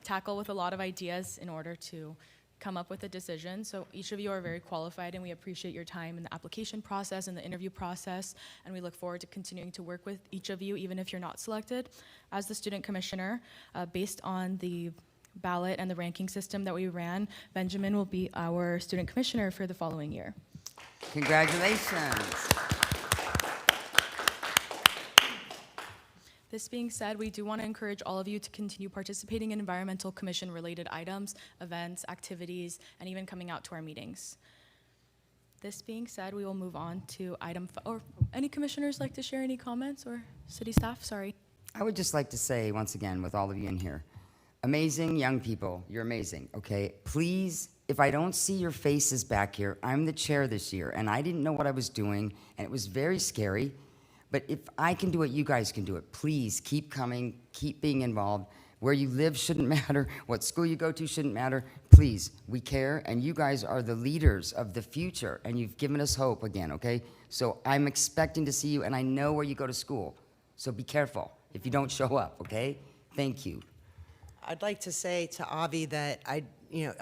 Speaker 6: tackle with a lot of ideas in order to come up with a decision. So each of you are very qualified, and we appreciate your time in the application process and the interview process, and we look forward to continuing to work with each of you, even if you're not selected. As the student commissioner, based on the ballot and the ranking system that we ran, Benjamin will be our student commissioner for the following year.
Speaker 1: Congratulations.
Speaker 6: This being said, we do want to encourage all of you to continue participating in environmental commission related items, events, activities, and even coming out to our meetings. This being said, we will move on to or any commissioners like to share any comments, or city staff? Sorry.
Speaker 1: I would just like to say, once again, with all of you in here, amazing young people, you're amazing, okay? Please, if I don't see your faces back here, I'm the chair this year, and I didn't know what I was doing, and it was very scary. But if I can do it, you guys can do it. Please keep coming, keep being involved. Where you live shouldn't matter. What school you go to shouldn't matter. Please, we care, and you guys are the leaders of the future, and you've given us hope again, okay? So I'm expecting to see you, and I know where you go to school. So be careful if you don't show up, okay? Thank you.
Speaker 5: I'd like to say to Avi that I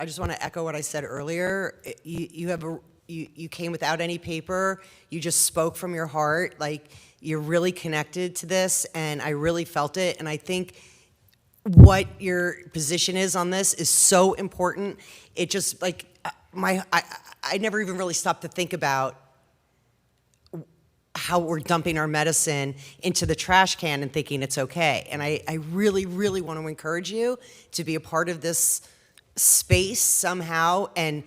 Speaker 5: just want to echo what I said earlier. You have you came without any paper. You just spoke from your heart. Like, you're really connected to this, and I really felt it. And I think what your position is on this is so important. It just, like, I never even really stopped to think about how we're dumping our medicine into the trash can and thinking it's okay. And I really, really want to encourage you to be a part of this space somehow. And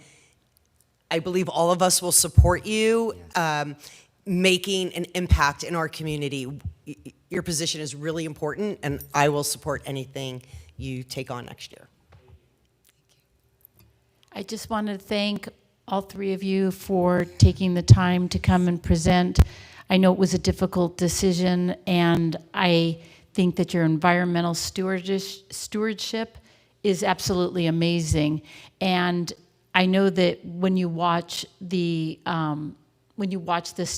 Speaker 5: I believe all of us will support you making an impact in our community. Your position is really important, and I will support anything you take on next year.
Speaker 4: I just want to thank all three of you for taking the time to come and present. I know it was a difficult decision, and I think that your environmental stewardship is absolutely amazing. And I know that when you watch this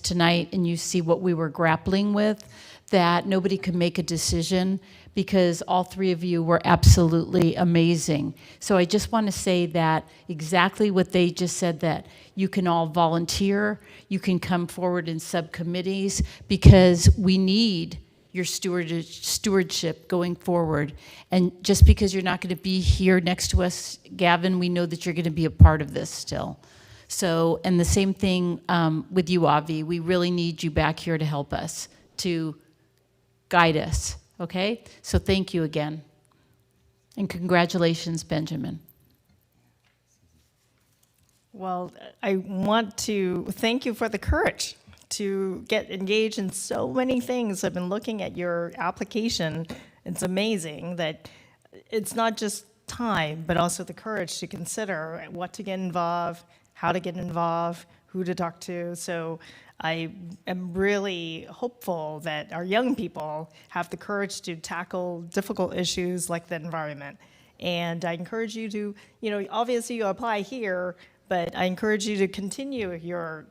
Speaker 4: tonight and you see what we were grappling with, that nobody could make a decision because all three of you were absolutely amazing. So I just want to say that exactly what they just said, that you can all volunteer, you can come forward in subcommittees, because we need your stewardship going forward. And just because you're not going to be here next to us, Gavin, we know that you're going to be a part of this still. So, and the same thing with you, Avi. We really need you back here to help us, to guide us, okay? So thank you again. And congratulations, Benjamin.
Speaker 14: Well, I want to thank you for the courage to get engaged in so many things. I've been looking at your application. It's amazing that it's not just time, but also the courage to consider what to get involved, how to get involved, who to talk to. So I am really hopeful that our young people have the courage to tackle difficult issues like the environment. And I encourage you to, obviously you apply here, but I encourage you to continue your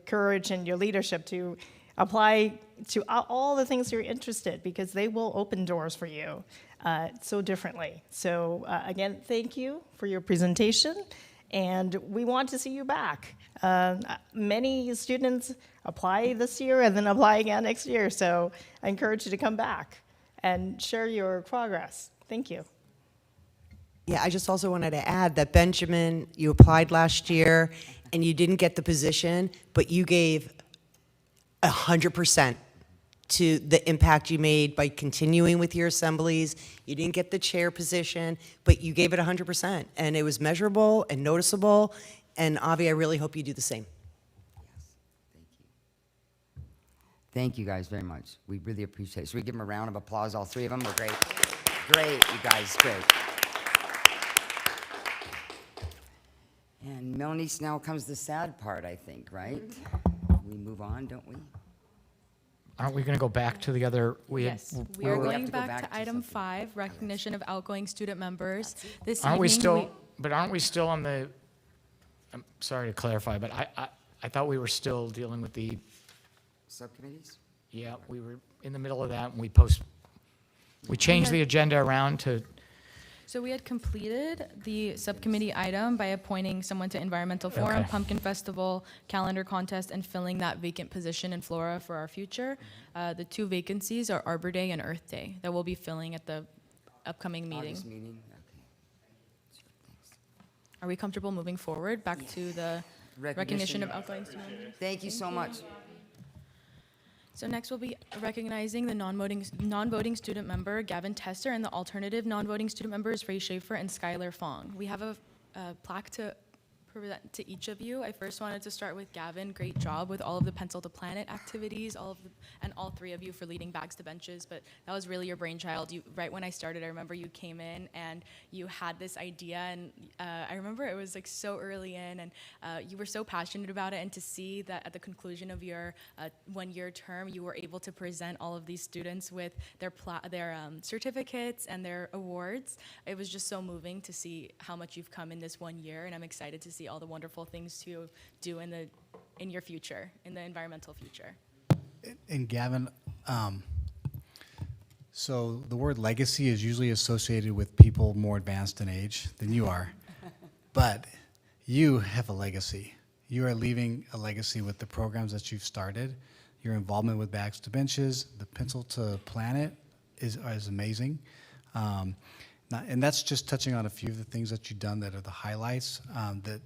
Speaker 14: courage and your leadership to apply to all the things you're interested, because they will open doors for you so differently. So again, thank you for your presentation, and we want to see you back. Many students apply this year and then apply again next year, so I encourage you to come back and share your progress. Thank you.
Speaker 5: Yeah, I just also wanted to add that, Benjamin, you applied last year and you didn't get the position, but you gave 100% to the impact you made by continuing with your assemblies. You didn't get the chair position, but you gave it 100%, and it was measurable and noticeable. And Avi, I really hope you do the same.
Speaker 1: Thank you guys very much. We really appreciate it. Should we give them a round of applause? All three of them were great. Great, you guys, great. And Melanie, now comes the sad part, I think, right? We move on, don't we?
Speaker 15: Aren't we going to go back to the other?
Speaker 6: Yes, we are going back to item 5, recognition of outgoing student members. This
Speaker 15: Aren't we
Speaker 6: evening,
Speaker 15: still? But aren't we still on the? I'm sorry to clarify, but I thought we were still dealing with the
Speaker 1: subcommittees.
Speaker 15: Yeah, we were in the middle of that, and we changed the agenda around to.
Speaker 6: So we had completed the subcommittee item by appointing someone to Environmental Forum,
Speaker 15: Okay.
Speaker 6: Pumpkin Festival, Calendar Contest, and filling that vacant position in Flora for our future. The 2 vacancies are Arbor Day and Earth Day that we'll be filling at the upcoming meeting.
Speaker 1: August meeting, okay.
Speaker 6: Are we comfortable moving forward back to the recognition of outgoing student members?
Speaker 1: Thank you so much.
Speaker 6: So next we'll be recognizing the non-voting student member, Gavin Tester, and the alternative non-voting student members, Ray Schaefer and Skylar Fong. We have a plaque to present to each of you. I first wanted to start with Gavin. Great job with all of the Pencil to Planet activities, and all 3 of you for leading Bags to Benches, but that was really your brainchild. Right when I started, I remember you came in and you had this idea, and I remember it was like so early in, and you were so passionate about it, and to see that at the conclusion of your 1-year term, you were able to present all of these students with their certificates and their awards. It was just so moving to see how much you've come in this 1 year, and I'm excited to see all the wonderful things to do in your future, in the environmental future.
Speaker 19: And Gavin, so the word legacy is usually associated with people more advanced in age than you are, but you have a legacy, You are leaving a legacy with the programs that you've started. Your involvement with Bags to Benches, the Pencil to Planet is amazing. And that's just touching on a few of the things that you've done that are the highlights. That,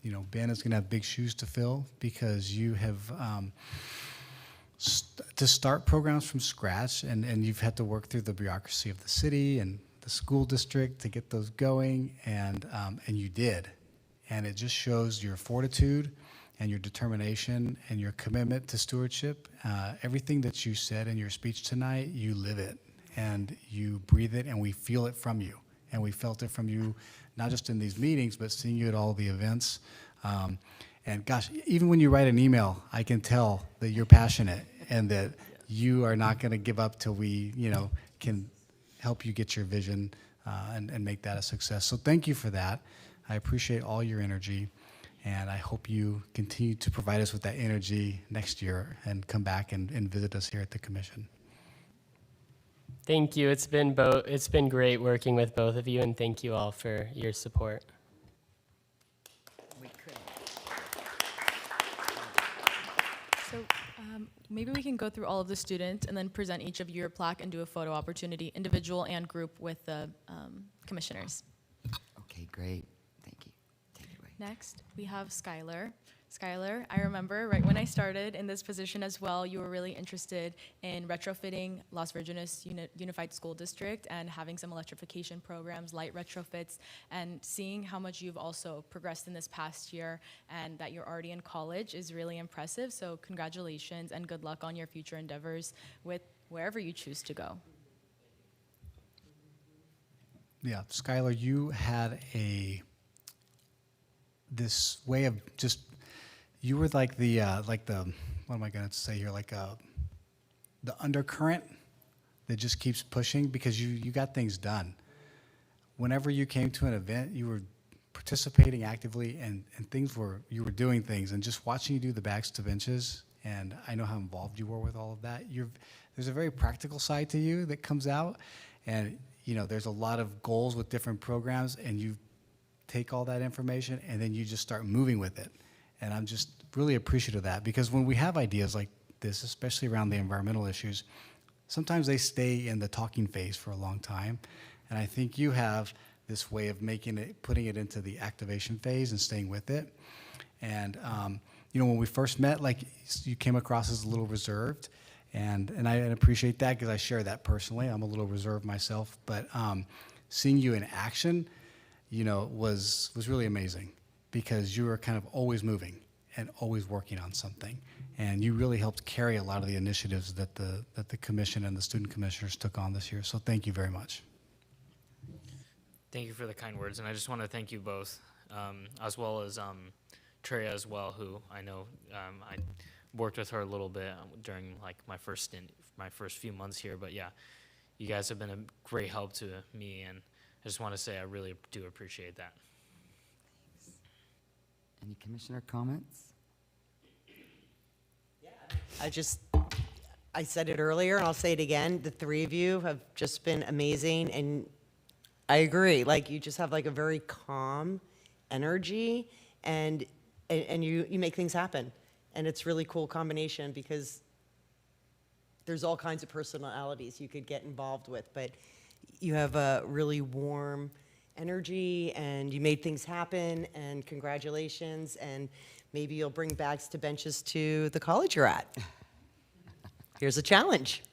Speaker 19: you know, Ben is going to have big shoes to fill because you have to start programs from scratch, and you've had to work through the bureaucracy of the city and the school district to get those going, and you did. And it just shows your fortitude and your determination and your commitment to stewardship. Everything that you said in your speech tonight, you live it and you breathe it, and we feel it from you. And we felt it from you, not just in these meetings, but seeing you at all the events. And gosh, even when you write an email, I can tell that you're passionate and that you are not going to give up till we, you know, can help you get your vision and make that a success. So thank you for that. I appreciate all your energy, and I hope you continue to provide us with that energy next year and come back and visit us here at the Commission.
Speaker 17: Thank you. It's been great working with both of you, and thank you all for your support.
Speaker 6: So maybe we can go through all of the students and then present each of your plaque and do a photo opportunity, individual and group, with the commissioners.
Speaker 1: Okay, great. Thank you. Take it away.
Speaker 6: Next, we have Skylar. Skylar, I remember right when I started in this position as well, you were really interested in retrofitting Las Virgenes Unified School District and having some electrification programs, light retrofits, and seeing how much you've also progressed in this past year and that you're already in college is really impressive. So congratulations and good luck on your future endeavors with wherever you choose to go.
Speaker 19: Yeah, Skylar, you had this way of just, you were like the, what am I going to say here, the undercurrent that just keeps pushing because you got things done. Whenever you came to an event, you were participating actively and you were doing things, and just watching you do the Bags to Benches, and I know how involved you were with all of that. There's a very practical side to you that comes out, and you know, there's a lot of goals with different programs, and you take all that information and then you just start moving with it. And I'm just really appreciative of that, because when we have ideas like this, especially around the environmental issues, sometimes they stay in the talking phase for a long time. And I think you have this way of putting it into the activation phase and staying with it. And you know, when we first met, you came across as a little reserved, and I appreciate that because I share that personally. I'm a little reserved myself, but seeing you in action, you know, was really amazing, because you were kind of always moving and always working on something, and you really helped carry a lot of the initiatives that the commission and the student commissioners took on this year. So thank you very much.
Speaker 16: Thank you for the kind words, and I just want to thank you both, as well as Treya as well, who I know I worked with her a little bit during my first few months here. But yeah, you guys have been a great help to me, and I just want to say I really do appreciate that.
Speaker 1: Any commissioner comments?
Speaker 5: I said it earlier, and I'll say it again. The three of you have just been amazing, and I agree. You just have a very calm energy, and you make things happen. And it's really cool combination, because there's all kinds of personalities you could get involved with, but you have a really warm energy, and you made things happen, and congratulations, and maybe you'll bring Bags to Benches to the college you're at. Here's a challenge.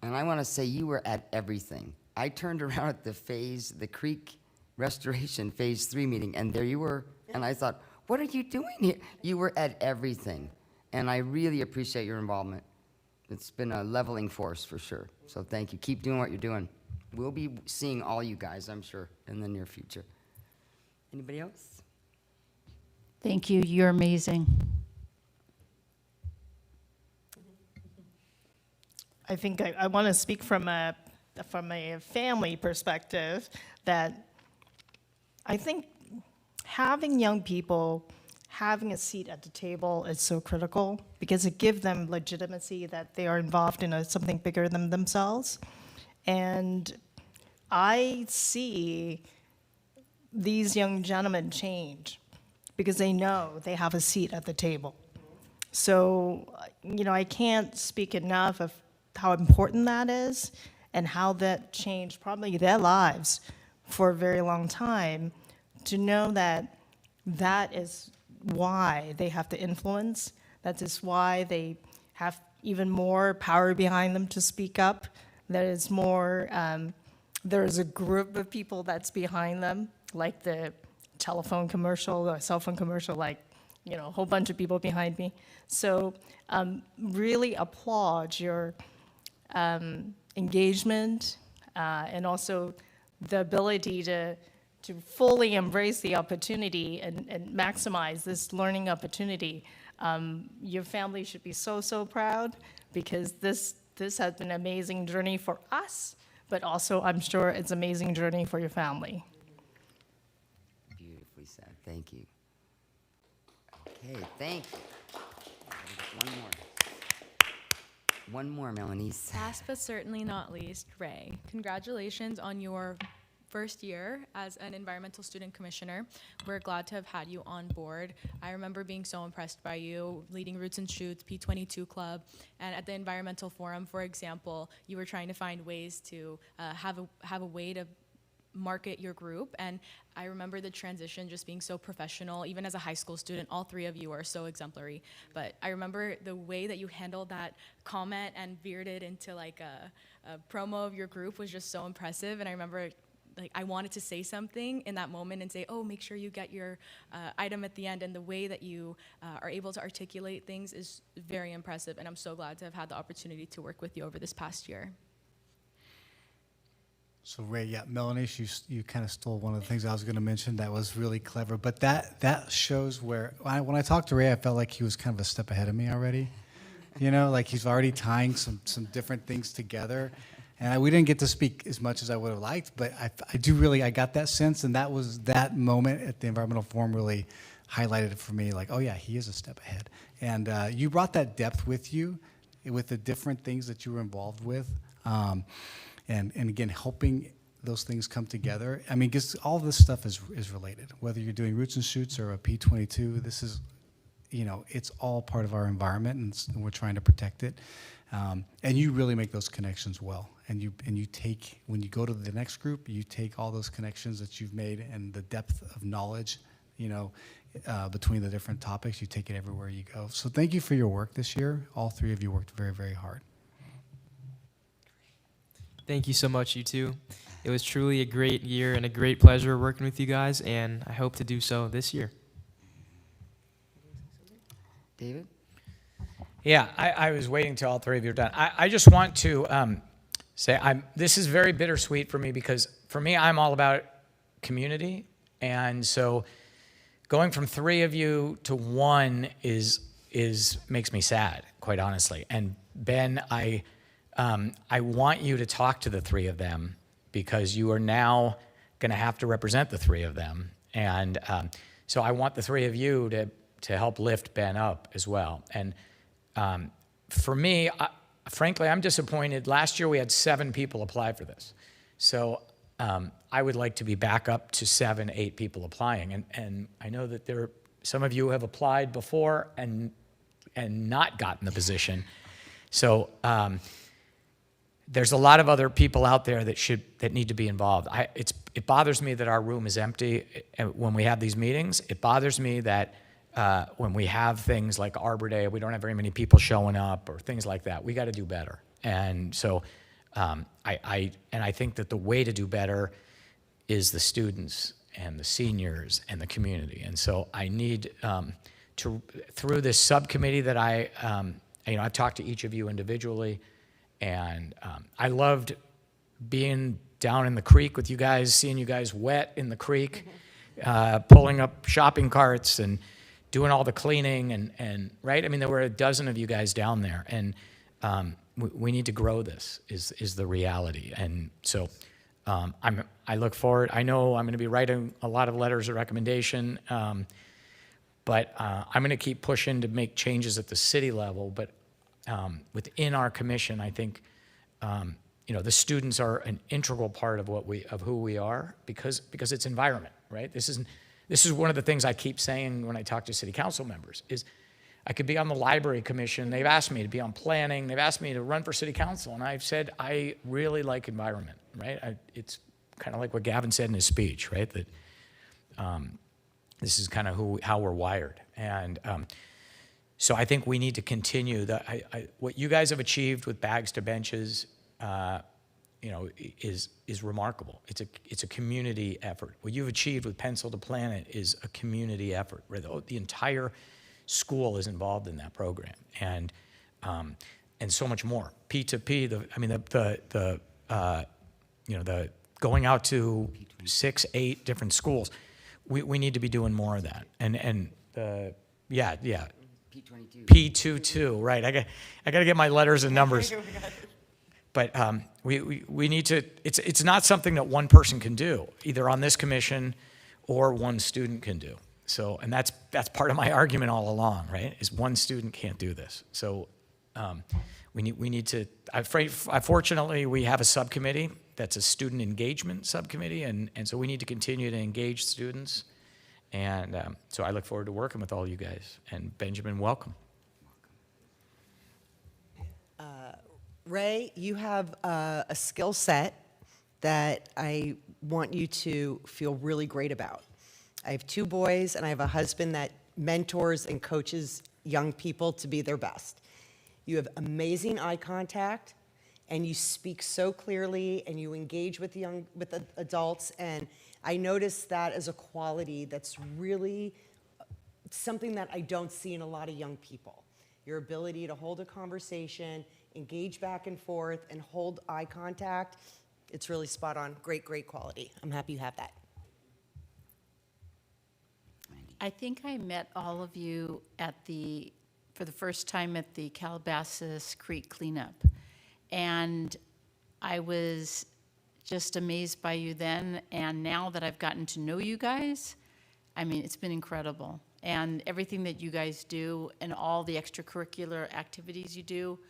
Speaker 1: And I want to say you were at everything. I turned around at the Creek Restoration Phase 3 meeting, and there you were, and I thought, what are you doing here? You were at everything, and I really appreciate your involvement. It's been a leveling force for sure, so thank you. Keep doing what you're doing. We'll be seeing all you guys, I'm sure, in the near future. Anybody else?
Speaker 4: Thank you. You're amazing.
Speaker 14: I think I want to speak from a family perspective, that I think having young people having a seat at the table is so critical, because it gives them legitimacy that they are involved in something bigger than themselves. And I see these young gentlemen change because they know they have a seat at the table. So, I can't speak enough of how important that is and how that changed probably their lives for a very long time, to know that that is why they have to influence. That is why they have even more power behind them to speak up. There is more, there's a group of people that's behind them, like the telephone commercial, the cell phone commercial, like, a whole bunch of people behind me. So really applaud your engagement and also the ability to fully embrace the opportunity and maximize this learning opportunity. Your family should be so, so proud, because this has been an amazing journey for us, but also I'm sure it's an amazing journey for your family.
Speaker 1: Beautifully said. Thank you. Okay, thank you. One more. One more, Melanie.
Speaker 6: Last but certainly not least, Ray. Congratulations on your first year as an environmental student commissioner. We're glad to have had you on board. I remember being so impressed by you leading Roots and Shoots, P22 Club, and at the environmental forum, for example, you were trying to find ways to have a way to market your group, and I remember the transition just being so professional. Even as a high school student, all three of you are so exemplary, but I remember the way that you handled that comment and veered it into like a promo of your group was just so impressive. And I remember I wanted to say something in that moment and say, oh, make sure you get your item at the end, and the way that you are able to articulate things is very impressive, and I'm so glad to have had the opportunity to work with you over this past year.
Speaker 19: So Ray, yeah, Melanie, you kind of stole one of the things I was going to mention. That was really clever. But that shows where, when I talked to Ray, I felt like he was kind of a step ahead of me already. Like he's already tying some different things together. And we didn't get to speak as much as I would have liked, but I got that sense, and that moment at the Environmental Forum really highlighted it for me, like, oh yeah, he is a step ahead. And you brought that depth with you, with the different things that you were involved with. And again, helping those things come together. I mean, because all this stuff is related. Whether you're doing Roots and Shoots or a P22, this is, it's all part of our environment, and we're trying to protect it. And you really make those connections well. And you take, when you go to the next group, you take all those connections that you've made and the depth of knowledge, between the different topics, you take it everywhere you go. So thank you for your work this year. All three of you worked very, very hard.
Speaker 20: Thank you so much, you two. It was truly a great year and a great pleasure working with you guys, and I hope to do so this year.
Speaker 1: David?
Speaker 15: Yeah, I was waiting till all three of you are done. I just want to say this is very bittersweet for me, because for me, I'm all about community. And so going from three of you to one makes me sad, quite honestly. And Ben, I want you to talk to the three of them, because you are now going to have to represent the three of them. And so I want the three of you to help lift Ben up as well. And for me, frankly, I'm disappointed. Last year we had 7 people apply for this. So I would like to be back up to 7, 8 people applying. And I know that some of you have applied before and not gotten the position. So there's a lot of other people out there that need to be involved. It bothers me that our room is empty when we have these meetings. It bothers me that when we have things like Arbor Day, we don't have very many people showing up or things like that. We got to do better. And so I think that the way to do better is the students and the seniors and the community. And so I need through this subcommittee that I've talked to each of you individually. And I loved being down in the creek with you guys, seeing you guys wet in the creek, pulling up shopping carts and doing all the cleaning and right? I mean, there were a dozen of you guys down there, and we need to grow this is the reality. And so I look forward. I know I'm going to be writing a lot of letters of recommendation, but I'm going to keep pushing to make changes at the city level. But within our commission, I think the students are an integral part of who we are, because it's environment, right? This This is one of the things I keep saying when I talk to city council members is I could be on the library commission. They've asked me to be on planning. They've asked me to run for city council. And I've said, I really like environment, right? It's kind of like what Gavin said in his speech, right? That this is kind of how we're wired. And so I think we need to continue what you guys have achieved with bags to benches, is remarkable. It's a community effort. What you've achieved with Pencil to Planet is a community effort where the entire school is involved in that program, and so much more. P2P, the going out to 6, 8 different schools. We need to be doing more of that. And
Speaker 1: P22.
Speaker 15: P22, right? I got to get my letters and numbers. But we need to. It's not something that one person can do, either on this commission or one student can do. So, and that's part of my argument all along, right? Is one student can't do this. So, we need to. Fortunately, we have a subcommittee that's a student engagement subcommittee, and so we need to continue to engage students. And so I look forward to working with all you guys. And Benjamin, welcome.
Speaker 5: Ray, you have a skill set that I want you to feel really great about. I have 2 boys, and I have a husband that mentors and coaches young people to be their best. You have amazing eye contact, and you speak so clearly, and you engage with the adults, and I notice that as a quality that's really something that I don't see in a lot of young people. Your ability to hold a conversation, engage back and forth, and hold eye contact, it's really spot on. Great, great quality. I'm happy you have that.
Speaker 4: I think I met all of you for the first time at the Calabasas Creek cleanup. And I was just amazed by you then. And now that I've gotten to know you guys, I mean, it's been incredible. And everything that you guys do and all the extracurricular activities you do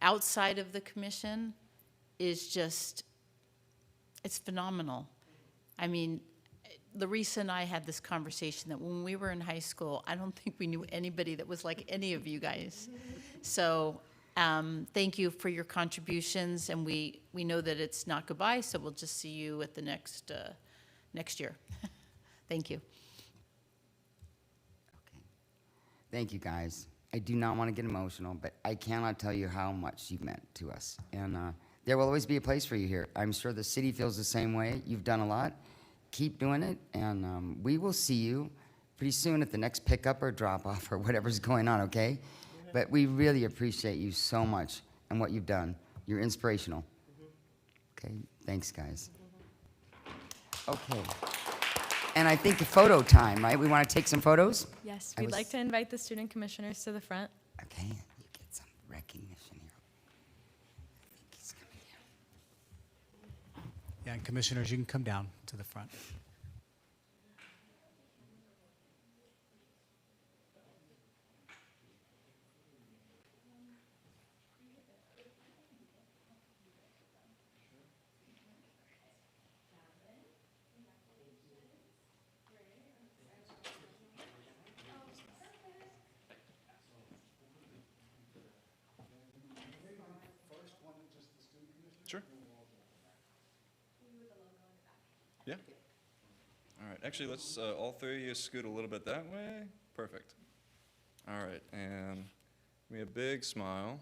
Speaker 4: outside of the commission is just, it's phenomenal. I mean, Larissa and I had this conversation that when we were in high school, I don't think we knew anybody that was like any of you guys. So thank you for your contributions, and we know that it's not goodbye, so we'll just see you at the next year. Thank you.
Speaker 1: Okay. Thank you, guys. I do not want to get emotional, but I cannot tell you how much you've meant to us. And there will always be a place for you here. I'm sure the city feels the same way. You've done a lot. Keep doing it, and we will see you pretty soon at the next pickup or drop-off or whatever's going on, okay? But we really appreciate you so much and what you've done. You're inspirational. Okay, thanks, guys. Okay. And I think photo time, right? We want to take some photos?
Speaker 6: Yes, we'd like to invite the student commissioners to the front.
Speaker 1: Okay, you get some recognition here. I think he's coming down.
Speaker 19: Yeah, and commissioners, you can come down to the front.
Speaker 2: Sure. Yeah. All right. Actually, let's all 3 of you scoot a little bit that way. Perfect. All right. And give me a big smile.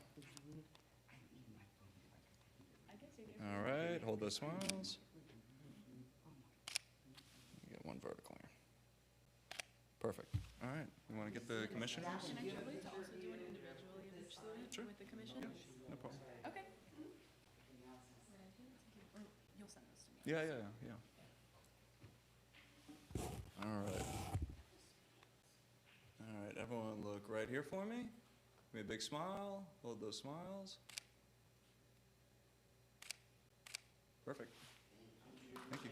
Speaker 2: All right. Hold those smiles. Get one vertical here. Perfect. All right. You want to get the commissioners? Sure.
Speaker 6: With the commission?
Speaker 2: Yeah, no problem.
Speaker 6: Okay.
Speaker 2: Yeah. All right. All right, everyone look right here for me. Give me a big smile. Hold those smiles. Perfect. Thank you.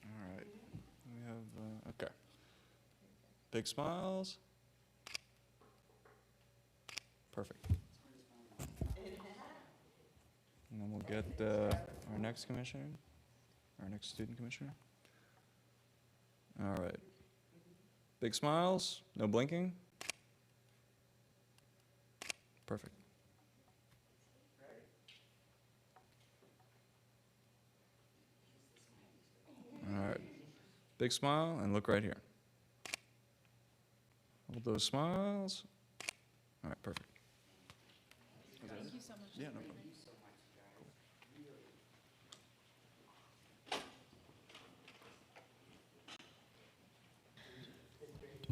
Speaker 2: All right. Big smiles. Perfect. And then we'll get our next commissioner, our next student commissioner. All right. Big smiles, no blinking. Perfect. All right. Big smile and look right here. Hold those smiles. All right, perfect.
Speaker 6: Thank you so much.
Speaker 2: Yeah, no problem.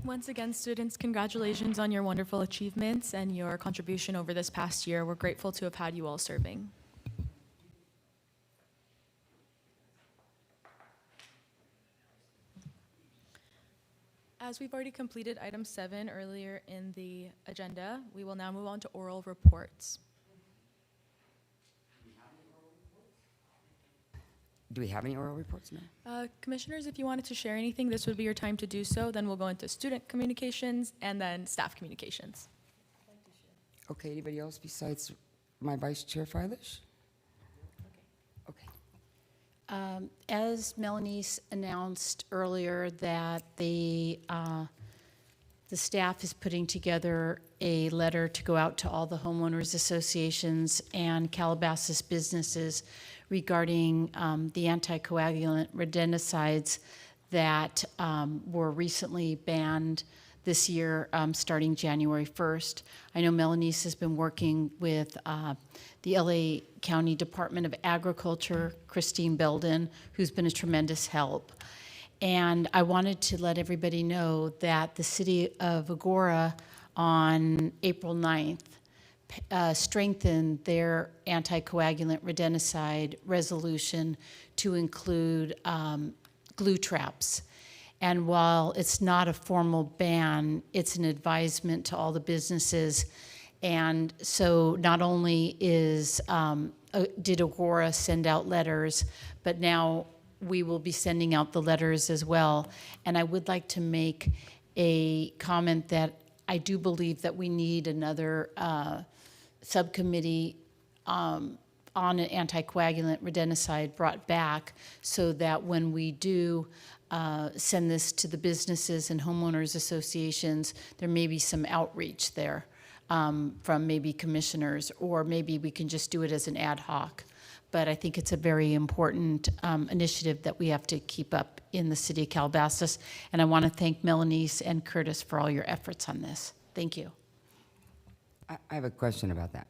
Speaker 6: Once again, students, congratulations on your wonderful achievements and your contribution over this past year. We're grateful to have had you all serving. As we've already completed item 7 earlier in the agenda, we will now move on to oral reports.
Speaker 1: Do we have any oral reports now?
Speaker 6: Commissioners, if you wanted to share anything, this would be your time to do so. Then we'll go into student communications and then staff communications.
Speaker 1: Okay, anybody else besides my Vice Chair Freilich? Okay.
Speaker 4: As Melanie announced earlier, that the staff is putting together a letter to go out to all the homeowners associations and Calabasas businesses regarding the anticoagulant rodenticides that were recently banned this year, starting January 1st. I know Melanie has been working with the LA County Department of Agriculture, Christine Belden, who's been a tremendous help. And I wanted to let everybody know that the city of Agoura on April 9th strengthened their anticoagulant rodenticide resolution to include glue traps. And while it's not a formal ban, it's an advisement to all the businesses. And so not only did Agoura send out letters, but now we will be sending out the letters as well. And I would like to make a comment that I do believe that we need another subcommittee on an anticoagulant rodenticide brought back, so that when we do send this to the businesses and homeowners associations, there may be some outreach there from maybe commissioners, or maybe we can just do it as an ad hoc. But I think it's a very important initiative that we have to keep up in the city of Calabasas. And I want to thank Melanie and Curtis for all your efforts on this. Thank you.
Speaker 1: I have a question about that.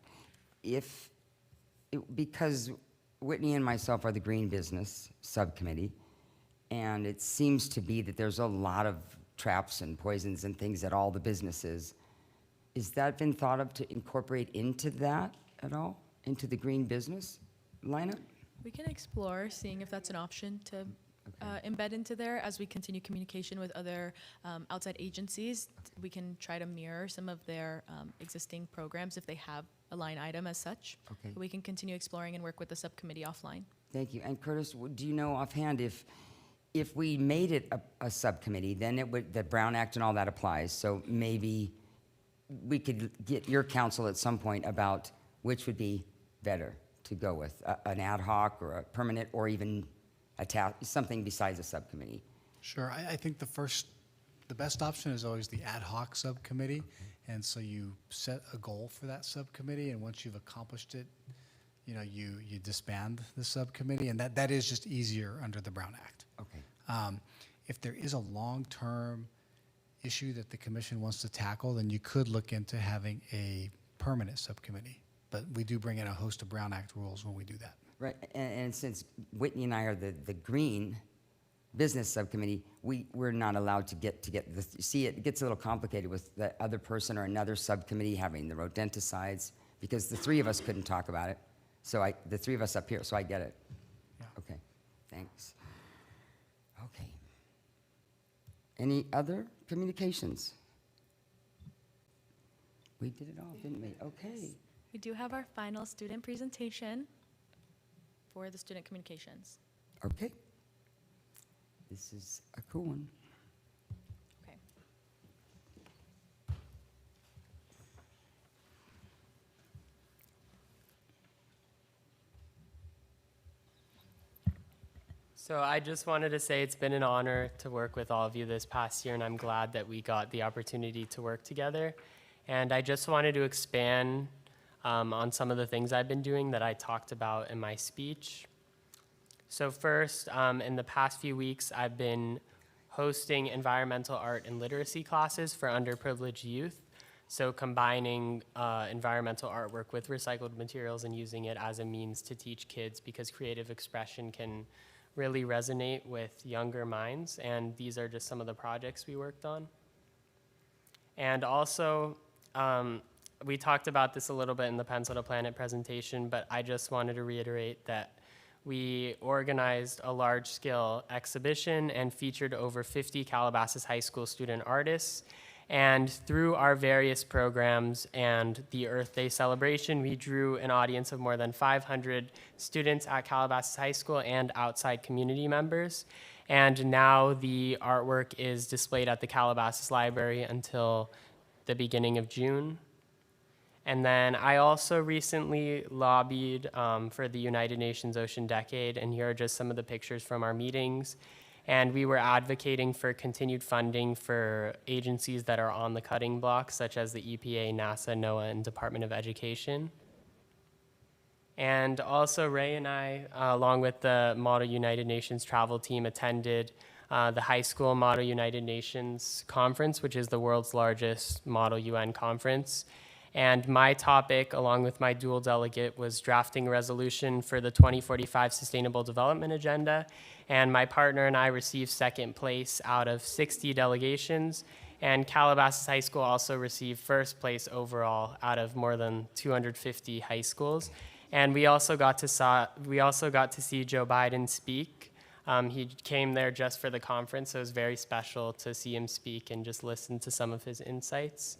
Speaker 1: Because Whitney and myself are the Green Business Subcommittee, and it seems to be that there's a lot of traps and poisons and things at all the businesses. Has that been thought of to incorporate into that at all, into the Green Business lineup?
Speaker 6: We can explore seeing if that's an option to embed into there as we continue communication with other outside agencies. We can try to mirror some of their existing programs if they have a line item as such.
Speaker 1: Okay.
Speaker 6: We can continue exploring and work with the subcommittee offline.
Speaker 1: Thank you. And Curtis, do you know offhand if we made it a subcommittee, then it would, the Brown Act and all that applies, so maybe we could get your counsel at some point about which would be better to go with, an ad hoc or a permanent, or even something besides a subcommittee?
Speaker 19: Sure. I think the best option is always the ad hoc subcommittee. And so you set a goal for that subcommittee, and once you've accomplished it, you disband the subcommittee, and that is just easier under the Brown Act.
Speaker 1: Okay.
Speaker 19: If there is a long-term issue that the commission wants to tackle, then you could look into having a permanent subcommittee. But we do bring in a host of Brown Act rules when we do that.
Speaker 1: Right, and since Whitney and I are the Green Business Subcommittee, we're not allowed to get see, it gets a little complicated with the other person or another subcommittee having the rodenticides, because the three of us couldn't talk about it. So the three of us up here, so I get it.
Speaker 19: Yeah.
Speaker 1: Okay, thanks. Okay. Any other communications? We did it all, didn't we? Okay.
Speaker 6: We do have our final student presentation for the student communications.
Speaker 1: Okay. This is a cool one.
Speaker 6: Okay.
Speaker 17: So I just wanted to say it's been an honor to work with all of you this past year, and I'm glad that we got the opportunity to work together. And I just wanted to expand on some of the things I've been doing that I talked about in my speech. So first, in the past few weeks, I've been hosting environmental art and literacy classes for underprivileged youth. So combining environmental artwork with recycled materials and using it as a means to teach kids, because creative expression can really resonate with younger minds. And these are just some of the projects we worked on. And also, we talked about this a little bit in the Pencil to Planet presentation, but I just wanted to reiterate that we organized a large-scale exhibition and featured over 50 Calabasas High School student artists. And through our various programs and the Earth Day celebration, we drew an audience of more than 500 students at Calabasas High School and outside community members. And now the artwork is displayed at the Calabasas Library until the beginning of June. And then I also recently lobbied for the United Nations Ocean Decade, and here are just some of the pictures from our meetings. And we were advocating for continued funding for agencies that are on the cutting block, such as the EPA, NASA, NOAA, and Department of Education. And also Ray and I, along with the Model United Nations travel team, attended the High School Model United Nations Conference, which is the world's largest Model UN conference. And my topic, along with my dual delegate, was drafting a resolution for the 2045 Sustainable Development Agenda. And my partner and I received second place out of 60 delegations. And Calabasas High School also received first place overall out of more than 250 high schools. And we also got to see Joe Biden speak. He came there just for the conference, so it was very special to see him speak and just listen to some of his insights.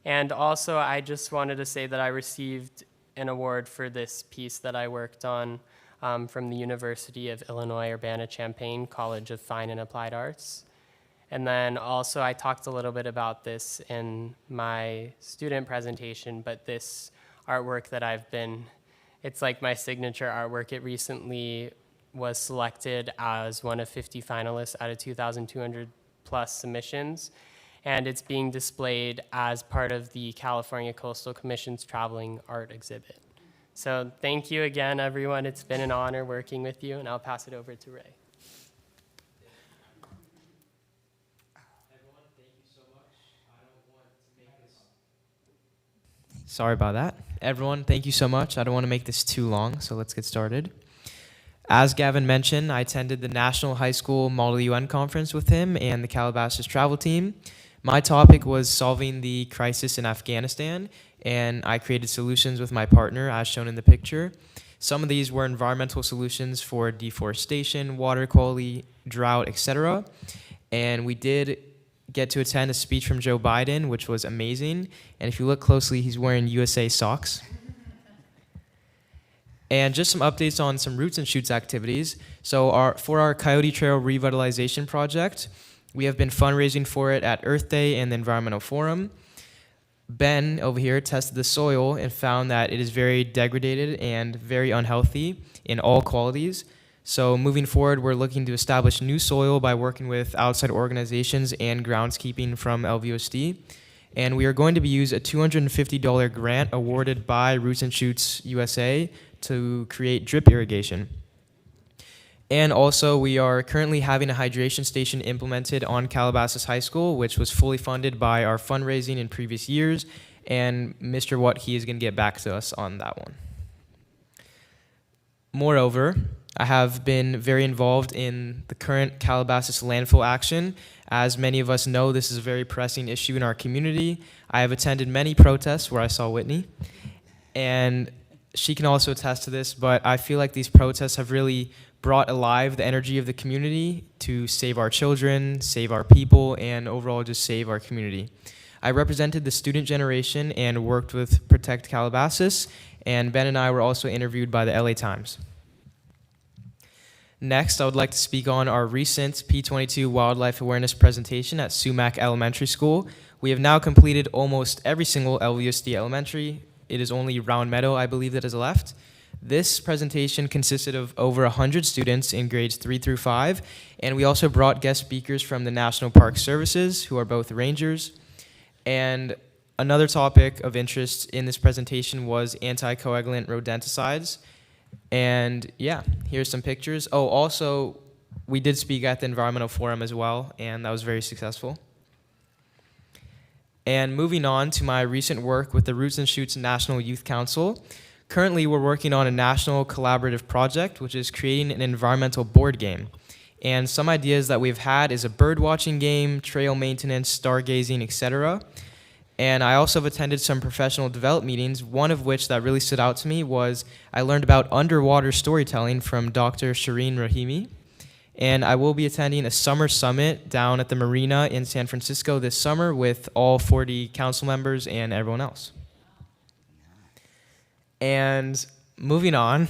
Speaker 17: And also, I just wanted to say that I received an award for this piece that I worked on from the University of Illinois Urbana-Champaign College of Fine and Applied Arts. And then also, I talked a little bit about this in my student presentation, but this artwork that it's like my signature artwork. It recently was selected as one of 50 finalists out of 2,200 plus submissions. And it's being displayed as part of the California Coastal Commission's traveling art exhibit. So thank you again, everyone. It's been an honor working with you, and I'll pass it over to Ray.
Speaker 20: Everyone, thank you so much. I don't want to make this... Sorry about that. Everyone, thank you so much. I don't want to make this too long, so let's get started. As Gavin mentioned, I attended the National High School Model UN Conference with him and the Calabasas travel team. My topic was solving the crisis in Afghanistan, and I created solutions with my partner, as shown in the picture. Some of these were environmental solutions for deforestation, water quality, drought, etc. And we did get to attend a speech from Joe Biden, which was amazing. And if you look closely, he's wearing USA socks. And just some updates on some Roots and Shoots activities. So for our Coyote Trail Revitalization Project, we have been fundraising for it at Earth Day and the Environmental Forum. Ben over here tested the soil and found that it is very degraded and very unhealthy in all qualities. So moving forward, we're looking to establish new soil by working with outside organizations and groundskeeping from LVOSD. And we are going to use a $250 grant awarded by Roots and Shoots USA to create drip irrigation. And also, we are currently having a hydration station implemented on Calabasas High School, which was fully funded by our fundraising in previous years, and Mr. Watt, he is going to get back to us on that one. Moreover, I have been very involved in the current Calabasas landfill action. As many of us know, this is a very pressing issue in our community. I have attended many protests where I saw Whitney, and she can also attest to this, but I feel like these protests have really brought alive the energy of the community to save our children, save our people, and overall just save our community. I represented the student generation and worked with Protect Calabasas, and Ben and I were also interviewed by the LA Times. Next, I would like to speak on our recent P22 wildlife awareness presentation at Sumac Elementary School. We have now completed almost every single LVSD elementary. It is only Round Meadow, I believe, that is left. This presentation consisted of over 100 students in grades 3 through 5, and we also brought guest speakers from the National Park Services, who are both rangers. And another topic of interest in this presentation was anticoagulant rodenticides. And yeah, here's some pictures. Oh, also, we did speak at the Environmental Forum as well, and that was very successful. And moving on to my recent work with the Roots and Shoots National Youth Council. Currently, we're working on a national collaborative project, which is creating an environmental board game. And some ideas that we've had is a bird watching game, trail maintenance, stargazing, etc. And I also have attended some professional development meetings, one of which that really stood out to me was I learned about underwater storytelling from Dr. Shireen Rahimi. And I will be attending a summer summit down at the marina in San Francisco this summer with all 40 council members and everyone else. And moving on,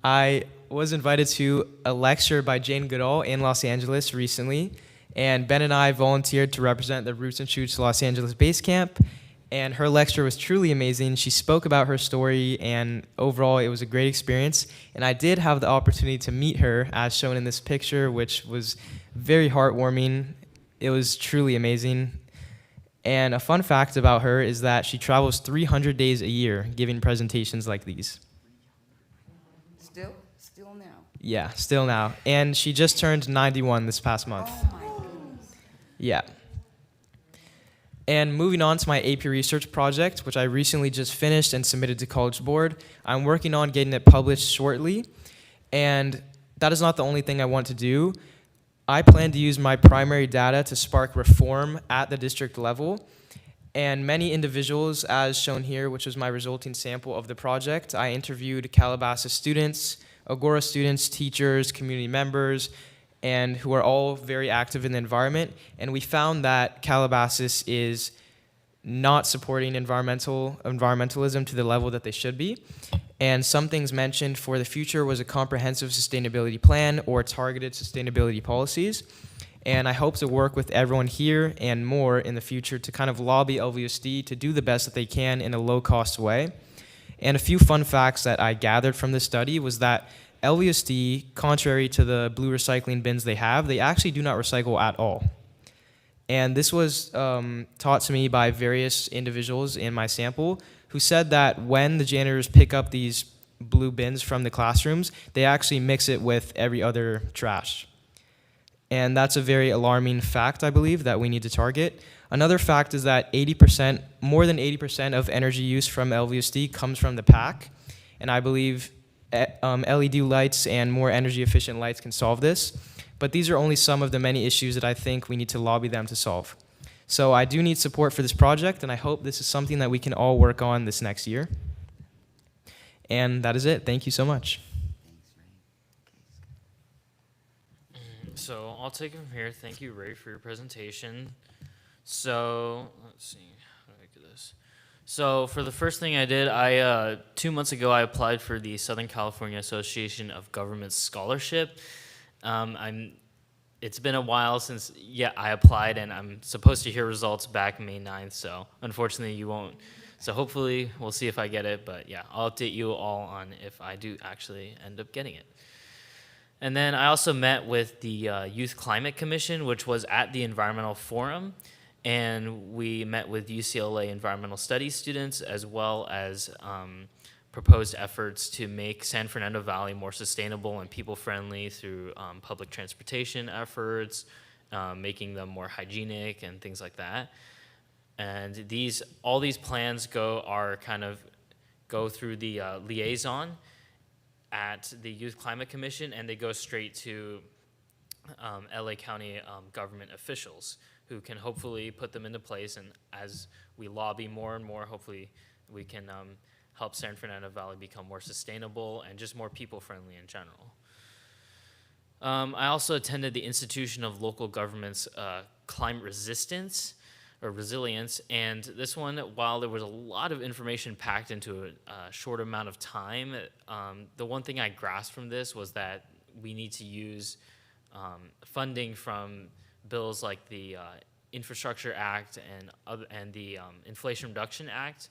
Speaker 20: I was invited to a lecture by Jane Goodall in Los Angeles recently, and Ben and I volunteered to represent the Roots and Shoots Los Angeles base camp, and her lecture was truly amazing. She spoke about her story, and overall it was a great experience, and I did have the opportunity to meet her as shown in this picture, which was very heartwarming. It was truly amazing. And a fun fact about her is that she travels 300 days a year giving presentations like these.
Speaker 1: Still now.
Speaker 20: Yeah, still now. And she just turned 91 this past month.
Speaker 1: Oh my goodness.
Speaker 20: Yeah. And moving on to my AP research project, which I recently just finished and submitted to College Board. I'm working on getting it published shortly. And that is not the only thing I want to do. I plan to use my primary data to spark reform at the district level. And many individuals, as shown here, which was my resulting sample of the project, I interviewed Calabasas students, Agora students, teachers, community members, and who are all very active in the environment. And we found that Calabasas is not supporting environmentalism to the level that they should be. And some things mentioned for the future was a comprehensive sustainability plan or targeted sustainability policies. And I hope to work with everyone here and more in the future to kind of lobby LVSD to do the best that they can in a low-cost way. And a few fun facts that I gathered from this study was that LVSD, contrary to the blue recycling bins they have, they actually do not recycle at all. And this was taught to me by various individuals in my sample who said that when the janitors pick up these blue bins from the classrooms, they actually mix it with every other trash. And that's a very alarming fact, I believe, that we need to target. Another fact is that more than 80% of energy use from LVSD comes from the pack. And I believe LED lights and more energy efficient lights can solve this. But these are only some of the many issues that I think we need to lobby them to solve. So I do need support for this project, and I hope this is something that we can all work on this next year. And that is it. Thank you so much.
Speaker 16: So I'll take it from here. Thank you, Ray, for your presentation. So let's see, how do I do this? So for the first thing I did, 2 months ago, I applied for the Southern California Association of Government Scholarship. It's been a while since, I applied, and I'm supposed to hear results back May 9th, so unfortunately you won't. So hopefully we'll see if I get it, but yeah, I'll update you all on if I do actually end up getting it. And then I also met with the Youth Climate Commission, which was at the Environmental Forum, and we met with UCLA environmental studies students as well as proposed efforts to make San Fernando Valley more sustainable and people-friendly through public transportation efforts, making them more hygienic and things like that. And all these plans go through the liaison at the Youth Climate Commission, and they go straight to LA County government officials who can hopefully put them into place. And as we lobby more and more, hopefully we can help San Fernando Valley become more sustainable and just more people-friendly in general. I also attended the Institution of Local Government's Climate Resistance or Resilience, and this one, while there was a lot of information packed into a short amount of time, the one thing I grasped from this was that we need to use funding from bills like the Infrastructure Act and the Inflation Reduction Act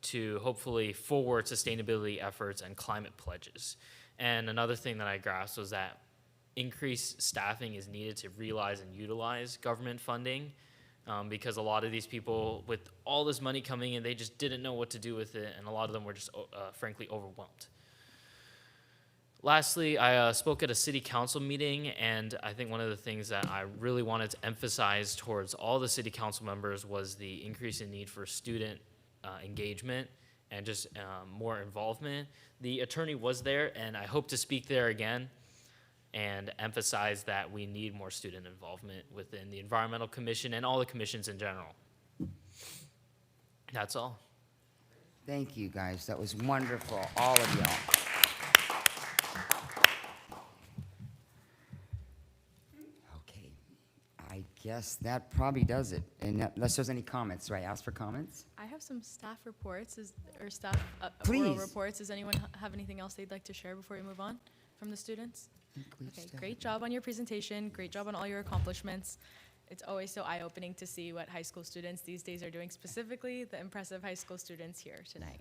Speaker 16: to hopefully forward sustainability efforts and climate pledges. And another thing that I grasped was that increased staffing is needed to realize and utilize government funding, because a lot of these people, with all this money coming in, they just didn't know what to do with it, and a lot of them were just frankly overwhelmed. Lastly, I spoke at a city council meeting, and I think one of the things that I really wanted to emphasize towards all the city council members was the increase in need for student engagement and just more involvement. The attorney was there, and I hope to speak there again and emphasize that we need more student involvement within the Environmental Commission and all the commissions in general. That's all.
Speaker 1: Thank you, guys. That was wonderful, all of y'all. Okay, I guess that probably does it. And unless there's any comments, do I ask for comments?
Speaker 6: I have some staff reports, or staff oral
Speaker 1: Please.
Speaker 6: reports. Does anyone have anything else they'd like to share before we move on from the students? Okay, great job on your presentation. Great job on all your accomplishments. It's always so eye-opening to see what high school students these days are doing, specifically the impressive high school students here tonight.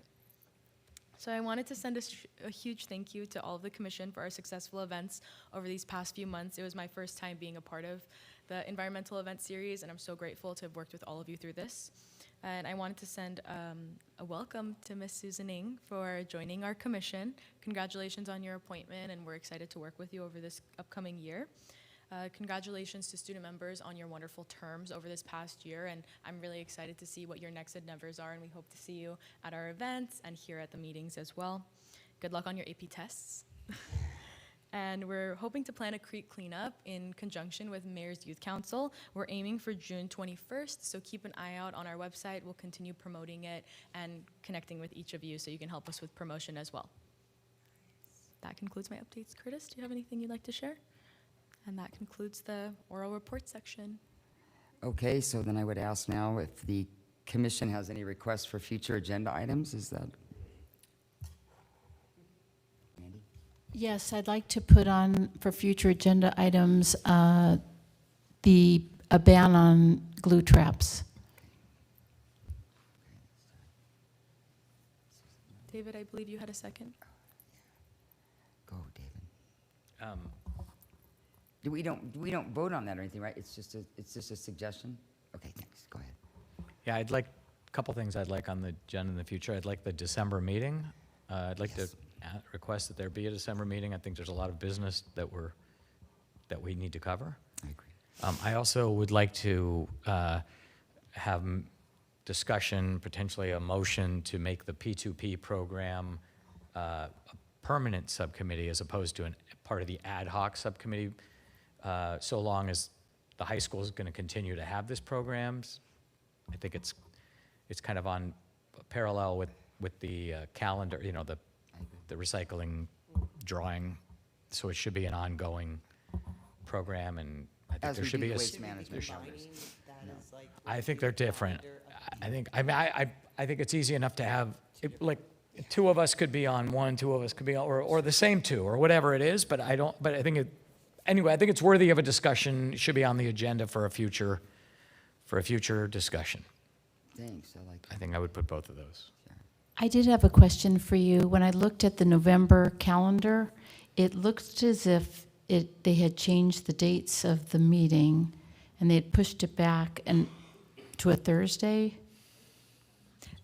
Speaker 6: So I wanted to send a huge thank you to all of the commission for our successful events over these past few months. It was my first time being a part of the environmental event series, and I'm so grateful to have worked with all of you through this. And I wanted to send a welcome to Miss Susan Ng for joining our commission. Congratulations on your appointment, and we're excited to work with you over this upcoming year. Congratulations to student members on your wonderful terms over this past year, and I'm really excited to see what your next endeavors are, and we hope to see you at our events and here at the meetings as well. Good luck on your AP tests. And we're hoping to plan a creek cleanup in conjunction with Mayor's Youth Council. We're aiming for June 21st, so keep an eye out on our website. We'll continue promoting it and connecting with each of you so you can help us with promotion as well. That concludes my updates. Curtis, do you have anything you'd like to share? And that concludes the oral report section.
Speaker 1: Okay, so then I would ask now if the commission has any requests for future agenda items. Is that? Andy?
Speaker 4: Yes, I'd like to put on for future agenda items a ban on glue traps.
Speaker 6: David, I believe you had a second.
Speaker 1: Go, David. We don't vote on that or anything, right? It's just a suggestion? Okay, thanks. Go ahead.
Speaker 15: Yeah, I'd like, a couple things I'd like on the agenda in the future. I'd like the December meeting. I'd like to request that there be a December meeting. I think there's a lot of business that we need to cover.
Speaker 1: I agree.
Speaker 15: I also would like to have discussion, potentially a motion to make the P2P program a permanent subcommittee as opposed to part of the ad hoc subcommittee, so long as the high school is going to continue to have this programs. I think it's kind of on parallel with the calendar, you know, the recycling drawing. So it should be an ongoing program, and I think
Speaker 1: As
Speaker 15: there
Speaker 1: we
Speaker 15: should
Speaker 1: do
Speaker 15: be a
Speaker 1: waste management numbers.
Speaker 15: I think they're different. I think it's easy enough to have, like, two of us could be on one, two of us could be on, or the same two, or whatever it is, but I think it's worthy of a discussion. It should be on the agenda for a future discussion.
Speaker 1: Thanks, I like that.
Speaker 15: I think I would put both of those.
Speaker 4: I did have a question for you. When I looked at the November calendar, it looked as if they had changed the dates of the meeting, and they had pushed it back to a Thursday.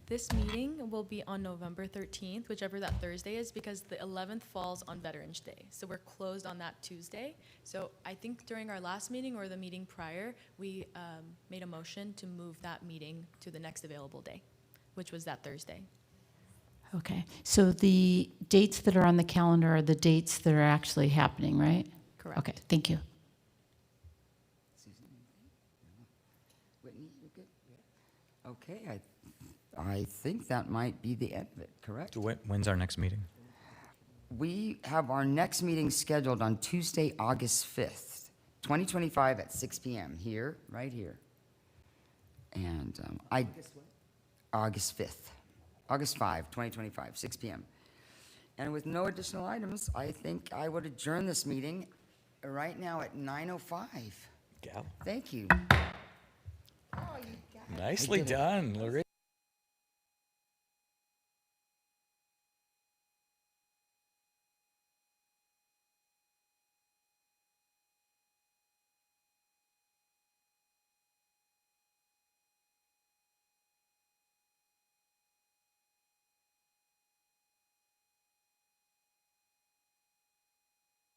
Speaker 6: This meeting will be on November 13th, whichever that Thursday is, because the 11th falls on Veterans Day. So we're closed on that Tuesday. So I think during our last meeting or the meeting prior, we made a motion to move that meeting to the next available day, which was that Thursday.
Speaker 4: Okay, so the dates that are on the calendar are the dates that are actually happening, right?
Speaker 6: Correct.
Speaker 4: Okay, thank you.
Speaker 1: Susan? Whitney, you good? Okay, I think that might be the end of it, correct?
Speaker 15: When's our next meeting?
Speaker 1: We have our next meeting scheduled on Tuesday, August 5th, 2025 at 6 p.m. here, right here. And August 5th, August 5, 2025, 6 p.m. And with no additional items, I think I would adjourn this meeting right now at 9:05.
Speaker 15: Yeah.
Speaker 1: Thank you.
Speaker 15: Nicely done, Lorraine.